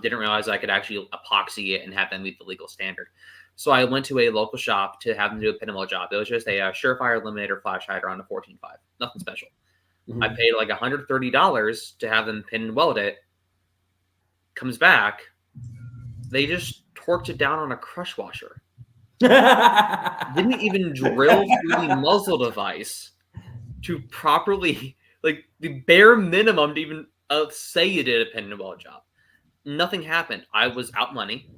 Didn't realize I could actually epoxy it and have them meet the legal standard. So I went to a local shop to have them do a pin and weld job. It was just a Surefire Eliminator flash hider on a 14.5. Nothing special. Mm-hmm. I paid like $130 to have them pin and weld it. Comes back, they just torqued it down on a crush washer. Didn't even drill through the muzzle device to properly, like the bare minimum to even say you did a pin and weld job. Nothing happened. I was out money.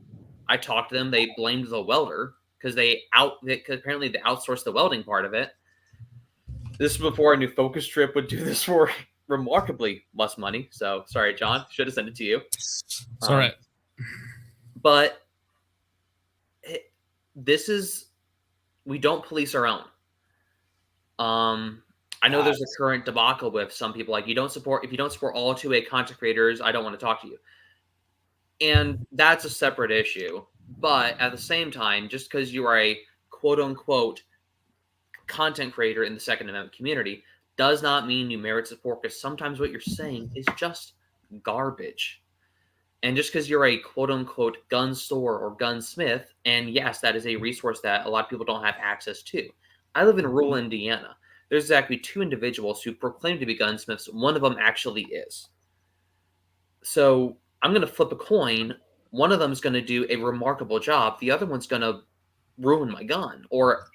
I talked to them. They blamed the welder because apparently they outsourced the welding part of it. This is before I knew Focus Trip would do this for remarkably less money. So sorry, John. Should have sent it to you. It's all right. But we don't police our own. I know there's a current debacle with some people like if you don't support all 2A content creators, I don't want to talk to you. And that's a separate issue. But at the same time, just because you are a quote unquote content creator in the Second Amendment community does not mean you merit support, because sometimes what you're saying is just garbage. And just because you're a quote unquote gun store or gunsmith, and yes, that is a resource that a lot of people don't have access to. I live in rural Indiana. There's exactly 2 individuals who proclaim to be gunsmiths. One of them actually is. So I'm going to flip a coin. One of them is going to do a remarkable job. The other one's going to ruin my gun. Or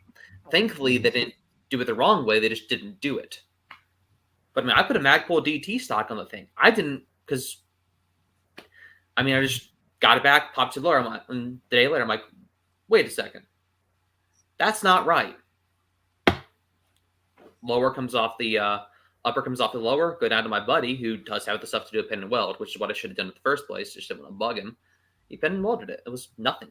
thankfully, they didn't do it the wrong way. They just didn't do it. But I mean, I put a Magpul DT stock on the thing. I didn't, because I just got it back, popped it lower. And the day later, I'm like, wait a second. That's not right. Lower comes off the upper comes off the lower. Go down to my buddy who does have the stuff to do a pin and weld, which is what I should have done in the first place. Just didn't want to bug him. He pin and welded it. It was nothing.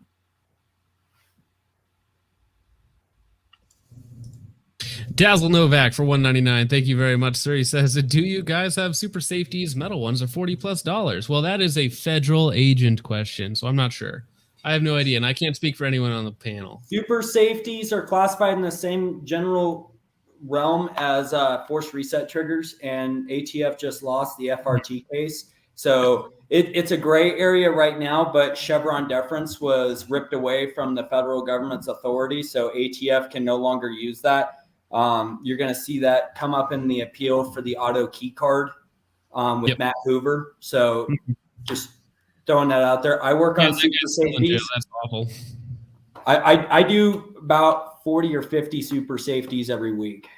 Dazzle Novak for $1.99. Thank you very much, sir. He says, do you guys have super safeties? Metal ones are $40+. Well, that is a federal agent question, so I'm not sure. I have no idea, and I can't speak for anyone on the panel. Super safeties are classified in the same general realm as force reset triggers, and ATF just lost the FRT case. So it's a gray area right now, but Chevron deference was ripped away from the federal government's authority, so ATF can no longer use that. You're going to see that come up in the appeal for the auto key card with Matt Hoover. So just throwing that out there. I work on super safeties. That's awful. I do about 40 or 50 super safeties every week.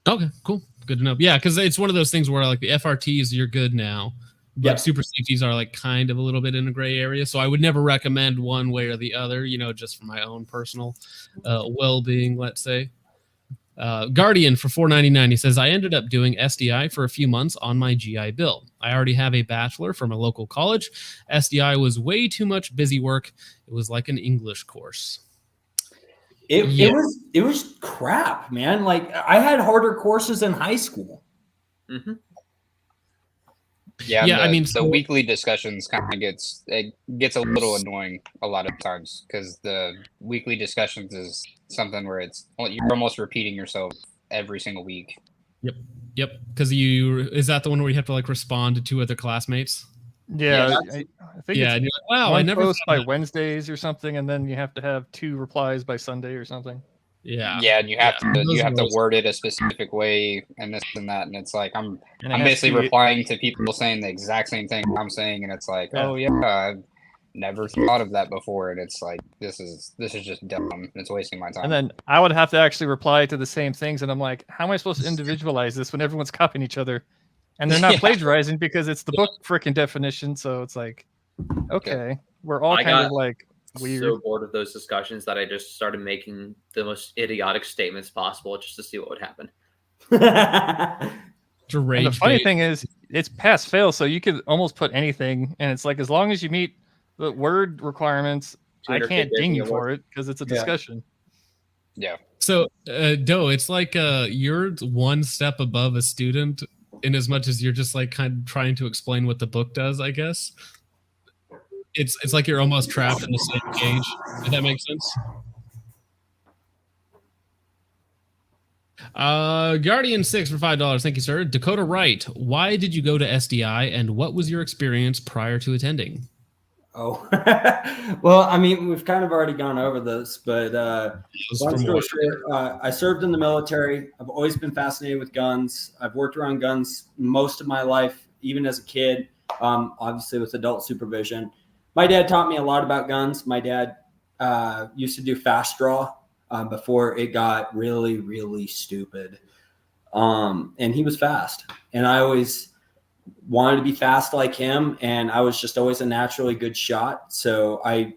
Okay, cool. Good to know. Yeah, because it's one of those things where like the FRTs, you're good now. But super safeties are like kind of a little bit in a gray area. So I would never recommend one way or the other, just for my own personal well-being, let's say. Guardian for $4.99. He says, I ended up doing SDI for a few months on my GI Bill. I already have a bachelor from a local college. SDI was way too much busy work. It was like an English course. It was crap, man. Like I had harder courses in high school. Mm-hmm. Yeah, I mean, the weekly discussions kind of gets a little annoying a lot of times because the weekly discussions is something where you're almost repeating yourself every single week. Yep. Because is that the one where you have to like respond to 2 other classmates? Yeah, I think and you're like, wow, I one never post thought by of that. Wednesdays or something, and then you have to have 2 replies by Sunday or something. Yeah, and you have to word it a specific way and this and that, and it's like I'm basically replying to people saying the exact same thing I'm saying, and it's like, oh yeah, I've never thought of that before, and it's like this is just dumb. It's wasting my time. And then I would have to actually reply to the same things, and I'm like, how am I supposed to individualize this when everyone's copying each other, and they're not plagiarizing because it's the book freaking definition? So it's like, okay, we're all kind of like. Weird. So bored of those discussions that I just started making the most idiotic statements possible just to see what would happen. And the funny thing is, it's pass fail, so you could almost put anything, and it's like as long as you meet the word requirements, I can't ding you for it because it's a discussion. Yeah. So, Doe, it's like you're one step above a student in as much as you're just like kind of trying to explain what the book does, I guess. It's like you're almost trapped in the same cage. Does that make sense? Guardian 6 for $5. Thank you, sir. Dakota Wright, why did you go to SDI, and what was your experience prior to attending? Oh, well, I mean, we've kind of already gone over this, but long story short, I served in the military. I've always been fascinated with guns. I've worked around guns most of my life, even as a kid, obviously with adult supervision. My dad taught me a lot about guns. My dad used to do fast draw before it got really, really stupid. And he was fast. And I always wanted to be fast like him. And I was just always a naturally good shot. So I've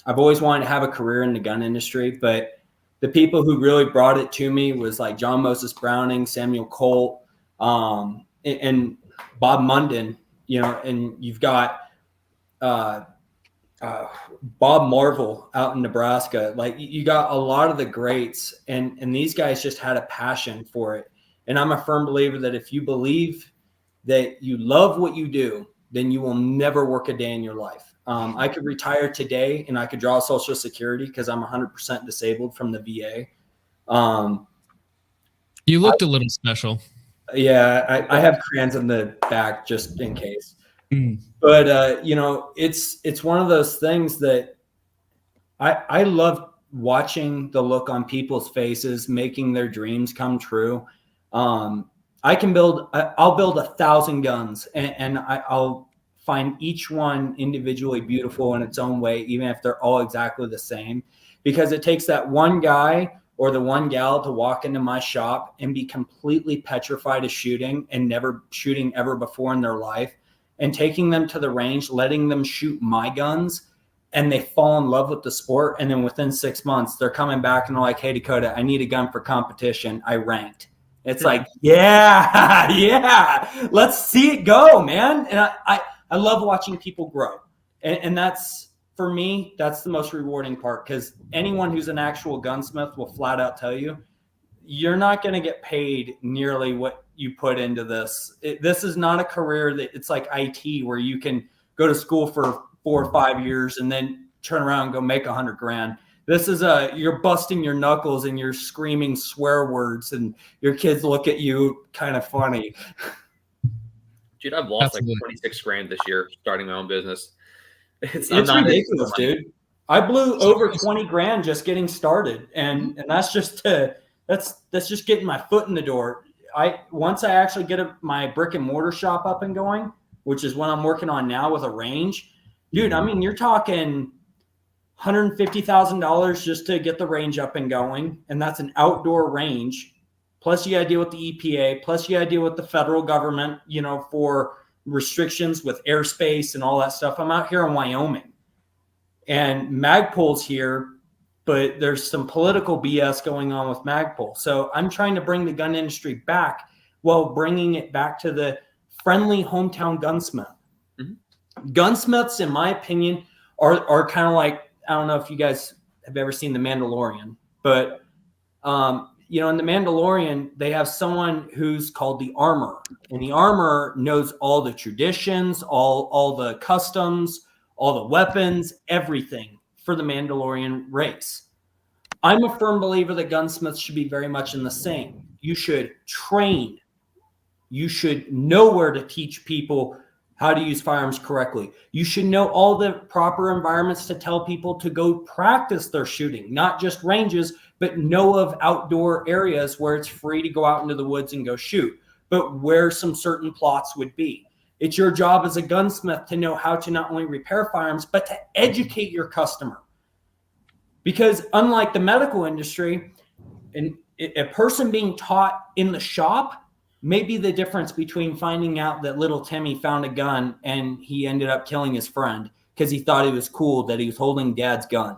always wanted to have a career in the gun industry. But the people who really brought it to me was like John Moses Browning, Samuel Colt, and Bob Munden, and you've got Bob Marvel out in Nebraska. Like you got a lot of the greats, and these guys just had a passion for it. And I'm a firm believer that if you believe that you love what you do, then you will never work a day in your life. I could retire today and I could draw Social Security because I'm 100% disabled from the VA. You looked a little special. Yeah, I have crayons in the back just in case. But it's one of those things that I love watching the look on people's faces, making their dreams come true. I'll build 1,000 guns, and I'll find each one individually beautiful in its own way, even if they're all exactly the same, because it takes that one guy or the one gal to walk into my shop and be completely petrified of shooting and never shooting ever before in their life, and taking them to the range, letting them shoot my guns, and they fall in love with the sport. And then within 6 months, they're coming back and they're like, hey, Dakota, I need a gun for competition. I ranked. It's like, yeah, let's see it go, man. And I love watching people grow. And that's, for me, that's the most rewarding part, because anyone who's an actual gunsmith will flat out tell you, you're not going to get paid nearly what you put into this. This is not a career that it's like IT where you can go to school for 4 or 5 years and then turn around and go make $100,000. This is you're busting your knuckles and you're screaming swear words and your kids look at you kind of funny. Dude, I've lost like 26 grand this year starting my own business. It's ridiculous, dude. I blew over 20 grand just getting started. And that's just that's just getting my foot in the door. Once I actually get my brick and mortar shop up and going, which is what I'm working on now with a range, dude, I mean, you're talking $150,000 just to get the range up and going. And that's an outdoor range. Plus you got to deal with the EPA. Plus you got to deal with the federal government, for restrictions with airspace and all that stuff. I'm out here in Wyoming, and Magpul's here but there's some political BS going on with Magpul. So I'm trying to bring the gun industry back while bringing it back to the friendly hometown gunsmith. Gunsmiths, in my opinion, are kind of like, I don't know if you guys have ever seen The Mandalorian, but you know, in The Mandalorian, they have someone who's called the armorer, and the armorer knows all the traditions, all the customs, all the weapons, everything for the Mandalorian race. I'm a firm believer that gunsmiths should be very much in the same. You should train. You should know where to teach people how to use firearms correctly. You should know all the proper environments to tell people to go practice their shooting, not just ranges, but know of outdoor areas where it's free to go out into the woods and go shoot, but where some certain plots would be. It's your job as a gunsmith to know how to not only repair firearms, but to educate your customer. Because unlike the medical industry, a person being taught in the shop may be the difference between finding out that little Timmy found a gun and he ended up killing his friend because he thought it was cool that he was holding dad's gun.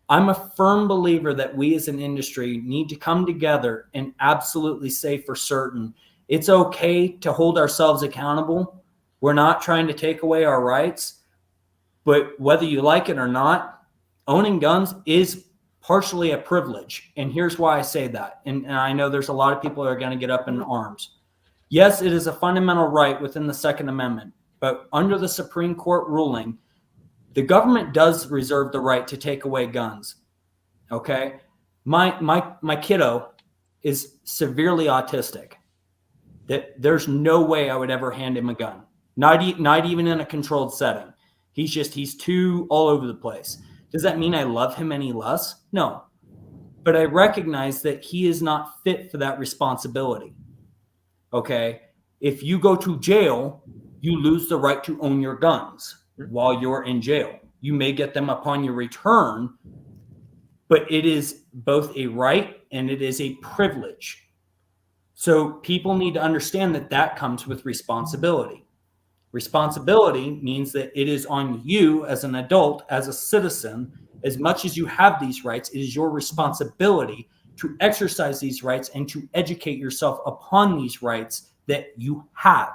I'm a firm believer that we as an industry need to come together and absolutely say for certain it's okay to hold ourselves accountable. We're not trying to take away our rights, but whether you like it or not, owning guns is partially a privilege. And here's why I say that. And I know there's a lot of people that are going to get up in arms. Yes, it is a fundamental right within the Second Amendment, but under the Supreme Court ruling, the government does reserve the right to take away guns. Okay? My kiddo is severely autistic. There's no way I would ever hand him a gun. Not even in a controlled setting. He's too all over the place. Does that mean I love him any less? No. But I recognize that he is not fit for that responsibility. Okay? If you go to jail, you lose the right to own your guns while you're in jail. You may get them upon your return, but it is both a right and it is a privilege. So people need to understand that that comes with responsibility. Responsibility means that it is on you as an adult, as a citizen, as much as you have these rights, it is your responsibility to exercise these rights and to educate yourself upon these rights that you have.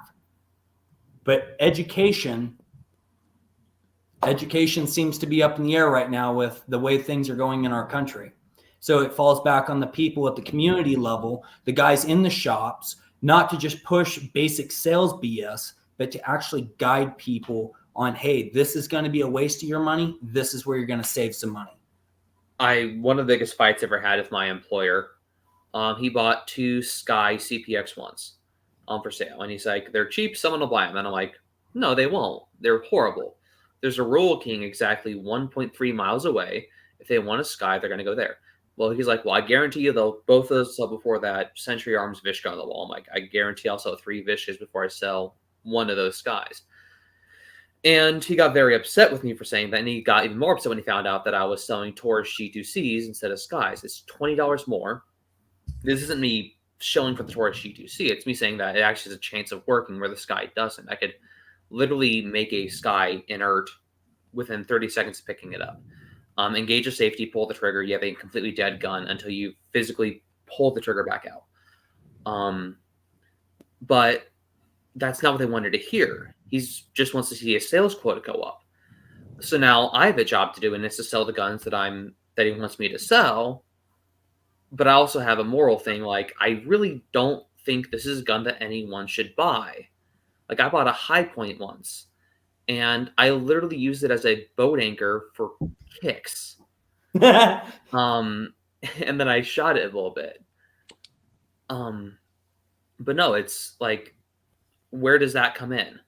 But education seems to be up in the air right now with the way things are going in our country. So it falls back on the people at the community level, the guys in the shops, not to just push basic sales BS, but to actually guide people on, hey, this is going to be a waste of your money. This is where you're going to save some money. One of the biggest fights I ever had with my employer, he bought 2 Sky CPX ones for sale. And he's like, they're cheap, someone will buy them. And I'm like, no, they won't. They're horrible. There's a Rural King exactly 1.3 miles away. If they want a Sky, they're going to go there. Well, he's like, well, I guarantee you they'll both of those sell before that Century Arms Vish gun on the wall. I'm like, I guarantee I'll sell 3 Vishes before I sell one of those Skies. And he got very upset with me for saying that, and he got even more upset when he found out that I was selling Taurus G2Cs instead of Skies. It's $20 more. This isn't me shilling for the Taurus G2C. It's me saying that it actually has a chance of working where the Sky doesn't. I could literally make a Sky inert within 30 seconds of picking it up. Engage a safety, pull the trigger. You have a completely dead gun until you physically pull the trigger back out. But that's not what they wanted to hear. He just wants to see his sales quota go up. So now I have a job to do, and it's to sell the guns that he wants me to sell. But I also have a moral thing. Like, I really don't think this is a gun that anyone should buy. Like, I bought a High Point once, and I literally used it as a boat anchor for kicks. And then I shot it a little bit. But no, it's like, where does that come in?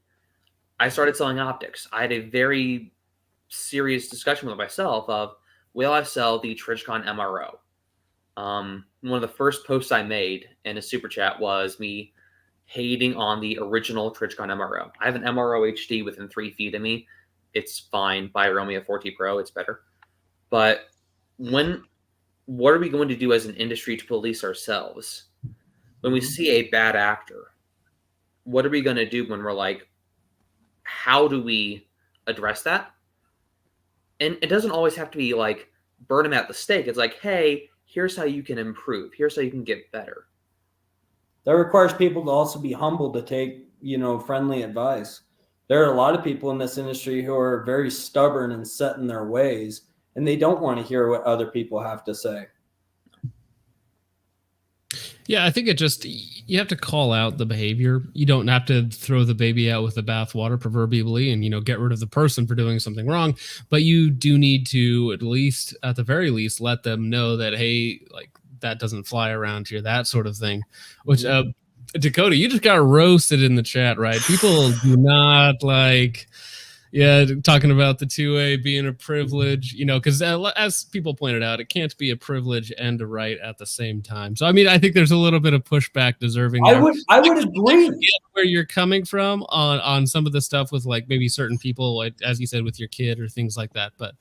I started selling optics. I had a very serious discussion with myself of, will I sell the Trijicon MRO? One of the first posts I made in a super chat was me hating on the original Trijicon MRO. I have an MRO HD within 3 feet of me. It's fine. Buy a Romeo 4T Pro. It's better. But what are we going to do as an industry to police ourselves? When we see a bad actor, what are we going to do when we're like, how do we address that? And it doesn't always have to be like burn them at the stake. It's like, hey, here's how you can improve. Here's how you can get better. That requires people to also be humble to take, friendly advice. There are a lot of people in this industry who are very stubborn and set in their ways, and they don't want to hear what other people have to say. Yeah, I think you have to call out the behavior. You don't have to throw the baby out with the bathwater, proverbially, and get rid of the person for doing something wrong. But you do need to, at the very least, let them know that, hey, like, that doesn't fly around here, that sort of thing. Which Dakota, you just got roasted in the chat, right? People do not like. Yeah, talking about the 2A being a privilege, because as people pointed out, it can't be a privilege and a right at the same time. So, I mean, I think there's a little bit of pushback deserving. I would agree where you're coming from on some of the stuff with, like, maybe certain people, like, as you said, with your kid or things like that. But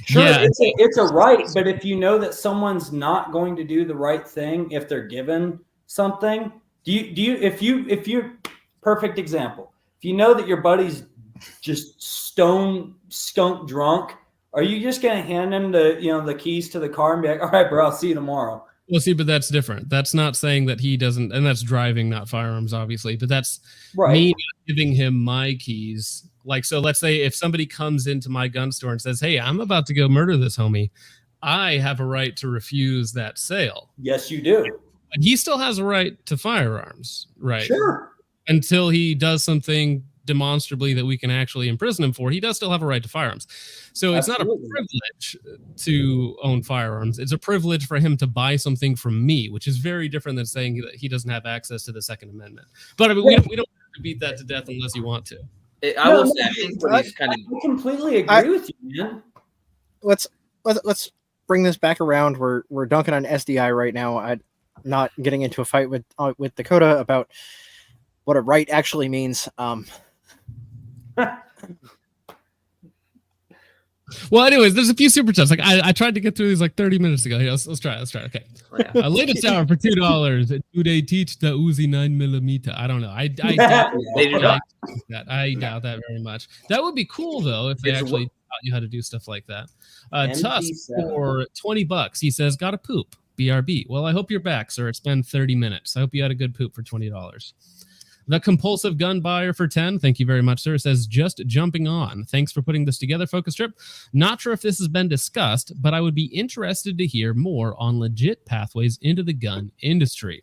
sure, yeah, it's a right. But if you know that someone's not going to do the right thing if they're given something, if you perfect example. If you know that your buddy's just skunk drunk, are you just going to hand him the keys to the car and be like, all right, bro, I'll see you tomorrow? Well, see, but that's different. That's not saying that he doesn't, and that's driving, not firearms, obviously, but that's me giving him my keys. Like, so let's say if somebody comes into my gun store and says, hey, I'm about to go murder this homie, I have a right to refuse that sale. Yes, you do. And he still has a right to firearms, right? Sure. Until he does something demonstrably that we can actually imprison him for, he does still have a right to firearms. So it's not a privilege to own firearms. It's a privilege for him to buy something from me, which is very different than saying that he doesn't have access to the Second Amendment. But I mean, we don't have to beat that to death unless you want to. I will say, I think I completely agree with you, man. Let's bring this back around. We're dunking on SDI right now. I'm not getting into a fight with Dakota about what a right actually means. Well, anyways, there's a few super chats. Like I tried to get through these like 30 minutes ago. Here, let's try. Okay. Latest hour for $2. Do they teach the Uzi 9mm? I don't know. I doubt that. I doubt that very much. That would be cool though if they actually taught you how to do stuff like that. Tusk for $20. He says, "Got to poop. BRB. Well, I hope you're back, sir. It's been 30 minutes. I hope you had a good poop for $20. The compulsive gun buyer for 10. Thank you very much, sir. Says, just jumping on. Thanks for putting this together, Focus Trip. Not sure if this has been discussed, but I would be interested to hear more on legit pathways into the gun industry.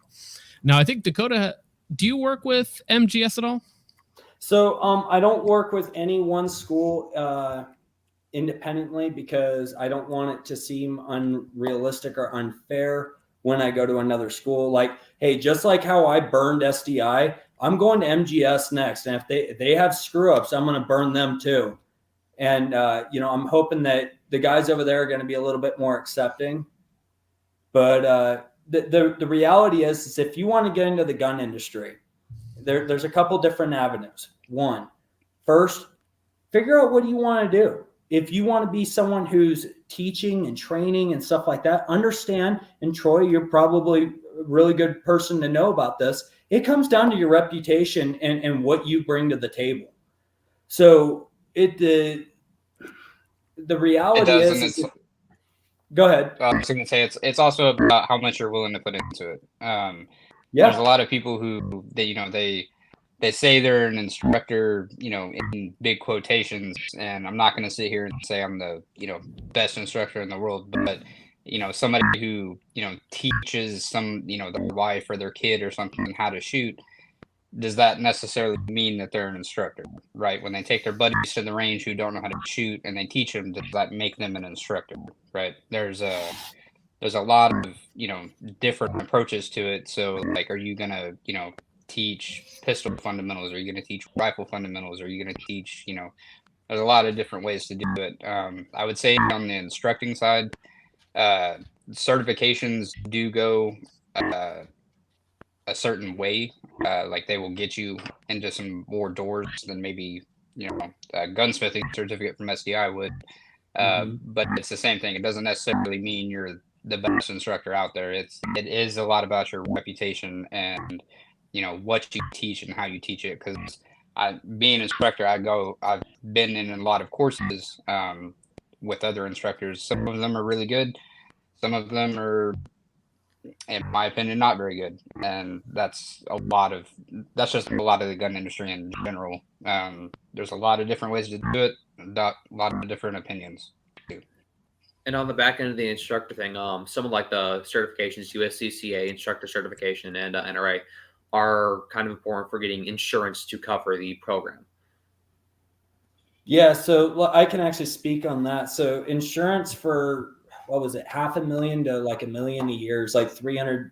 Now, I think, Dakota, do you work with MGS at all? So I don't work with any one school independently because I don't want it to seem unrealistic or unfair when I go to another school. Like, hey, just like how I burned SDI, I'm going to MGS next. And if they have screw ups, I'm going to burn them too. And, I'm hoping that the guys over there are going to be a little bit more accepting. But the reality is if you want to get into the gun industry, there's a couple different avenues. One, first, figure out what you want to do. If you want to be someone who's teaching and training and stuff like that, understand, and Troy, you're probably a really good person to know about this. It comes down to your reputation and what you bring to the table. So the reality is go ahead. I was going to say it's also about how much you're willing to put into it. There's a lot of people who they say they're an instructor, in big quotations, and I'm not going to sit here and say I'm the best instructor in the world, but somebody who teaches their wife or their kid or something how to shoot, does that necessarily mean that they're an instructor, right? When they take their buddies to the range who don't know how to shoot and they teach them, does that make them an instructor, right? There's a lot of different approaches to it. So like, are you gonna teach pistol fundamentals? Are you gonna teach rifle fundamentals? Are you gonna teach there's a lot of different ways to do it. I would say on the instructing side, certifications do go a certain way. Like they will get you into some more doors than maybe a gunsmithing certificate from SDI would. But it's the same thing. It doesn't necessarily mean you're the best instructor out there. It is a lot about your reputation and what you teach and how you teach it. Because being an instructor, I've been in a lot of courses with other instructors. Some of them are really good. Some of them are, in my opinion, not very good. And that's just a lot of the gun industry in general. There's a lot of different ways to do it, a lot of different opinions. And on the back end of the instructor thing, some of like the certifications, USCCA instructor certification and NRA, are kind of important for getting insurance to cover the program. Yeah, so I can actually speak on that. So insurance for, what was it, $500,000 to like $1 million a year is like $300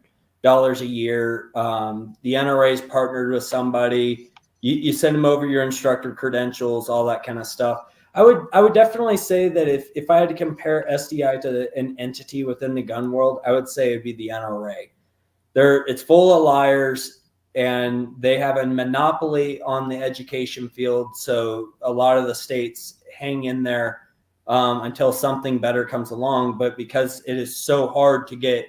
a year. The NRA's partnered with somebody. You send them over your instructor credentials, all that kind of stuff. I would definitely say that if I had to compare SDI to an entity within the gun world, I would say it'd be the NRA. It's full of liars, and they have a monopoly on the education field. So a lot of the states hang in there until something better comes along. But because it is so hard to get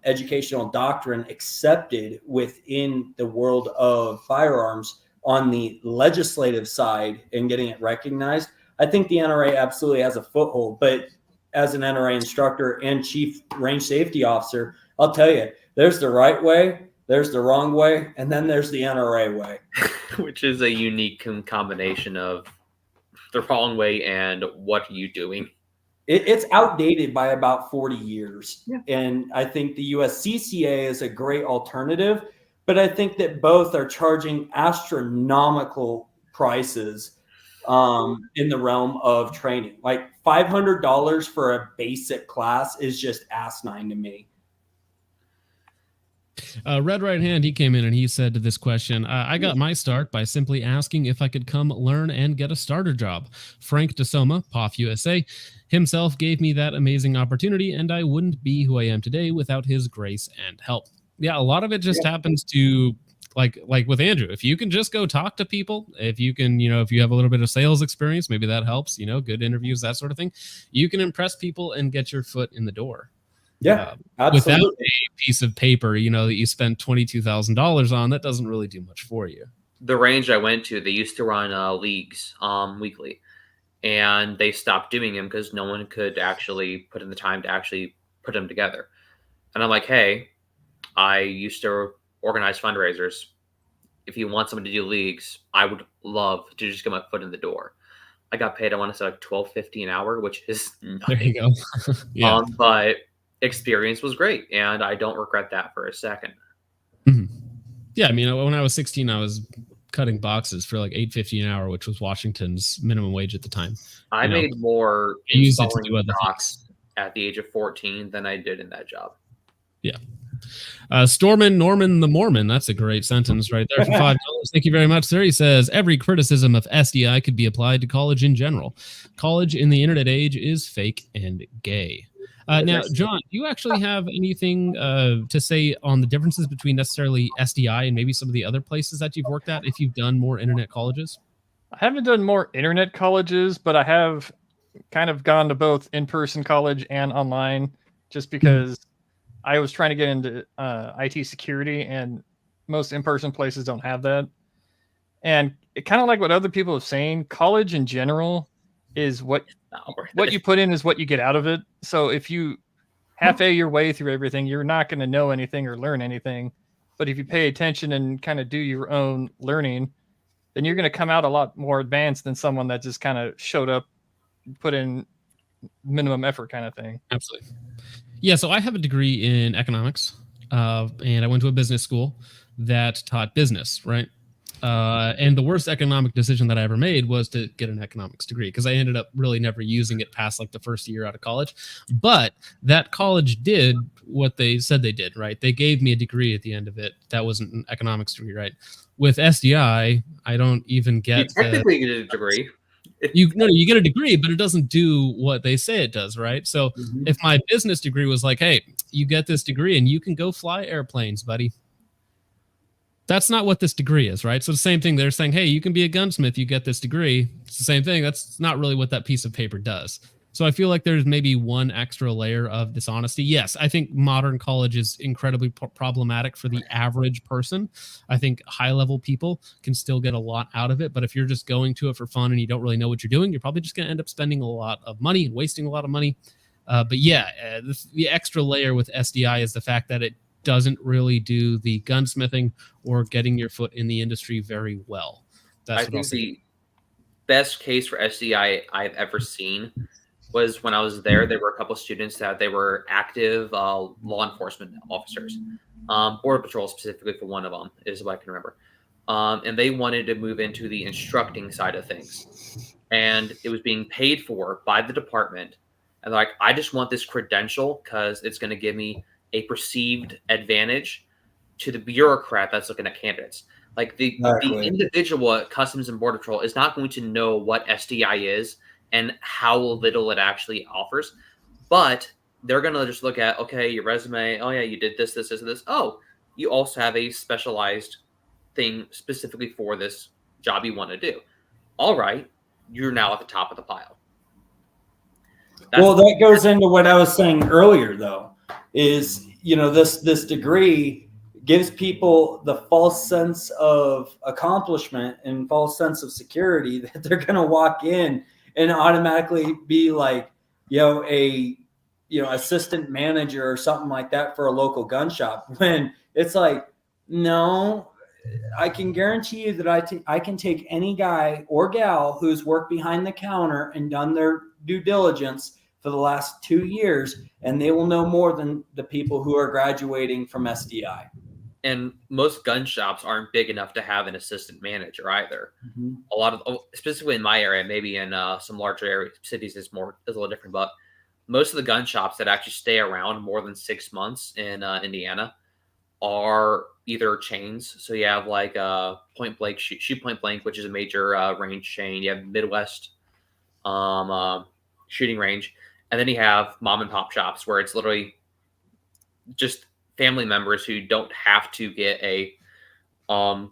educational doctrine accepted within the world of firearms on the legislative side and getting it recognized, I think the NRA absolutely has a foothold. But as an NRA instructor and chief range safety officer, I'll tell you, there's the right way, there's the wrong way, and then there's the NRA way. Which is a unique combination of the wrong way and what are you doing? It's outdated by about 40 years. Yeah. And I think the USCCA is a great alternative, but I think that both are charging astronomical prices in the realm of training. Like $500 for a basic class is just asinine to me. Red Right Hand, he came in and he said to this question, I got my start by simply asking if I could come learn and get a starter job. Frank DeSoma, POF USA, himself gave me that amazing opportunity, and I wouldn't be who I am today without his grace and help. Yeah, a lot of it just happens to, like with Andrew, if you can just go talk to people, if you can, if you have a little bit of sales experience, maybe that helps, good interviews, that sort of thing, you can impress people and get your foot in the door. Yeah, without a piece of paper, that you spent $22,000 on, that doesn't really do much for you. The range I went to, they used to run leagues weekly, and they stopped doing them because no one could actually put in the time to actually put them together. And I'm like, hey, I used to organize fundraisers. If you want someone to do leagues, I would love to just get my foot in the door. I got paid, I want to say like $12.50 an hour, which is nothing. There you go. Yeah. But experience was great, and I don't regret that for a second. Mm-hmm. Yeah, I mean, when I was 16, I was cutting boxes for like $8.50 an hour, which was Washington's minimum wage at the time. I made more installing box at the age of 14 than I did in that job. Yeah. Stormin Norman the Mormon. That's a great sentence right there for $5. Thank you very much, sir. He says, every criticism of SDI could be applied to college in general. College in the internet age is fake and gay. Now, John, do you actually have anything to say on the differences between necessarily SDI and maybe some of the other places that you've worked at if you've done more internet colleges? I haven't done more internet colleges, but I have kind of gone to both in-person college and online just because I was trying to get into IT security, and most in-person places don't have that. And it kind of like what other people are saying, college in general is what you put in is what you get out of it. So if you half-a your way through everything, you're not going to know anything or learn anything. But if you pay attention and kind of do your own learning, then you're going to come out a lot more advanced than someone that just kind of showed up, put in minimum effort kind of thing. Absolutely. Yeah, so I have a degree in economics, and I went to a business school that taught business, right? And the worst economic decision that I ever made was to get an economics degree, because I ended up really never using it past like the first year out of college. But that college did what they said they did, right? They gave me a degree at the end of it. That wasn't an economics degree, right? With SDI, I don't even get. You technically get a degree. You get a degree, but it doesn't do what they say it does, right? So if my business degree was like, hey, you get this degree and you can go fly airplanes, buddy. That's not what this degree is, right? So the same thing, they're saying, hey, you can be a gunsmith, you get this degree. It's the same thing. That's not really what that piece of paper does. So I feel like there's maybe one extra layer of dishonesty. Yes, I think modern college is incredibly problematic for the average person. I think high-level people can still get a lot out of it, but if you're just going to it for fun and you don't really know what you're doing, you're probably just going to end up spending a lot of money and wasting a lot of money. But yeah, the extra layer with SDI is the fact that it doesn't really do the gunsmithing or getting your foot in the industry very well. That's I think the best case for SDI I've ever seen was when I was there. There were a couple of students that they were active law enforcement officers, Border Patrol specifically for one of them is what I can remember. And they wanted to move into the instructing side of things. And it was being paid for by the department. And they're like, I just want this credential because it's going to give me a perceived advantage to the bureaucrat that's looking at candidates. Like the individual at Customs and Border Patrol is not going to know what SDI is and how little it actually offers. But they're going to just look at, okay, your resume. Oh, yeah, you did this, this, this, and this. Oh, you also have a specialized thing specifically for this job you want to do. All right, you're now at the top of the pile. Well, that goes into what I was saying earlier, though, is, you know, this degree gives people the false sense of accomplishment and false sense of security that they're going to walk in and automatically be like, assistant manager or something like that for a local gun shop. When it's like, no, I can guarantee you that I can take any guy or gal who's worked behind the counter and done their due diligence for the last 2 years, and they will know more than the people who are graduating from SDI. And most gun shops aren't big enough to have an assistant manager either. Mm-hmm. A lot of, specifically in my area, maybe in some larger area cities is a little different, but most of the gun shops that actually stay around more than 6 months in Indiana are either chains. So you have like Point Blank, Shoot Point Blank, which is a major range chain. You have Midwest shooting range. And then you have mom and pop shops where it's literally just family members who don't have to get a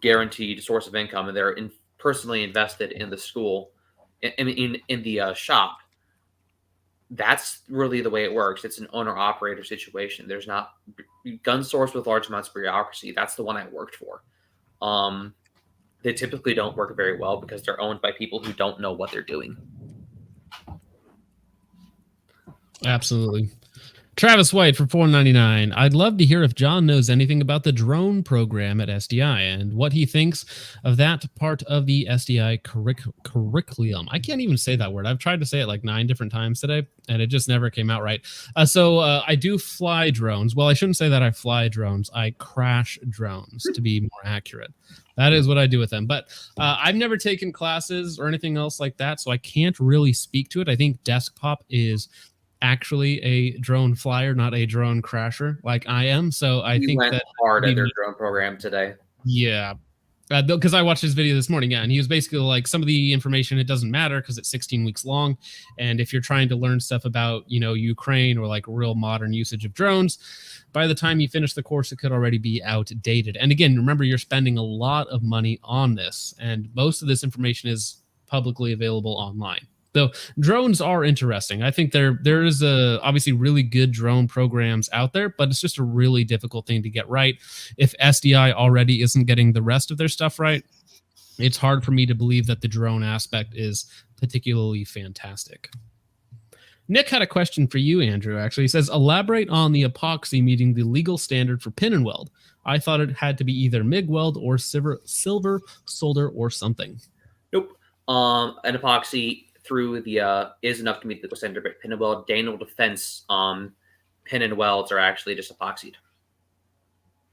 guaranteed source of income, and they're personally invested in the school, in the shop. That's really the way it works. It's an owner-operator situation. There's not gun source with large amounts of bureaucracy. That's the one I worked for. They typically don't work very well because they're owned by people who don't know what they're doing. Absolutely. Travis White for $4.99. I'd love to hear if John knows anything about the drone program at SDI and what he thinks of that part of the SDI curriculum. I can't even say that word. I've tried to say it like 9 different times today, and it just never came out right. So I do fly drones. Well, I shouldn't say that I fly drones. I crash drones, to be more accurate. That is what I do with them. But I've never taken classes or anything else like that, so I can't really speak to it. I think Desktop is actually a drone flyer, not a drone crasher like I am. So I think went that hard at their drone program today. Yeah. Because I watched his video this morning, and he was basically like, some of the information, it doesn't matter because it's 16 weeks long. And if you're trying to learn stuff about, Ukraine or like real modern usage of drones, by the time you finish the course, it could already be outdated. And again, remember, you're spending a lot of money on this, and most of this information is publicly available online. So drones are interesting. I think there is obviously really good drone programs out there, but it's just a really difficult thing to get right. If SDI already isn't getting the rest of their stuff right, it's hard for me to believe that the drone aspect is particularly fantastic. Nick had a question for you, Andrew, actually. He says, elaborate on the epoxy meeting the legal standard for pin and weld. I thought it had to be either MIG weld or silver solder or something. Nope. An epoxy through the is enough to meet the standard, but pin and weld, Daniel Defense pin and welds are actually just epoxied.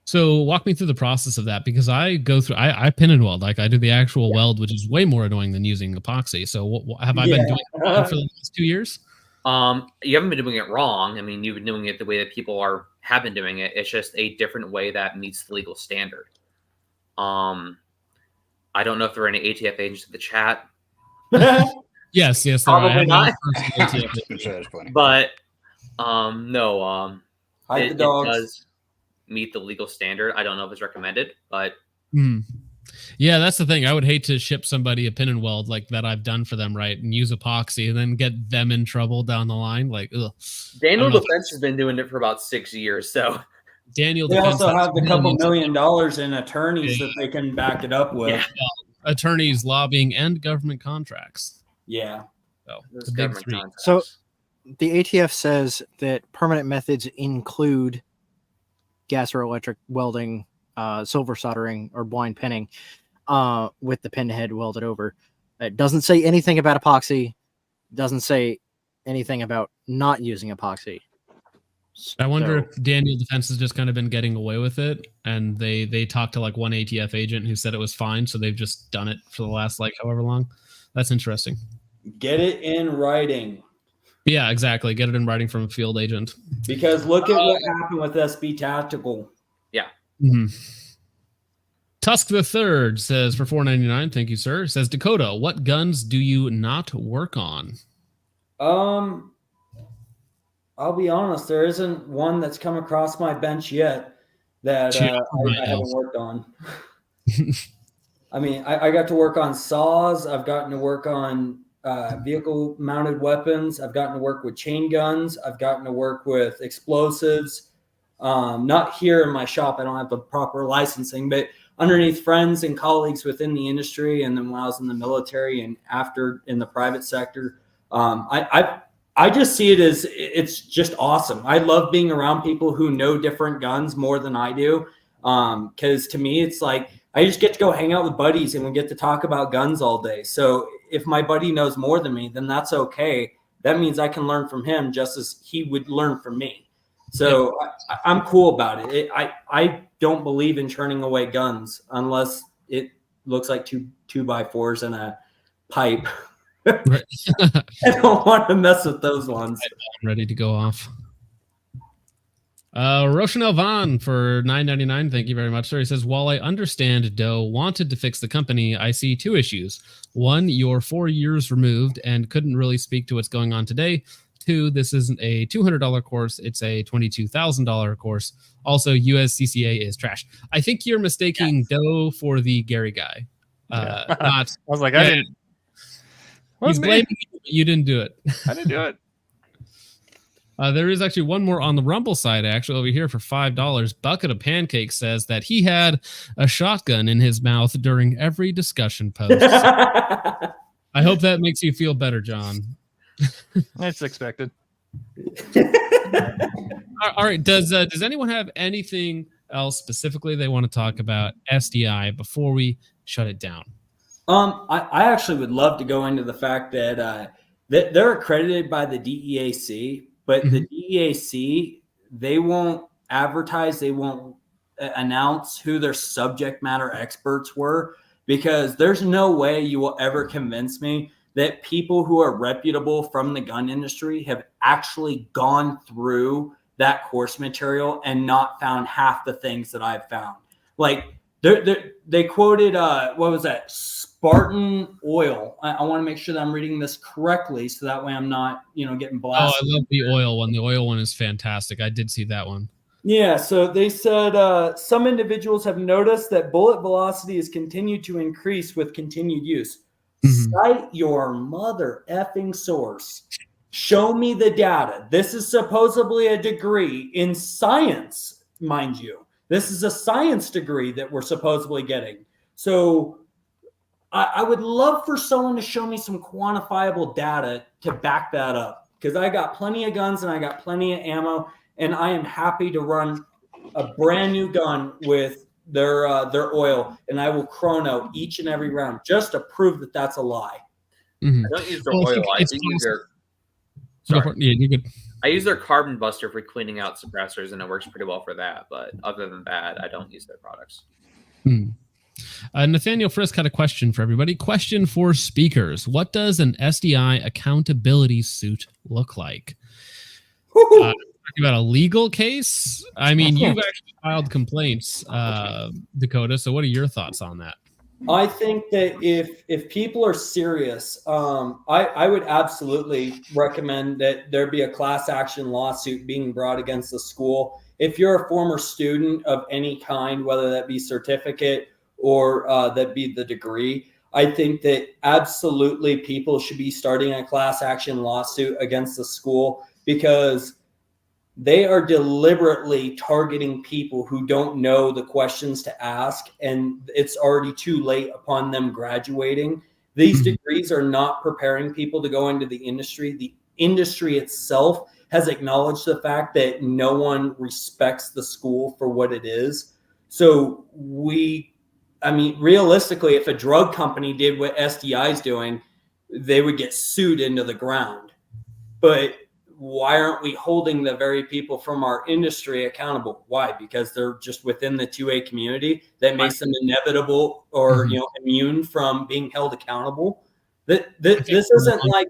So walk me through the process of that, because I go through, I pin and weld, like I do the actual weld, which is way more annoying than using epoxy. So what have I been doing for the last 2 years? You haven't been doing it wrong. I mean, you've been doing it the way that people have been doing it. It's just a different way that meets the legal standard. I don't know if there are any ATF agents in the chat. Yes, probably not. But Hide it the dogs. does meet the legal standard. I don't know if it's recommended, but Yeah, that's the thing. I would hate to ship somebody a pin and weld like that I've done for them, right, and use epoxy and then get them in trouble down the line. Like, ugh. Daniel Defense has been doing it for about 6 years, so Daniel They Defense also have a couple millions. $1 million in attorneys that they can back it up with. Yeah. Attorneys, lobbying, and government contracts. Yeah. So the big three. So the ATF says that permanent methods include gas or electric welding, silver soldering, or blind pinning with the pinhead welded over. It doesn't say anything about epoxy. Doesn't say anything about not using epoxy. I wonder if Daniel Defense has just kind of been getting away with it, and they talked to like one ATF agent who said it was fine, so they've just done it for the last like however long. That's interesting. Get it in writing. Yeah, exactly. Get it in writing from a field agent. Because look at what happened with SB Tactical. Yeah. Mm-hmm. Tusk the Third says for $4.99, thank you, sir. Says Dakota, what guns do you not work on? I'll be honest, there isn't one that's come across my bench yet that I haven't worked on. I mean, I got to work on saws. I've gotten to work on vehicle mounted weapons. I've gotten to work with chain guns. I've gotten to work with explosives. Not here in my shop. I don't have the proper licensing, but underneath friends and colleagues within the industry. And then when I was in the military and after in the private sector, I just see it as it's just awesome. I love being around people who know different guns more than I do. Because to me, it's like I just get to go hang out with buddies and we get to talk about guns all day. So if my buddy knows more than me, then that's okay. That means I can learn from him just as he would learn from me. So I'm cool about it. I don't believe in turning away guns unless it looks like two 2x4s and a pipe. Right. I don't want to mess with those ones. I'm ready to go off. Rochanel Vaughn for $9.99. Thank you very much, sir. He says, while I understand Doe wanted to fix the company, I see two issues. One, you're 4 years removed and couldn't really speak to what's going on today. Two, this isn't a $200 course. It's a $22,000 course. Also, USCCA is trash. I think you're mistaking Doe for the Gary guy. Not. I was like, I didn't. He's blaming you. You didn't do it. I didn't do it. There is actually one more on the Rumble side, actually, over here for $5. Bucket of Pancakes says that he had a shotgun in his mouth during every discussion post. I hope that makes you feel better, John. That's expected. All right. Does anyone have anything else specifically they want to talk about SDI before we shut it down? I actually would love to go into the fact that they're accredited by the DEAC, but the DEAC, they won't advertise, they won't announce who their subject matter experts were, because there's no way you will ever convince me that people who are reputable from the gun industry have actually gone through that course material and not found half the things that I've found. Like they quoted, what was that? Spartan Oil. I want to make sure that I'm reading this correctly, so that way I'm not, getting blasted. Oh, I love the oil one. The oil one is fantastic. I did see that one. Yeah, so they said some individuals have noticed that bullet velocity has continued to increase with continued use. Cite your mother effing source. Show me the data. This is supposedly a degree in science, mind you. This is a science degree that we're supposedly getting. So I would love for someone to show me some quantifiable data to back that up, because I got plenty of guns and I got plenty of ammo, and I am happy to run a brand new gun with their oil, and I will chrono each and every round just to prove that that's a lie. I don't use their oil. I do use their. Sorry. Yeah, you're good. I use their carbon buster for cleaning out suppressors, and it works pretty well for that. But other than that, I don't use their products. Nathaniel Frisk had a question for everybody. Question for speakers. What does an SDI accountability suit look like? Talking about a legal case? I mean, you've actually filed complaints, Dakota. So what are your thoughts on that? I think that if people are serious, I would absolutely recommend that there be a class action lawsuit being brought against the school. If you're a former student of any kind, whether that be certificate or that be the degree. I think that absolutely people should be starting a class action lawsuit against the school because they are deliberately targeting people who don't know the questions to ask, and it's already too late upon them graduating. These degrees are not preparing people to go into the industry. The industry itself has acknowledged the fact that no one respects the school for what it is. So realistically, if a drug company did what SDI is doing, they would get sued into the ground. But why aren't we holding the very people from our industry accountable? Why? Because they're just within the 2A community. That makes them inevitable or immune from being held accountable. This isn't like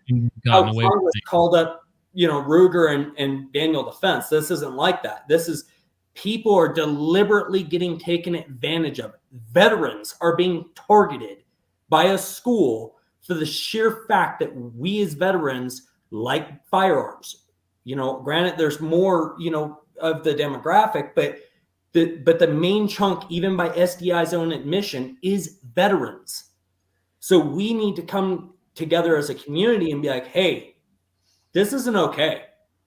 how Congress called up Ruger and Daniel Defense. This isn't like that. This is people are deliberately getting taken advantage of. Veterans are being targeted by a school for the sheer fact that we as veterans like firearms. Granted, there's more, of the demographic, but the main chunk, even by SDI's own admission, is veterans. So we need to come together as a community and be like, hey, this isn't okay.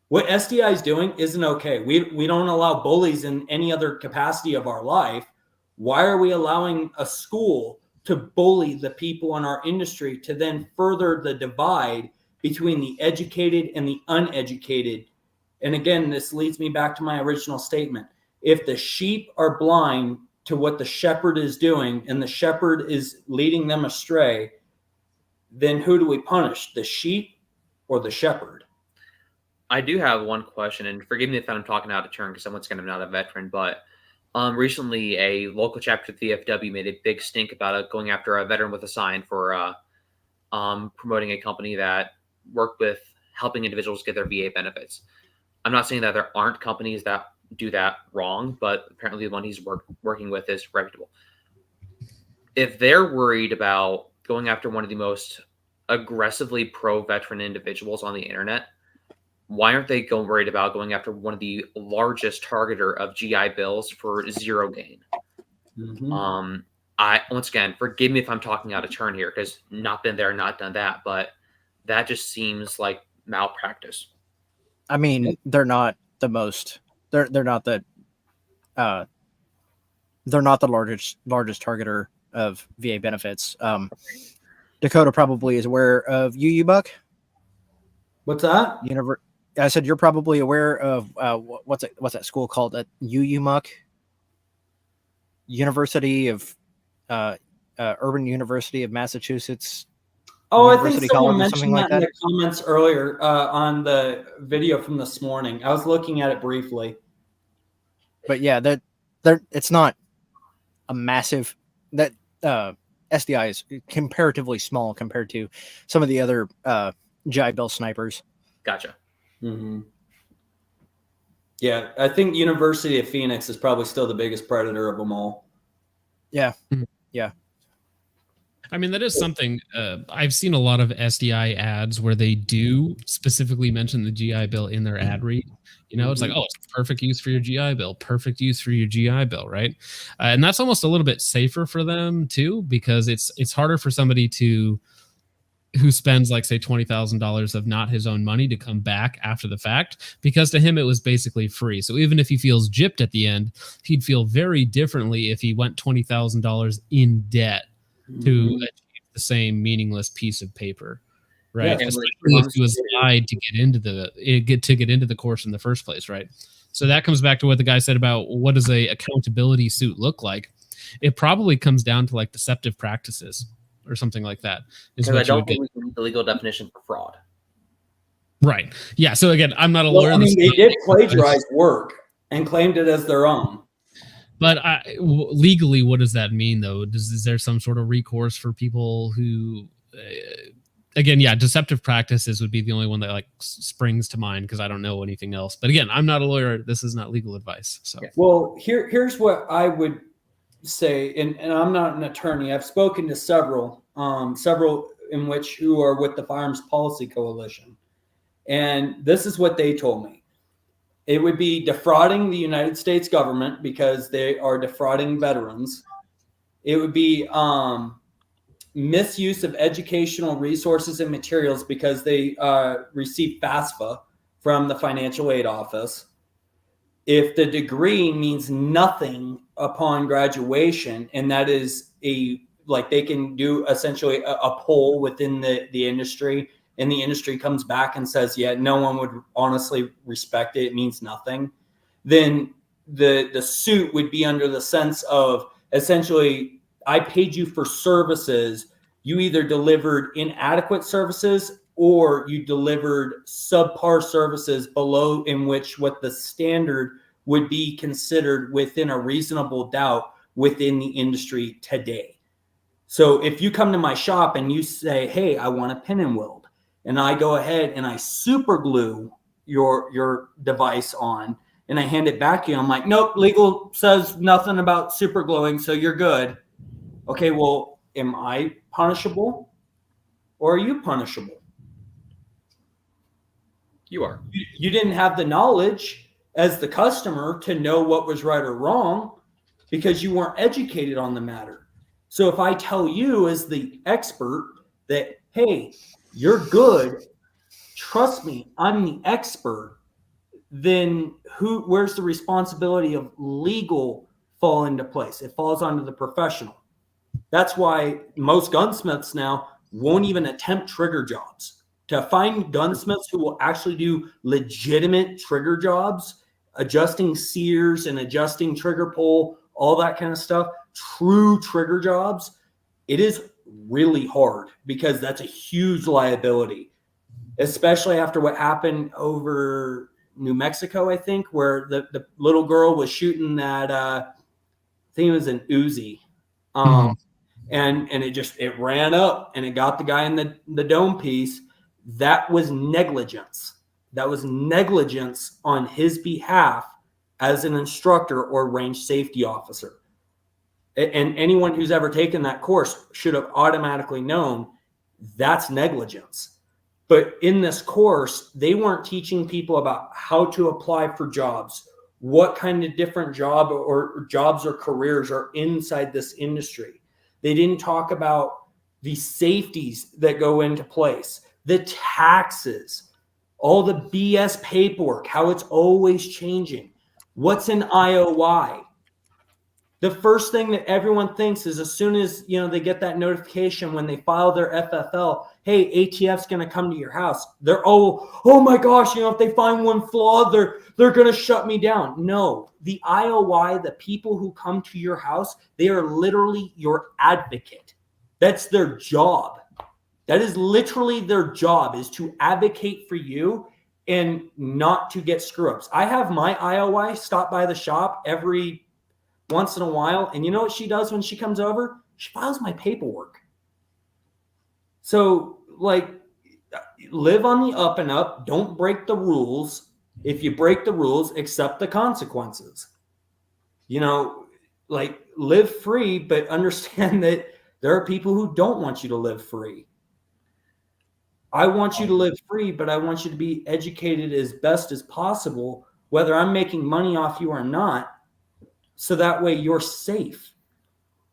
What SDI is doing isn't okay. We don't allow bullies in any other capacity of our life. Why are we allowing a school to bully the people in our industry to then further the divide between the educated and the uneducated? And again, this leads me back to my original statement. If the sheep are blind to what the shepherd is doing and the shepherd is leading them astray, then who do we punish, the sheep or the shepherd? I do have one question, and forgive me if I'm talking out of turn because once again, I'm not a veteran, but recently a local chapter of the VFW made a big stink about going after a veteran with a sign for promoting a company that worked with helping individuals get their VA benefits. I'm not saying that there aren't companies that do that wrong, but apparently the one he's working with is reputable. If they're worried about going after one of the most aggressively pro-veteran individuals on the internet, why aren't they worried about going after one of the largest targeter of GI Bills for zero gain? Once again, forgive me if I'm talking out of turn here because not been there, not done that, but that just seems like malpractice. I mean, they're not the most. They're not the. They're not the largest targeter of VA benefits. Dakota probably is aware of UU Buck. What's that? I said you're probably aware of what's that school called? At UUMUC, University of Urban University of Massachusetts. Oh, University I think someone College, mentioned that in the comments earlier on the video from this morning. I was looking at it briefly. But yeah, it's not a massive. That SDI is comparatively small compared to some of the other GI Bill snipers. Gotcha. Yeah, I think University of Phoenix is probably still the biggest predator of them all. Yeah. Yeah. I mean, that is something I've seen a lot of SDI ads where they do specifically mention the GI Bill in their ad read. It's like, oh, it's perfect use for your GI Bill, perfect use for your GI Bill, right? And that's almost a little bit safer for them too, because it's harder for somebody who spends like say $20,000 of not his own money to come back after the fact, because to him it was basically free. So even if he feels gypped at the end, he'd feel very differently if he went $20,000 in debt to achieve the same meaningless piece of paper, right? Yeah, especially if he was lied to get into the course in the first place, right? So that comes back to what the guy said about what does a accountability suit look like. It probably comes down to like deceptive practices or something like that. Because I don't think we can the legal definition for fraud. Right. Yeah. So again, I'm not a lawyer. I mean, they did plagiarize work and claimed it as their own. But legally, what does that mean, though? Is there some sort of recourse for people who, again, yeah, deceptive practices would be the only one that like springs to mind because I don't know anything else. But again, I'm not a lawyer. This is not legal advice. So, well, here's what I would say, and I'm not an attorney. I've spoken to several in which who are with the Firearms Policy Coalition, and this is what they told me. It would be defrauding the United States government because they are defrauding veterans. It would be misuse of educational resources and materials because they receive FAFSA from the Financial Aid Office. If the degree means nothing upon graduation, and that is they can do essentially a poll within the industry, and the industry comes back and says, yeah, no one would honestly respect it, it means nothing, then the suit would be under the sense of essentially, I paid you for services. You either delivered inadequate services or you delivered subpar services below in which what the standard would be considered within a reasonable doubt within the industry today. So if you come to my shop and you say, hey, I want a pin and weld, and I go ahead and I super glue your device on and I hand it back to you, I'm like, nope, legal says nothing about super gluing, so you're good. Okay, well, am I punishable or are you punishable? You are. You didn't have the knowledge as the customer to know what was right or wrong because you weren't educated on the matter. So if I tell you as the expert that, hey, you're good, trust me, I'm the expert, then where's the responsibility of legal fall into place? It falls onto the professional. That's why most gunsmiths now won't even attempt trigger jobs. To find gunsmiths who will actually do legitimate trigger jobs, adjusting sears and adjusting trigger pull, all that kind of stuff, true trigger jobs, it is really hard because that's a huge liability, especially after what happened over New Mexico, I think, where the little girl was shooting that, I think it was an Uzi. And it ran up and it got the guy in the dome piece. That was negligence. That was negligence on his behalf as an instructor or range safety officer. And anyone who's ever taken that course should have automatically known that's negligence. But in this course, they weren't teaching people about how to apply for jobs, what kind of different jobs or careers are inside this industry. They didn't talk about the safeties that go into place, the taxes, all the BS paperwork, how it's always changing. What's an IOI? The first thing that everyone thinks is as soon as they get that notification when they file their FFL, hey, ATF's going to come to your house. They're oh my gosh, if they find one flaw, they're going to shut me down. No, the IOI, the people who come to your house, they are literally your advocate. That's their job. That is literally their job, is to advocate for you and not to get screw-ups. I have my IOI stop by the shop every once in a while, and you know what she does when she comes over? She files my paperwork. So, live on the up and up. Don't break the rules. If you break the rules, accept the consequences. Live free, but understand that there are people who don't want you to live free. I want you to live free, but I want you to be educated as best as possible, whether I'm making money off you or not, so that way you're safe.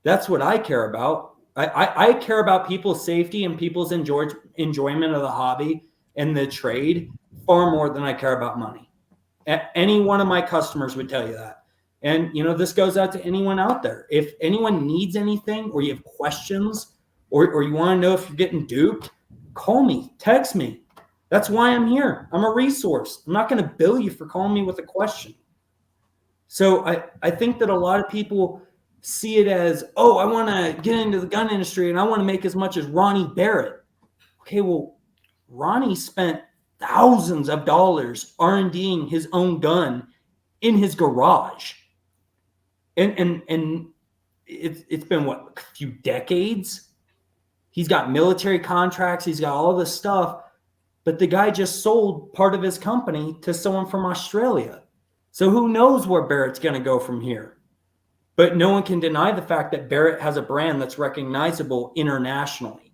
That's what I care about. I care about people's safety and people's enjoyment of the hobby and the trade far more than I care about money. Any one of my customers would tell you that. And, this goes out to anyone out there. If anyone needs anything, or you have questions, or you want to know if you're getting duped, call me, text me. That's why I'm here. I'm a resource. I'm not going to bill you for calling me with a question. So I think that a lot of people see it as, I want to get into the gun industry and I want to make as much as Ronnie Barrett. Okay, well, Ronnie spent thousands of dollars R&Ding his own gun in his garage. And it's been a few decades. He's got military contracts. He's got all this stuff. But the guy just sold part of his company to someone from Australia. So who knows where Barrett's going to go from here? But no one can deny the fact that Barrett has a brand that's recognizable internationally.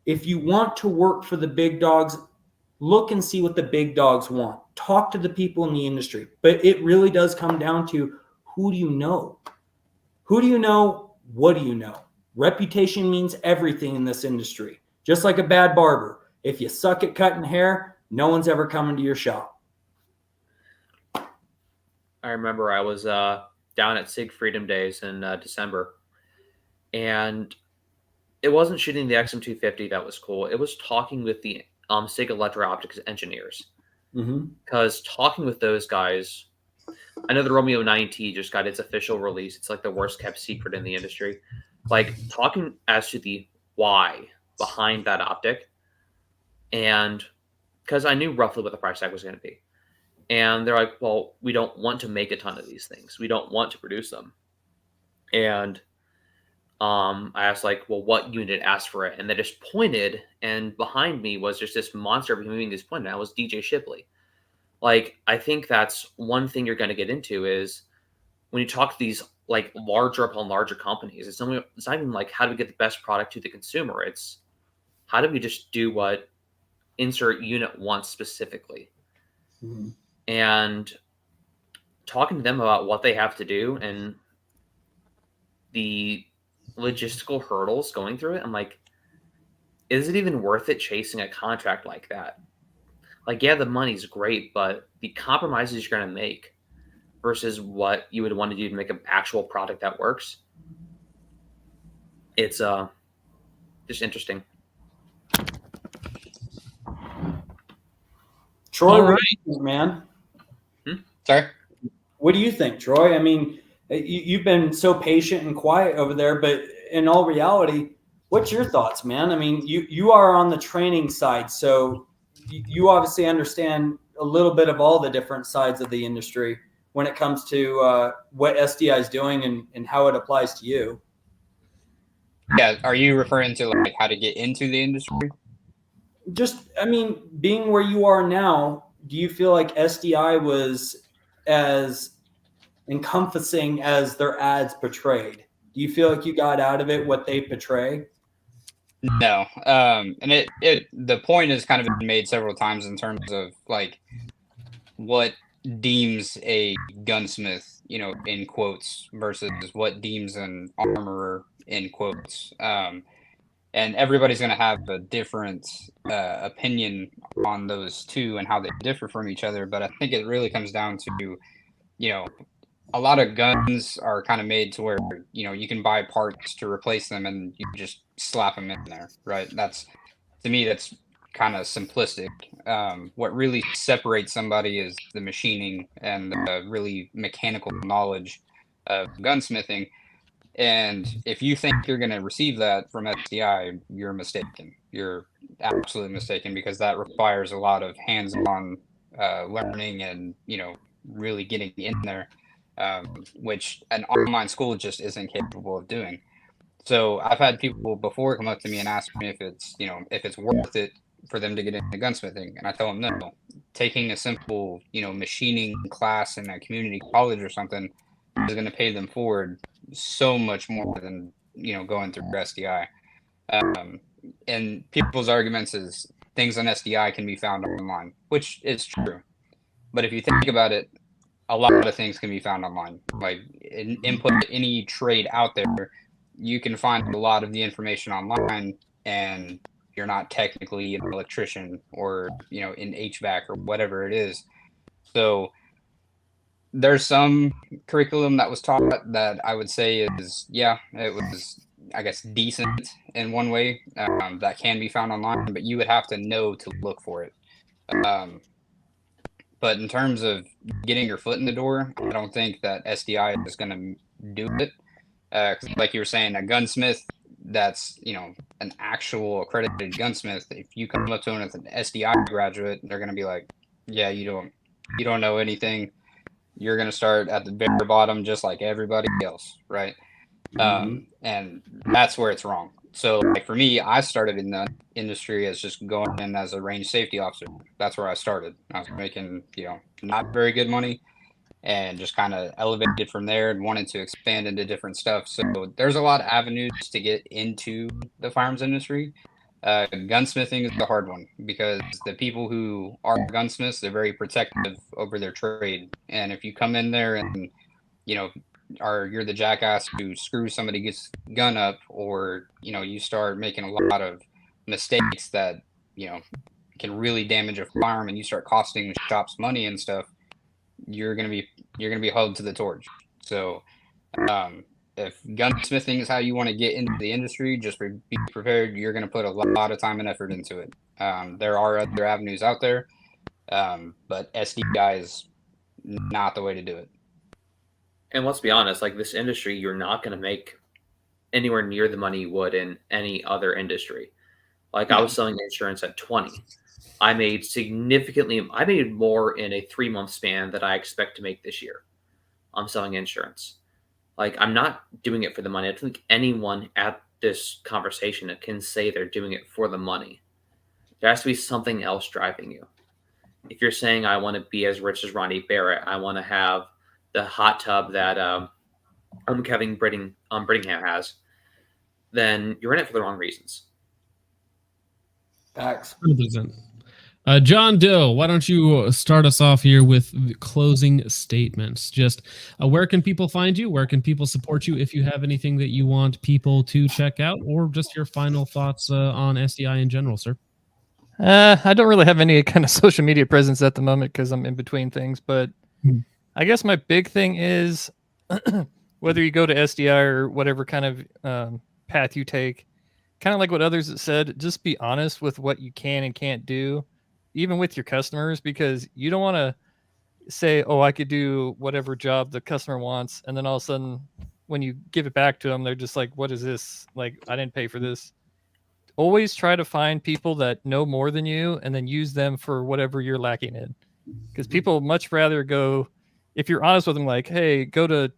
If you want to work for the big dogs, look and see what the big dogs want. Talk to the people in the industry. But it really does come down to, who do you know? Who do you know? What do you know? Reputation means everything in this industry. Just like a bad barber. If you suck at cutting hair, no one's ever coming to your shop. I remember I was down at SIG Freedom Days in December, and it wasn't shooting the XM250 that was cool. It was talking with the SIG Electro-Optics engineers. Because talking with those guys, I know the Romeo 9T just got its official release. It's like the worst kept secret in the industry. Like talking as to the why behind that optic, and because I knew roughly what the price tag was going to be. And they're like, well, we don't want to make a ton of these things. We don't want to produce them. And I asked, like, well, what unit asked for it? And they just pointed, and behind me was just this monster of a human being just pointed. That was DJ Shipley. Like, I think that's one thing you're going to get into is when you talk to these, like, larger upon larger companies, it's not even like, how do we get the best product to the consumer? It's how do we just do what insert unit wants specifically? And talking to them about what they have to do and the logistical hurdles going through it, I'm like, is it even worth it chasing a contract like that? Like, yeah, the money's great, but the compromises you're going to make versus what you would want to do to make an actual product that works, it's just interesting. Troy, what do you think, man? Sorry? What do you think, Troy? I mean, you've been so patient and quiet over there, but in all reality, what's your thoughts, man? I mean, you are on the training side, so you obviously understand a little bit of all the different sides of the industry when it comes to what SDI is doing and how it applies to you. Yeah, are you referring to like how to get into the industry? Just, I mean, being where you are now, do you feel like SDI was as encompassing as their ads portrayed? Do you feel like you got out of it what they portray? No. And the point has kind of been made several times in terms of like what deems a gunsmith, you know, in quotes, versus what deems an armorer in quotes. And everybody's going to have a different opinion on those two and how they differ from each other. But I think it really comes down to, you know, a lot of guns are kind of made to where, you know, you can buy parts to replace them and you just slap them in there, right? That's, to me, that's kind of simplistic. What really separates somebody is the machining and the really mechanical knowledge of gunsmithing. And if you think you're going to receive that from SDI, you're mistaken. You're absolutely mistaken, because that requires a lot of hands-on learning and, you know, really getting in there, which an online school just isn't capable of doing. So I've had people before come up to me and ask me if it's, you know, if it's worth it for them to get into gunsmithing. And I tell them no. Taking a simple, you know, machining class in a community college or something is going to pay them forward so much more than, you know, going through SDI. And people's arguments is things on SDI can be found online, which is true. But if you think about it, a lot of things can be found online. Like input any trade out there, you can find a lot of the information online, and you're not technically an electrician or, you know, in HVAC or whatever it is. So there's some curriculum that was taught that I would say is, yeah, it was, I guess, decent in one way, that can be found online, but you would have to know to look for it. But in terms of getting your foot in the door, I don't think that SDI is going to do it. 'Cause like you were saying, a gunsmith that's, you know, an actual accredited gunsmith, if you come up to them as an SDI graduate, they're going to be like, yeah, you don't know anything. You're going to start at the very bottom just like everybody else, right? And that's where it's wrong. So like for me, I started in the industry as just going in as a range safety officer. That's where I started. I was making, you know, not very good money, and just kind of elevated from there and wanted to expand into different stuff. So there's a lot of avenues to get into the firearms industry. Gunsmithing is the hard one, because the people who are gunsmiths, they're very protective over their trade. And if you come in there and, you know, you're the jackass who screws somebody's gun up, or you start making a lot of mistakes that can really damage a firearm, and you start costing the shops money and stuff, you're gonna be held to the torch. So if gunsmithing is how you want to get into the industry, just be prepared. You're going to put a lot of time and effort into it. There are other avenues out there, but SDI is not the way to do it. And let's be honest, like this industry, you're not going to make anywhere near the money you would in any other industry. Like I was selling insurance at 20. I made more in a 3-month span that I expect to make this year. I'm selling insurance. Like, I'm not doing it for the money. I don't think anyone at this conversation can say they're doing it for the money. There has to be something else driving you. If you're saying, I want to be as rich as Ronnie Barrett, I want to have the hot tub that Kevin Brittingham has, then you're in it for the wrong reasons. Facts. 100%. John Doe, why don't you start us off here with closing statements? Just where can people find you? Where can people support you if you have anything that you want people to check out, or just your final thoughts on SDI in general, sir? I don't really have any kind of social media presence at the moment because I'm in between things, but I guess my big thing is whether you go to SDI or whatever kind of path you take, kind of like what others have said, just be honest with what you can and can't do, even with your customers, because you don't want to say, oh, I could do whatever job the customer wants. And then all of a sudden, when you give it back to them, they're just like, what is this? Like, I didn't pay for this. Always try to find people that know more than you and then use them for whatever you're lacking in. Because people much rather go, if you're honest with them, like, hey, go to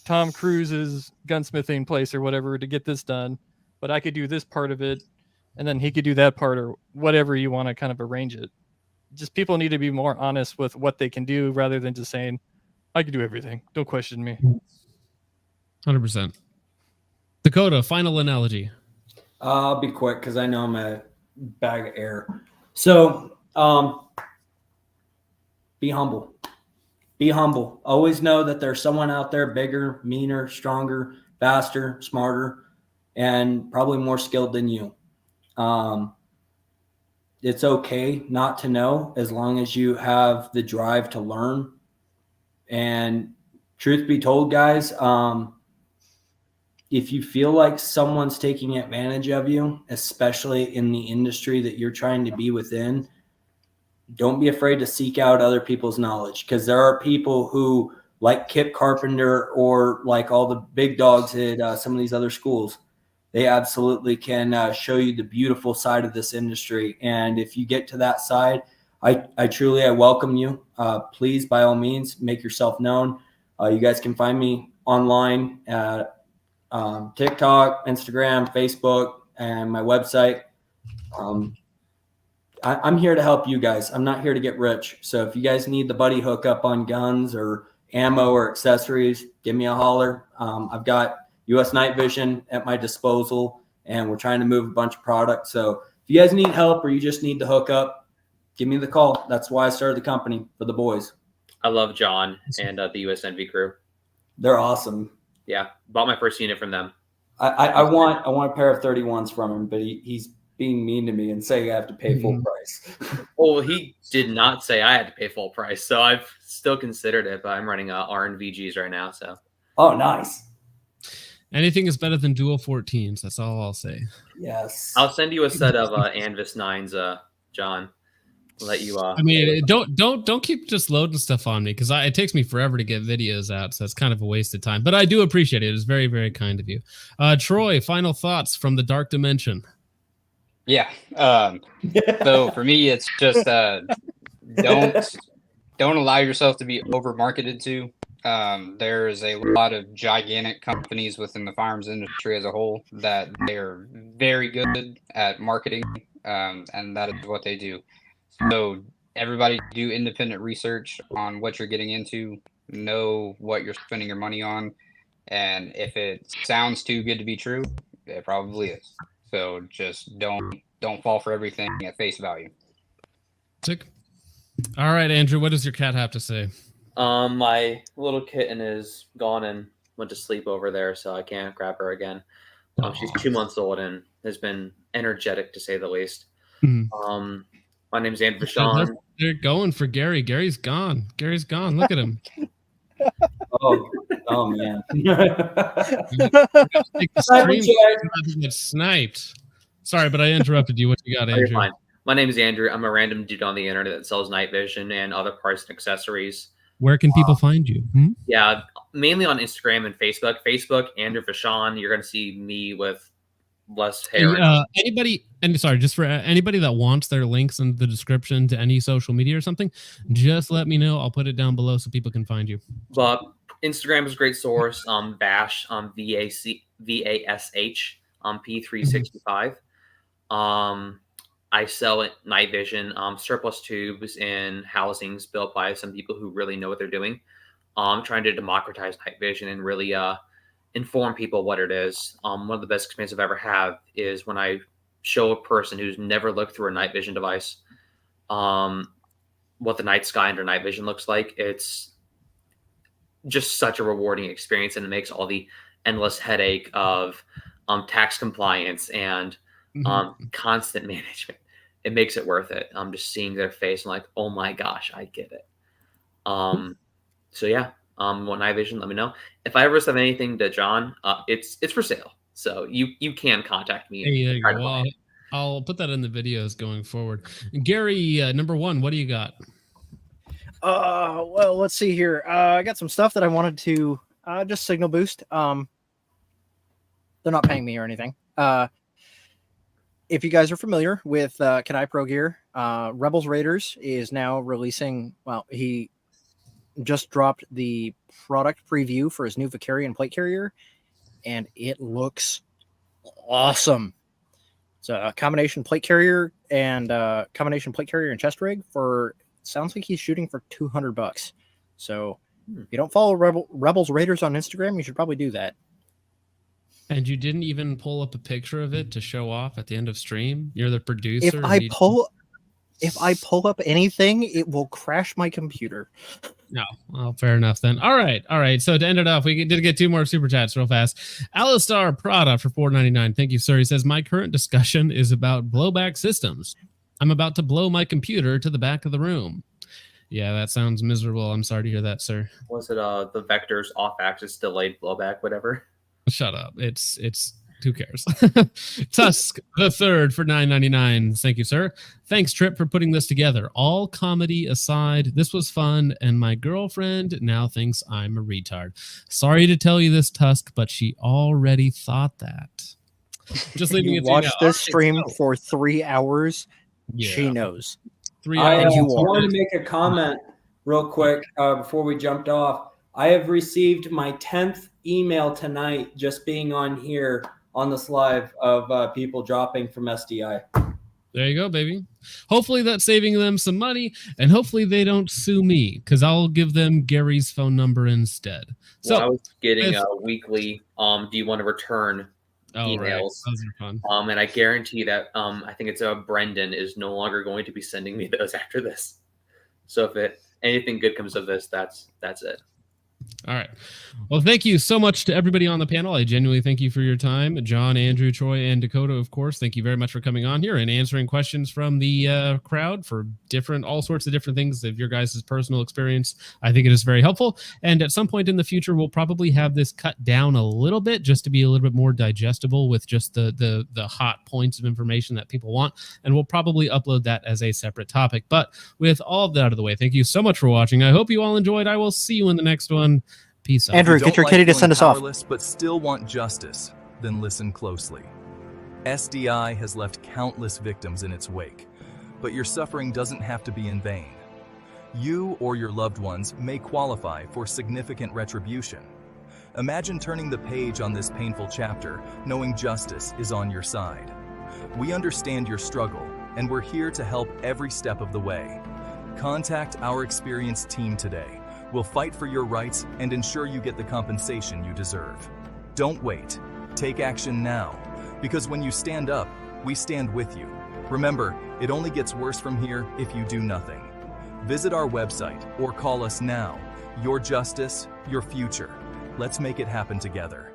Tom Cruise's gunsmithing place or whatever to get this done, but I could do this part of it, and then he could do that part, or whatever you want to kind of arrange it. Just people need to be more honest with what they can do rather than just saying, I can do everything. Don't question me. 100%. Dakota, final analogy. I'll be quick because I know I'm a bag of air. So be humble. Be humble. Always know that there's someone out there bigger, meaner, stronger, faster, smarter, and probably more skilled than you. It's okay not to know as long as you have the drive to learn. And truth be told, guys, if you feel like someone's taking advantage of you, especially in the industry that you're trying to be within, don't be afraid to seek out other people's knowledge, because there are people who, like Kip Carpenter or like all the big dogs at some of these other schools, they absolutely can show you the beautiful side of this industry. And if you get to that side, I truly welcome you. Please, by all means, make yourself known. You guys can find me online at TikTok, Instagram, Facebook, and my website. I'm here to help you guys. I'm not here to get rich. So if you guys need the buddy hookup on guns or ammo or accessories, give me a holler. I've got US Night Vision at my disposal, and we're trying to move a bunch of products. So if you guys need help or you just need the hookup, give me the call. That's why I started the company, for the boys. I love John and the USNV crew. They're awesome. Yeah, bought my first unit from them. I want a pair of 31s from him, but he's being mean to me and saying I have to pay full price. Well, he did not say I had to pay full price, so I've still considered it, but I'm running RNVGs right now. So. Oh, nice. Anything is better than dual 14s. That's all I'll say. Yes. I'll send you a set of Anvis 9s, John. I'll let you. I mean, don't keep just loading stuff on me, because it takes me forever to get videos out, so it's kind of a waste of time. But I do appreciate it. It's very, very kind of you. Troy, final thoughts from the dark dimension. Yeah. So for me, it's just don't allow yourself to be over marketed to. There's a lot of gigantic companies within the firearms industry as a whole that they're very good at marketing, and that is what they do. So everybody do independent research on what you're getting into, know what you're spending your money on, and if it sounds too good to be true, it probably is. So just don't fall for everything at face value. Sick. All right, Andrew, what does your cat have to say? My little kitten is gone and went to sleep over there, so I can't grab her again. She's 2 months old and has been energetic to say the least. Mhm. My name's Andrew Vachon. They're going for Gary. Gary's gone. Gary's gone. Look at him. Oh man. Get sniped. Sorry, but I interrupted you. What you got, Oh, you're Andrew? fine. My name is Andrew. I'm a random dude on the internet that sells night vision and other parts and accessories. Where can people find you? Yeah, mainly on Instagram and Facebook. Facebook, Andrew Vachon. You're going to see me with less hair. Anybody, and sorry, just for anybody that wants their links in the description to any social media or something, just let me know. I'll put it down below so people can find you. But Instagram is a great source. Bash, VASH, P365. I sell night vision, surplus tubes in housings built by some people who really know what they're doing. Trying to democratize night vision and really inform people what it is. One of the best experiences I've ever had is when I show a person who's never looked through a night vision device what the night sky under night vision looks like. It's just such a rewarding experience, and it makes all the endless headache of tax compliance and constant management. It makes it worth it. I'm just seeing their face. I'm like, oh my gosh, I get it. So yeah, want night vision? Let me know. If I ever send anything to John, it's for sale. So you can contact me. Hey, there you go. Well, I'll put that in the videos going forward. Gary, number one, what do you got? Well, let's see here. I got some stuff that I wanted to just signal boost. They're not paying me or anything. If you guys are familiar with Kanai Pro Gear, Rebels Raiders is now releasing, well, he just dropped the product preview for his new Vicarian plate carrier, and it looks awesome. It's a combination plate carrier and chest rig for, sounds like he's shooting for $200. So if you don't follow Rebels Raiders on Instagram, you should probably do that. And you didn't even pull up a picture of it to show off at the end of stream? You're the producer. If I pull up anything, it will crash my computer. No, well, fair enough then. All right. So to end it off, we did get two more super chats real fast. Alistar Prada for $4.99. Thank you, sir. He says, my current discussion is about blowback systems. I'm about to blow my computer to the back of the room. Yeah, that sounds miserable. I'm sorry to hear that, sir. Was it the vectors off-axis delayed blowback, whatever? Shut up. It's who cares? Tusk the Third for $9.99. Thank you, sir. Thanks, Trip, for putting this together. All comedy aside, this was fun, and my girlfriend now thinks I'm a retard. Sorry to tell you this, Tusk, but she already thought that. Just leaving it to you now. Watch this stream for 3 hours. Yeah. She knows. 3 I hours. want to make a comment real quick before we jumped off. I have received my 10th email tonight just being on here on this live of people dropping from SDI. There you go, baby. Hopefully that's saving them some money, and hopefully they don't sue me, because I'll give them Gary's phone number instead. So I was getting a weekly do you want to return emails. Right. Those are fun. And I guarantee that I think it's Brendan is no longer going to be sending me those after this. So if anything good comes of this, that's it. All right. Well, thank you so much to everybody on the panel. I genuinely thank you for your time. John, Andrew, Troy, and Dakota, of course. Thank you very much for coming on here and answering questions from the crowd for all sorts of different things of your guys' personal experience. I think it is very helpful. And at some point in the future, we'll probably have this cut down a little bit just to be a little bit more digestible with just the hot points of information that people want. And we'll probably upload that as a separate topic. But with all of that out of the way, thank you so much for watching. I hope you all enjoyed. I will see you in the next one. Peace out. Andrew, get your kitty to send us off. But still want justice, then listen closely. SDI has left countless victims in its wake, but your suffering doesn't have to be in vain. You or your loved ones may qualify for significant retribution. Imagine turning the page on this painful chapter, knowing justice is on your side. We understand your struggle, and we're here to help every step of the way. Contact our experienced team today. We'll fight for your rights and ensure you get the compensation you deserve. Don't wait. Take action now, because when you stand up, we stand with you. Remember, it only gets worse from here if you do nothing. Visit our website or call us now Your justice, your future. Let's make it happen together.